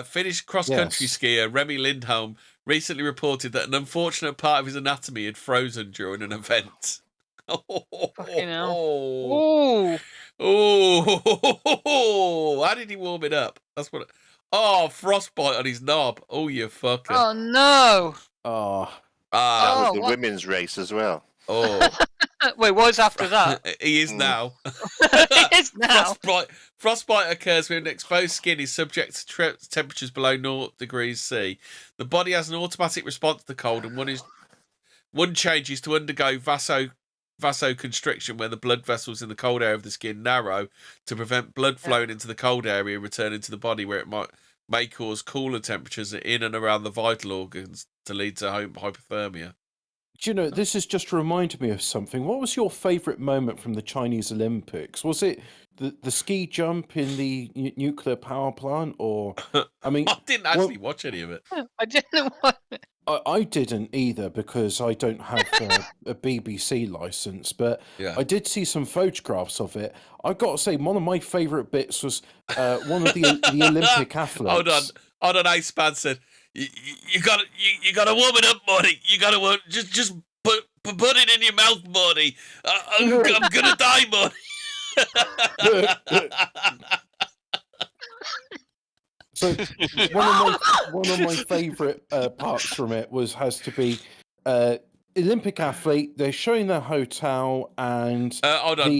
Finnish cross-country skier Remi Lindholm recently reported that an unfortunate part of his anatomy had frozen during an event. Fucking hell. Oh! How did he warm it up? That's what. Oh, frostbite on his knob. Oh, you fucker. Oh no. Oh. That was the women's race as well. Oh. Wait, what's after that? He is now. He is now. Frostbite occurs when an exposed skin is subject to temperatures below 0 degrees C. The body has an automatic response to the cold, and one change is to undergo vasoconstriction, where the blood vessels in the cold area of the skin narrow to prevent blood flowing into the cold area and returning to the body, where it may cause cooler temperatures in and around the vital organs to lead to hypothermia. Do you know, this has just reminded me of something. What was your favourite moment from the Chinese Olympics? Was it the ski jump in the nuclear power plant, or I mean, I didn't actually watch any of it. I didn't want it. I didn't either because I don't have a BBC licence, but Yeah. I did see some photographs of it. I've got to say, one of my favourite bits was one of the Olympic athletes. Hold on, Ace Spad said, you got to warm it up, buddy. You got to just put it in your mouth, buddy. I'm gonna die, buddy. So one of my favourite parts from it has to be Olympic athlete. They're showing their hotel and hold on.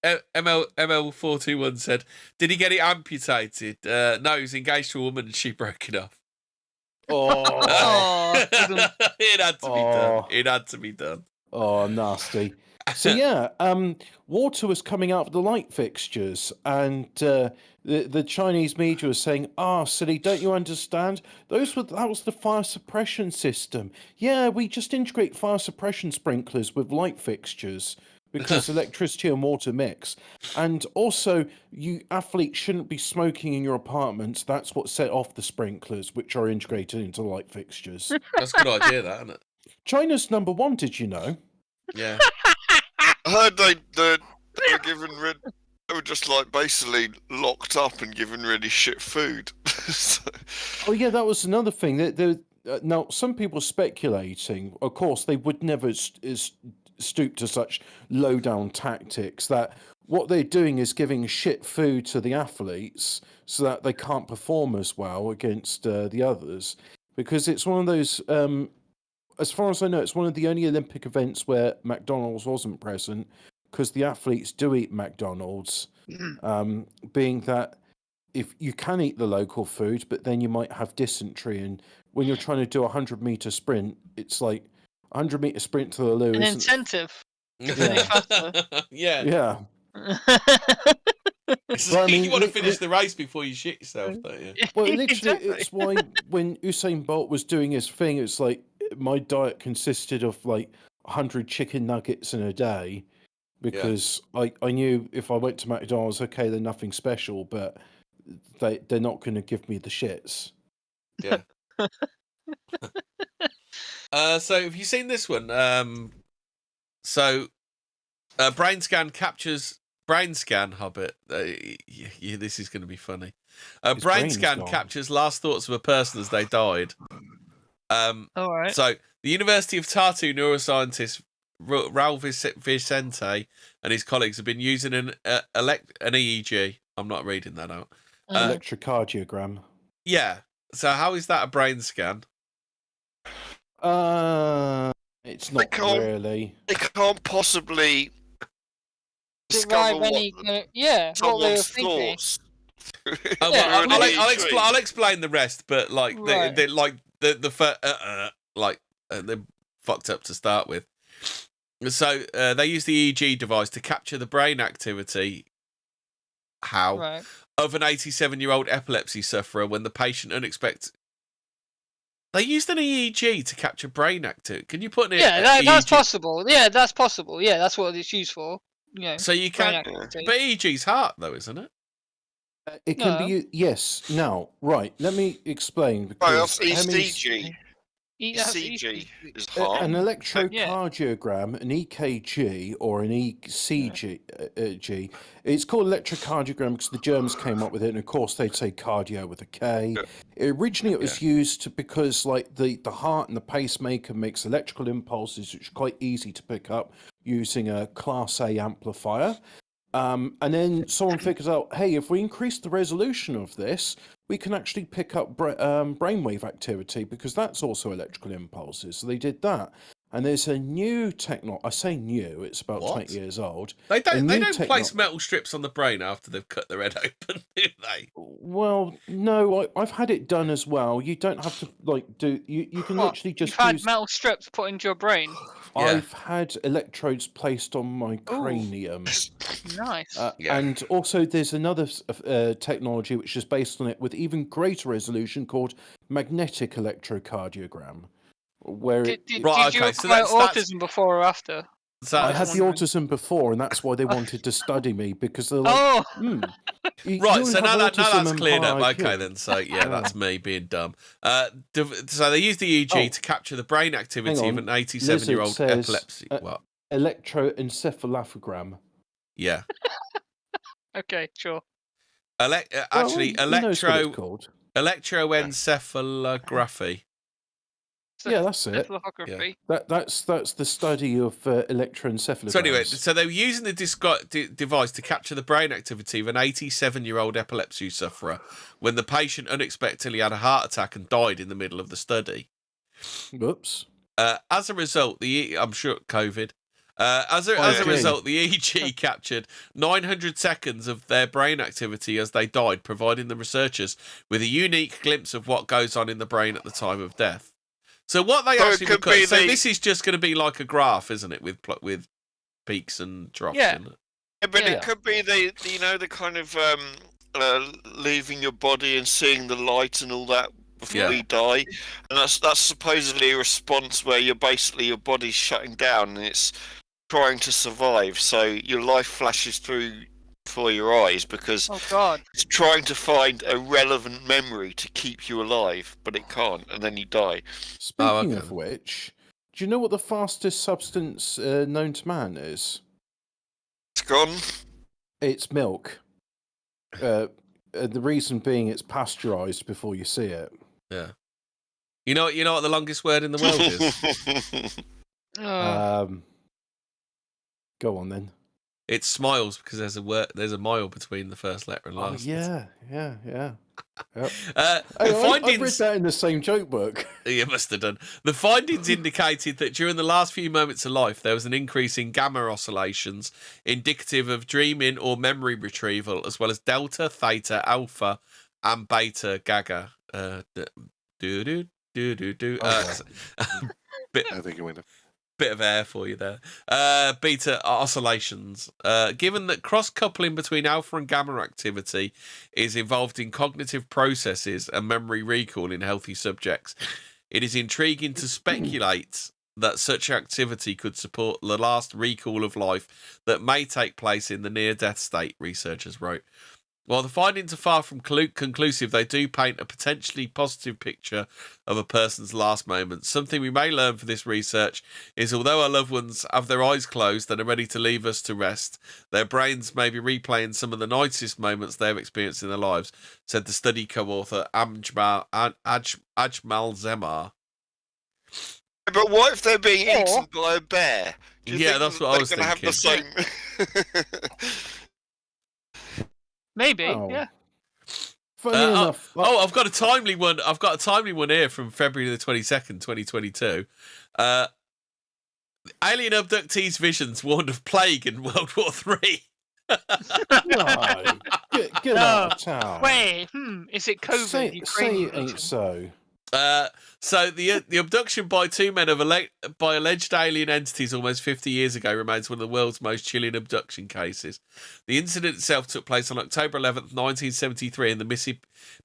ML421 said, did he get it amputated? No, he was engaged to a woman and she broke it off. Oh, It had to be done. It had to be done. Oh, nasty. So yeah, water was coming out of the light fixtures, and the Chinese media was saying, silly, don't you understand? That was the fire suppression system. Yeah, we just integrate fire suppression sprinklers with light fixtures because electricity and water mix. And also, you athletes shouldn't be smoking in your apartments. That's what set off the sprinklers, which are integrated into light fixtures. That's a good idea, that, isn't it? China's #1, did you know? Yeah. I heard they were given they were just like basically locked up and given really shit food. So... Oh yeah, that was another thing. Now, some people are speculating. Of course, they would never stoop to such low-down tactics. That what they're doing is giving shit food to the athletes so that they can't perform as well against the others. Because it's one of those. As far as I know, it's one of the only Olympic events where McDonald's wasn't present, because the athletes do eat McDonald's, being that if you can eat the local food, but then you might have dysentery, and when you're trying to do a 100-meter sprint, it's like 100-meter sprint to the loo. An incentive. Yeah. Yeah. Well, I mean, you want to finish the race before you shit yourself, don't you? Well, literally, Exactly. it's why when Usain Bolt was doing his thing, it's like my diet consisted of like 100 chicken nuggets in a day, because I knew if I went to McDonald's, okay, they're nothing special, but they're not going to give me the shits. Yeah. So have you seen this one? Brain scan Hobbit. This is going to be funny. Brain scan captures last thoughts of a person as they died. All right. So the University of Tartu neuroscientist Raul Vicente and his colleagues have been using an EEG. I'm not reading that out. Electrocardiogram. Yeah. So how is that a brain scan? It's not really. They can't possibly discover What they were someone's thinking. thoughts. I'll explain the rest, but like Right. they're fucked up to start with. So they use the EEG device to capture the brain activity. How? Right. Of an 87-year-old epilepsy sufferer when the patient unexpected. They used an EEG to capture brain activity. Can you put it? That's possible. Yeah, that's possible. Yeah, that's what it's used for. Yeah. So you can, but EEG's heart though, isn't it? It can be. Yes. Now, right. Let me explain. Because ECG. ECG is heart. An electrocardiogram, an EKG, or an ECG, it's called electrocardiogram because the Germans came up with it, and of course they'd say cardio with a K. Originally it was used because like the heart and the pacemaker makes electrical impulses, which are quite easy to pick up using a Class A amplifier. And then someone figures out, hey, if we increase the resolution of this, we can actually pick up brainwave activity because that's also electrical impulses. So they did that. And there's a new technology. I say new; it's about 20 years old. They don't place metal strips on the brain after they've cut their head open, do they? Well, no, I've had it done as well. You don't have to do. You can literally just. You've had metal strips put into your brain. Yeah. I've had electrodes placed on my cranium. Nice. And also, there's another technology which is based on it with even greater resolution called magnetic electrocardiogram. Where did you acquire autism before or after? I had the autism before, and that's why they wanted to study me, because they're like, right, so now that's cleared up. Okay, then, so that's me being dumb. So they use the EEG to capture the brain activity of an 87-year-old epilepsy. What? Electroencephalogram. Yeah. Okay, sure. Electroencephalography. Yeah, that's it. Yeah. That's the study of electroencephalograms. So anyway, so they were using the device to capture the brain activity of an 87-year-old epilepsy sufferer when the patient unexpectedly had a heart attack and died in the middle of the study. Whoops. As a result, I'm sure COVID. As a result, the EEG captured 900 seconds of their brain activity as they died, providing the researchers with a unique glimpse of what goes on in the brain at the time of death. So what they actually record, so this is just going to be like a graph, isn't it, with peaks and troughs? Yeah. In it? Yeah, but it could be the kind of leaving your body and seeing the light and all that before you die, and that's supposedly a response where your body's shutting down and it's trying to survive. So your life flashes through before your eyes because it's trying to find a relevant memory to keep you alive, but it can't, and then you die. Speaking of which, do you know what the fastest substance known to man is? It's gone. It's milk. The reason being it's pasteurized before you see it. Yeah. You know what the longest word in the world is? Go on then. It smiles because there's a mile between the first letter and last. Yeah. Yep. The I findings... read that in the same joke book. You must have done. The findings indicated that during the last few moments of life, there was an increase in gamma oscillations indicative of dreaming or memory retrieval, as well as delta, theta, alpha, and beta gaga. I think you went. Bit of air for you there. Beta oscillations. Given that cross-coupling between alpha and gamma activity is involved in cognitive processes and memory recall in healthy subjects, it is intriguing to speculate that such activity could support the last recall of life that may take place in the near-death state, researchers wrote. While the findings are far from conclusive, they do paint a potentially positive picture of a person's last moments. Something we may learn from this research is although our loved ones have their eyes closed and are ready to leave us to rest, their brains may be replaying some of the nicest moments they have experienced in their lives, said the study co-author Ajmal Zemar. But what if they're being eaten by a bear? Yeah, that's what I was thinking. Have the same... Maybe, yeah. Funny enough. I've got a timely one. I've got a timely one here from February the 22nd, 2022. Alien abductees' visions warned of plague in World War III. No, get out of town. Wait, is it COVID? Say it ain't so. So the abduction by two men by alleged alien entities almost 50 years ago remains one of the world's most chilling abduction cases. The incident itself took place on October 11th, 1973 in the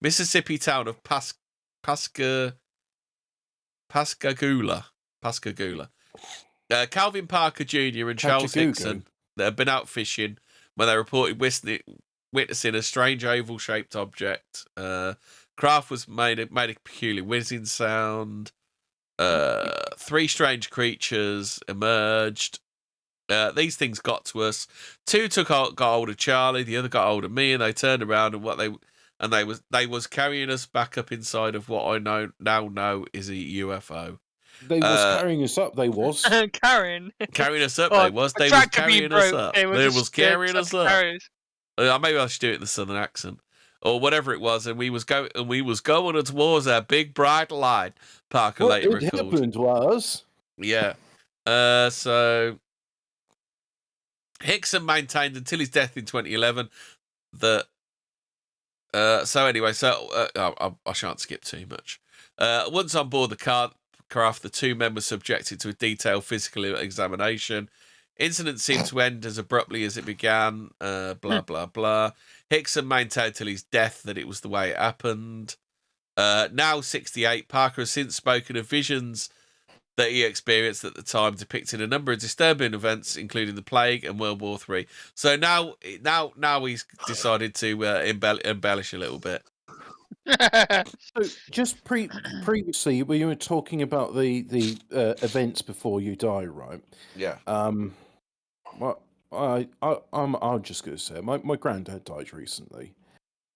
Mississippi town of Pascagoula. Calvin Parker Jr. and Charles Hickson had been out fishing when they reported witnessing a strange oval-shaped object. Craft was made a peculiar whizzing sound. 3 strange creatures emerged. These things got to us. 2 got hold of Charlie. The other got hold of me, and they turned around and they was carrying us back up inside of what I now know is a UFO. They was carrying us up. They was carrying us up. They was carrying us up. They was carrying us up. Maybe I should do it in the southern accent. or whatever it was, and we was going towards a big bright light. Parker later recalled. What happened was, yeah. So Hickson maintained until his death in 2011 that. I shan't skip too much. Once on board the craft, the two men were subjected to a detailed physical examination. Incident seemed to end as abruptly as it began. Blah blah blah. Hickson maintained till his death that it was the way it happened. Now 68, Parker has since spoken of visions that he experienced at the time, depicting a number of disturbing events, including the plague and World War III. So now he's decided to embellish a little bit. So just previously, when you were talking about the events before you die, right? Yeah. Well, I'm just going to say my granddad died recently,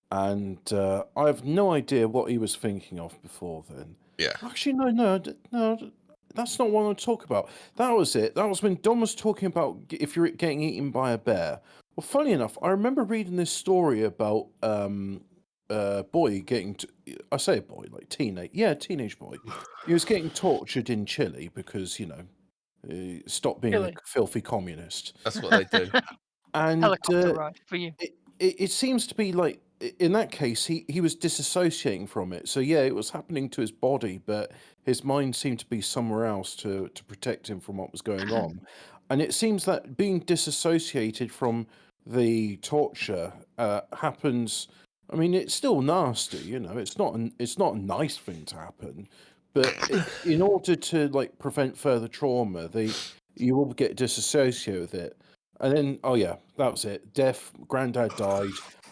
and I have no idea what he was thinking of before then. Yeah. Actually, no. That's not what I want to talk about. That was it. That was when Don was talking about if you're getting eaten by a bear. Well, funny enough, I remember reading this story about boy getting I say a boy, like teenage boy. He was getting tortured in Chile because, stop being a filthy communist. That's what they do. And helicopter ride for you. It seems to be like, in that case, he was disassociating from it. So yeah, it was happening to his body, but his mind seemed to be somewhere else to protect him from what was going on. And it seems that being disassociated from the torture happens. I mean, it's still nasty, It's not a nice thing to happen, but in order to prevent further trauma, you will get disassociated with it. And then, oh yeah, that was it. Death. Granddad died.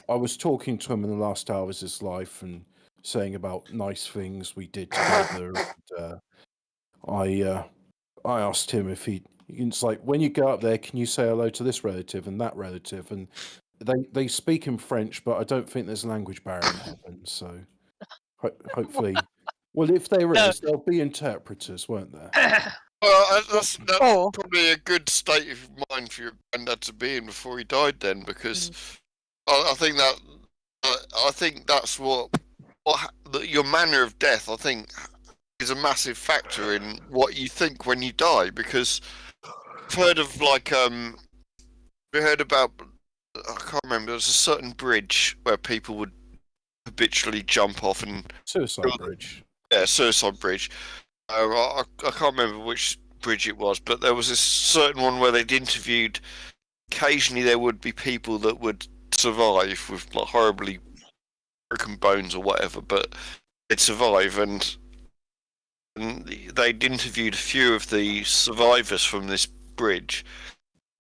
I was talking to him in the last hours of his life and saying about nice things we did together. And, I asked him if it's like, when you go up there, can you say hello to this relative and that relative? And they speak in French, but I don't think there's a language barrier in heaven. So hopefully, well, if there is, there'll be interpreters, won't there? Well, that's probably a good state of mind for your granddad to be in before he died, then, because I think that's what your manner of death, I think, is a massive factor in what you think when you die. Because I've heard of I can't remember. There was a certain bridge where people would habitually jump off and suicide bridge. Yeah, suicide bridge. I can't remember which bridge it was, but there was this certain one where they'd interviewed. Occasionally, there would be people that would survive with horribly broken bones or whatever, but they'd survive, and they'd interviewed a few of the survivors from this bridge,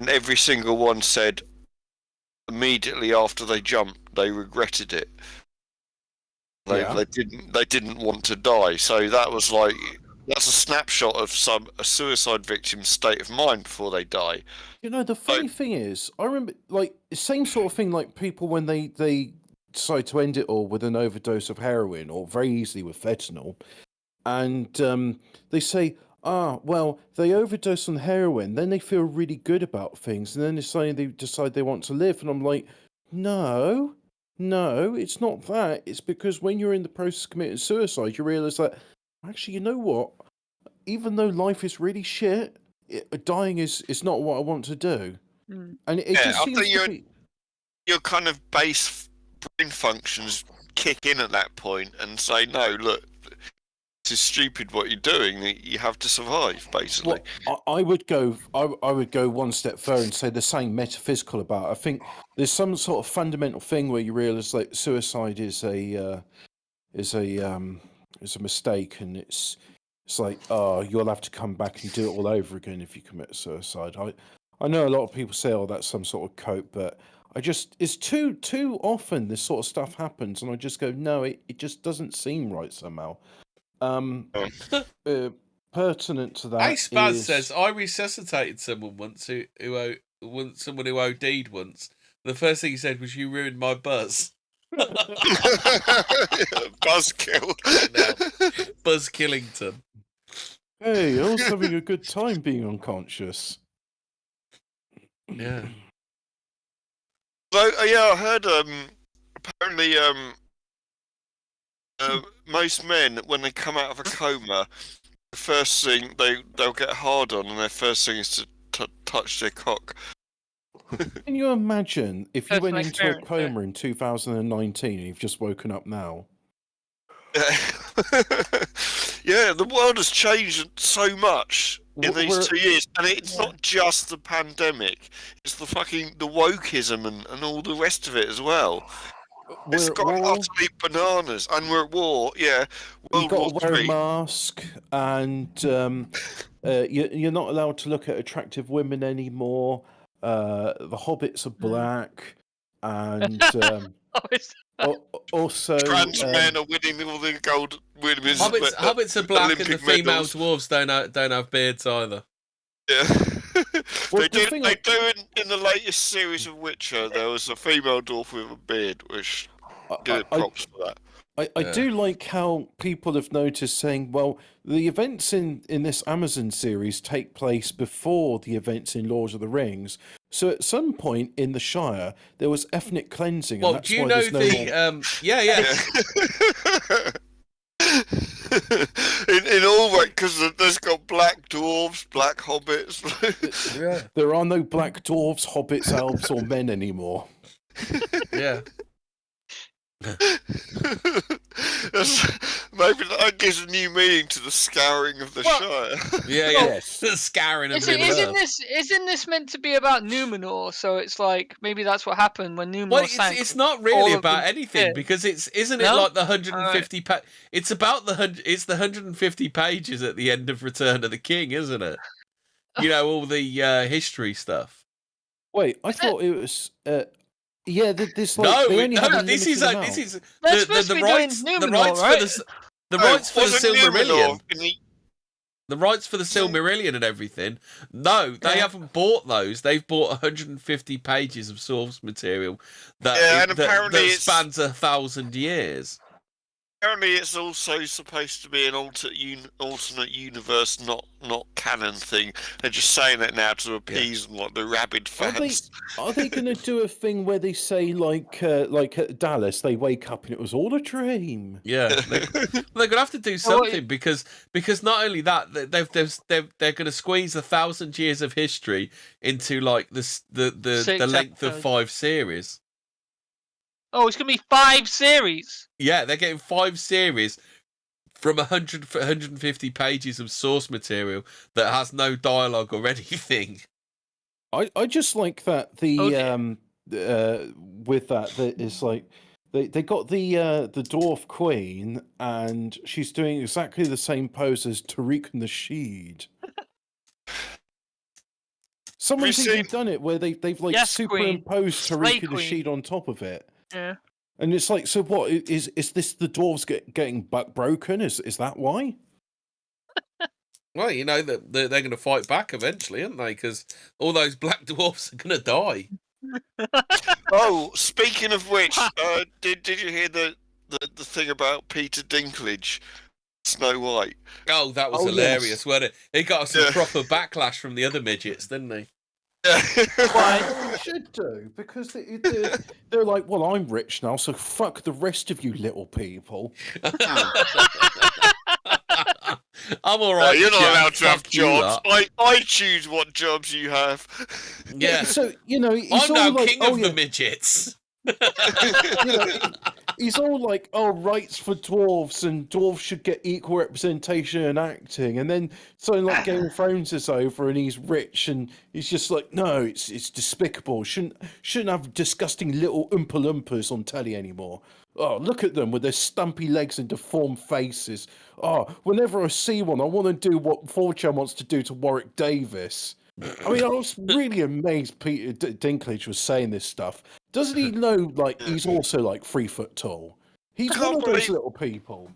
and every single one said immediately after they jumped they regretted it. They didn't want to die. So that's a snapshot of a suicide victim's state of mind before they die. The funny thing is, I remember same sort of thing, like people when they decide to end it all with an overdose of heroin, or very easily with fentanyl, and they say, well, they overdose on heroin, then they feel really good about things, and then they decide they want to live, and I'm like, no, it's not that. It's because when you're in the process of committing suicide, you realise that, actually, you know what? Even though life is really shit, dying is not what I want to do. And it just seems to be... your kind of base brain functions kick in at that point and say, no, look, this is stupid what you're doing. You have to survive, basically. Well, I would go one step further and say the same metaphysical about it. I think there's some sort of fundamental thing where you realise suicide is a mistake, and it's like, you'll have to come back and do it all over again if you commit suicide. I know a lot of people say, that's some sort of cope, but it's too often this sort of stuff happens, and I just go, no, it just doesn't seem right somehow. Pertinent to that, Spaz says, I resuscitated someone once who OD'd once. The first thing he said was, "You ruined my buzz." Buzzkill. Buzz Killington. Hey, I was having a good time being unconscious. Yeah. So I heard apparently, most men, when they come out of a coma, the first thing they'll get hard on, and their first thing is to touch their cock. Can you imagine if you Personal went into a experience, coma in 2019 and you've just woken up now? Yeah, the world has changed so much in these 2 years, and it's not just the pandemic; it's the wokeism and all the rest of it as well. It's got utterly bananas, and we're at war. Yeah, You've got to wear a mask, and you're not allowed to look at attractive women anymore. The hobbits are black, and also trans men are winning all the gold women's. Hobbits are black, Olympic and the female dwarves don't have beards either. Yeah. They do in the latest series of Witcher. There was a female dwarf with a beard, which good props for that. I do like how people have noticed saying, well, the events in this Amazon series take place before the events in Lord of the Rings. So at some point in the Shire, there was ethnic cleansing. Well, and that's do you why know in all way, because there's got black dwarves, black hobbits. There are no black dwarves, hobbits, elves, or men anymore. Yeah. Maybe that gives a new meaning to the scouring of the Shire. Yes. The scouring of isn't this meant to be about Numenor? So it's like maybe that's what happened when Numenor sank. It's not really about anything because isn't it like the 150 it's about the 150 pages at the end of Return of the King, isn't it? You know, all the history stuff. Wait, I thought it was this the rights for the Silmarillion. The rights for the Silmarillion and everything. No, they haven't bought those. They've bought 150 pages of source material that spans 1,000 years. Apparently, it's also supposed to be an alternate universe, not canon thing. They're just saying it now to appease the rabid fans. Are they going to do a thing where they say like at Dallas, they wake up and it was all a dream? Yeah, they're going to have to do something because not only that, they're going to squeeze 1,000 years of history into like the length of 5 series. Oh, it's going to be 5 series. Yeah, they're getting 5 series from 150 pages of source material that has no dialogue or anything. I just like that with that it's like they got the dwarf queen and she's doing exactly the same pose as Tariq Nasheed. Someone's even done it where they've like superimposed Tariq Nasheed on top of it. Yeah. And it's like, so what is this? The dwarves getting buck broken? Is that why? Well, you know that they're going to fight back eventually, aren't they? Because all those black dwarfs are going to die. Oh, speaking of which, did you hear the thing about Peter Dinklage, Snow White? Oh, that was hilarious, wasn't it? He got some proper backlash from the other midgets, didn't he? Why? They should do, because they're like, well, I'm rich now, so fuck the rest of you little people. I'm all right. You're not allowed to have jobs. I choose what jobs you have. Yeah. So I'm now like, king of the midgets. He's all like, rights for dwarves, and dwarves should get equal representation in acting. And then something like Game of Thrones is over, and he's rich, and he's just like, no, it's despicable. Shouldn't have disgusting little Oompa Loompas on telly anymore. Oh, look at them with their stumpy legs and deformed faces. Oh, whenever I see one, I want to do what Fortean wants to do to Warwick Davis. I mean, I was really amazed Peter Dinklage was saying this stuff. Doesn't he know, like, he's also, like, 3 foot tall? He's one of those little people.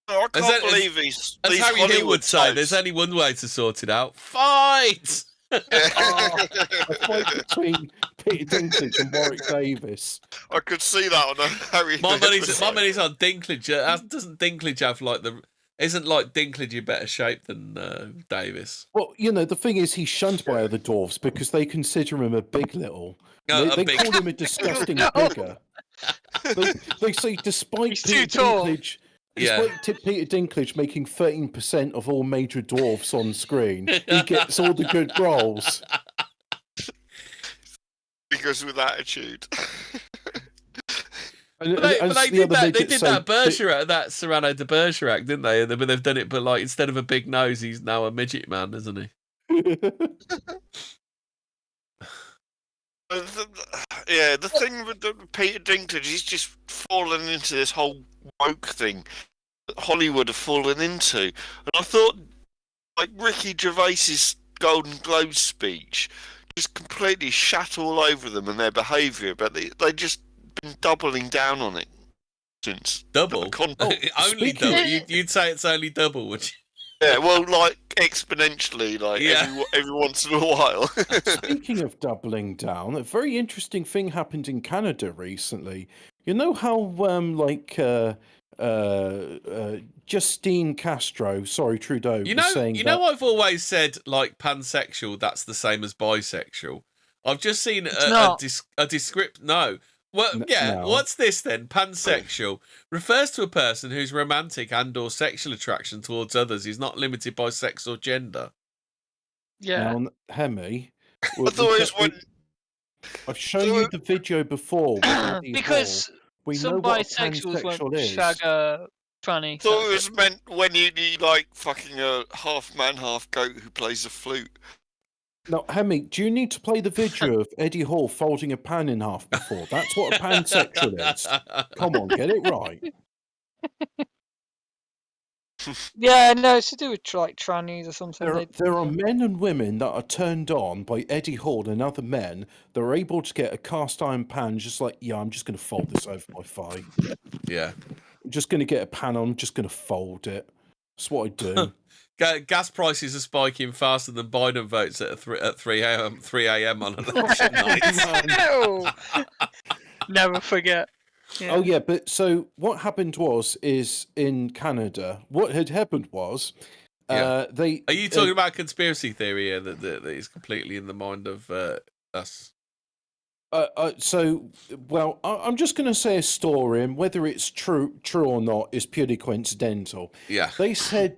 I can't believe he's... As Harry Hill would say, there's only one way to sort it out. Fight! A fight between Peter Dinklage and Warwick Davis. I could see that on Harry Hill. My money's on Dinklage. Doesn't Dinklage have, like, Isn't like Dinklage in better shape than Davis? Well, the thing is, he's shunned by other dwarves because they consider him a big little. They call him a disgusting bigger. They say despite He's Peter too tall. Dinklage, Peter Dinklage making 13% of all major dwarfs on screen, he gets all the good roles. Because with attitude. They did that Bergerac, that Cyrano de Bergerac, didn't they? But they've done it, but like instead of a big nose, he's now a midget man, isn't he? The thing with Peter Dinklage, he's just fallen into this whole woke thing that Hollywood have fallen into. And I thought, like, Ricky Gervais's Golden Globe speech just completely shat all over them and their behaviour, but they just been doubling down on it since. Double? Only double? You'd say it's only double, would you? Yeah, well, like, exponentially, like, every once in a while. Speaking of doubling down, a very interesting thing happened in Canada recently. You know how, Justine Castro, Trudeau, was saying I've always said, like, pansexual, that's the same as bisexual. I've just seen a description. No. Well, no. What's this then? Pansexual refers to a person whose romantic and/or sexual attraction towards others is not limited by sex or gender. Yeah. Now, Hemi, I thought it was when... I've shown you the video before. Because we know what bisexuals won't shag a tranny. I thought it was meant when you like fucking a half man, half goat who plays the flute. Now, Hemi, do you need to play the video of Eddie Hall folding a pan in half before? That's what a pansexual is. Come on, get it right. Yeah, no, it's to do with like trannies or something. There are men and women that are turned on by Eddie Hall and other men that are able to get a cast iron pan just like, I'm just going to fold this over my thigh. Yeah. I'm just going to get a pan on, I'm just going to fold it. That's what I do. Gas prices are spiking faster than Biden votes at 3 a.m. on election night. Never forget. Yeah. Oh yeah, but so what happened is in Canada, what had happened was they. Are you talking about conspiracy theory here that is completely in the mind of us? I'm just going to say a story, and whether it's true or not is purely coincidental. Yeah. They said.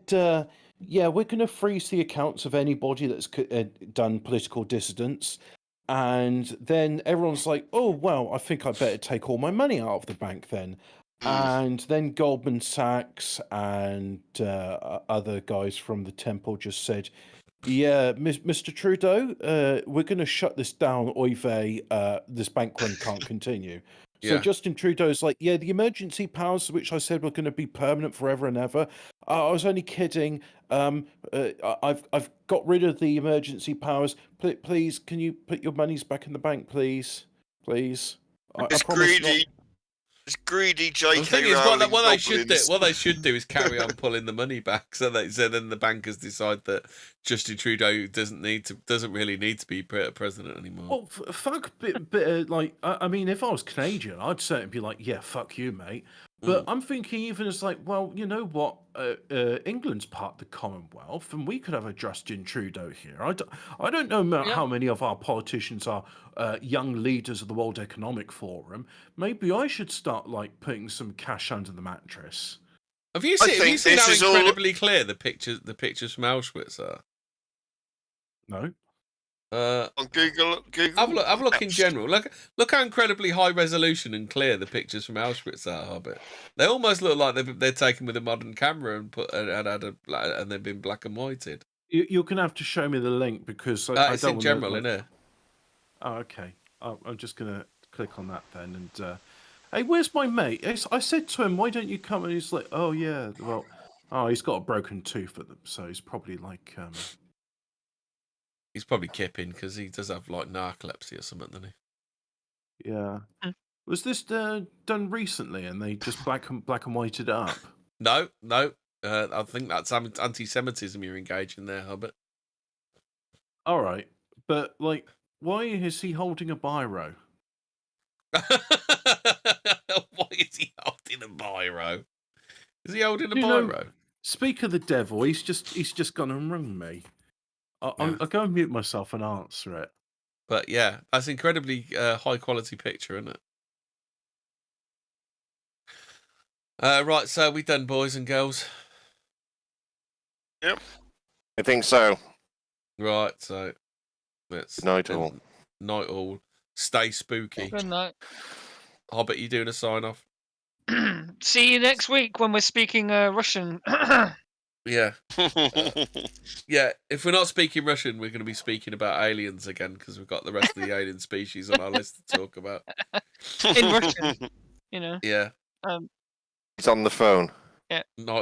We're going to freeze the accounts of anybody that's done political dissidence. And then everyone's like, oh, well, I think I better take all my money out of the bank then. And then Goldman Sachs and other guys from the temple just said, Mr. Trudeau, we're going to shut this down, oy vey, this bank run can't continue. So Justin Trudeau's like, the emergency powers, which I said were going to be permanent forever and ever. I was only kidding. I've got rid of the emergency powers. Please, can you put your monies back in the bank, please? Please. It's greedy. It's greedy, J.K. The thing is, what they should do is carry on pulling the money back, so then the bankers decide that Justin Trudeau doesn't really need to be president anymore. Well, fuck, I mean, if I was Canadian, I'd certainly be like, fuck you, mate. But I'm thinking even as like, well, you know what? England's part of the Commonwealth, and we could have a Justin Trudeau here. I don't know how many of our politicians are young leaders of the World Economic Forum. Maybe I should start like putting some cash under the mattress. Have you seen how incredibly clear the pictures from Auschwitz are? No. On Google. Have a look in general. Look how incredibly high resolution and clear the pictures from Auschwitz are, Hobbit. They almost look like they're taken with a modern camera and they've been black and whited. You're gonna have to show me the link because I don't. It's in general, in here. Oh, okay. I'm just gonna click on that then. And hey, where's my mate? I said to him, "Why don't you come?" And he's like, "Oh yeah, well, he's got a broken tooth at them, so he's probably like." He's probably kipping because he does have like narcolepsy or something, doesn't he? Yeah. Was this done recently and they just black and whited it up? No. I think that's anti-Semitism you're engaging there, Hubbard. All right, but like, why is he holding a biro? Why is he holding a biro? Is he holding a biro? Speak of the devil, he's just gone and rung me. I'll go and mute myself and answer it. But yeah, that's incredibly high quality picture, isn't it? Right, so we done, boys and girls. Yep. I think so. Right, so let's Good night all. Night all. Stay spooky. Good night. Hobbit, you doing a sign off? See you next week when we're speaking Russian. Yeah. Yeah, if we're not speaking Russian, we're going to be speaking about aliens again because we've got the rest of the alien species on our list to talk about. In Russian, you know. Yeah. He's on the phone. Night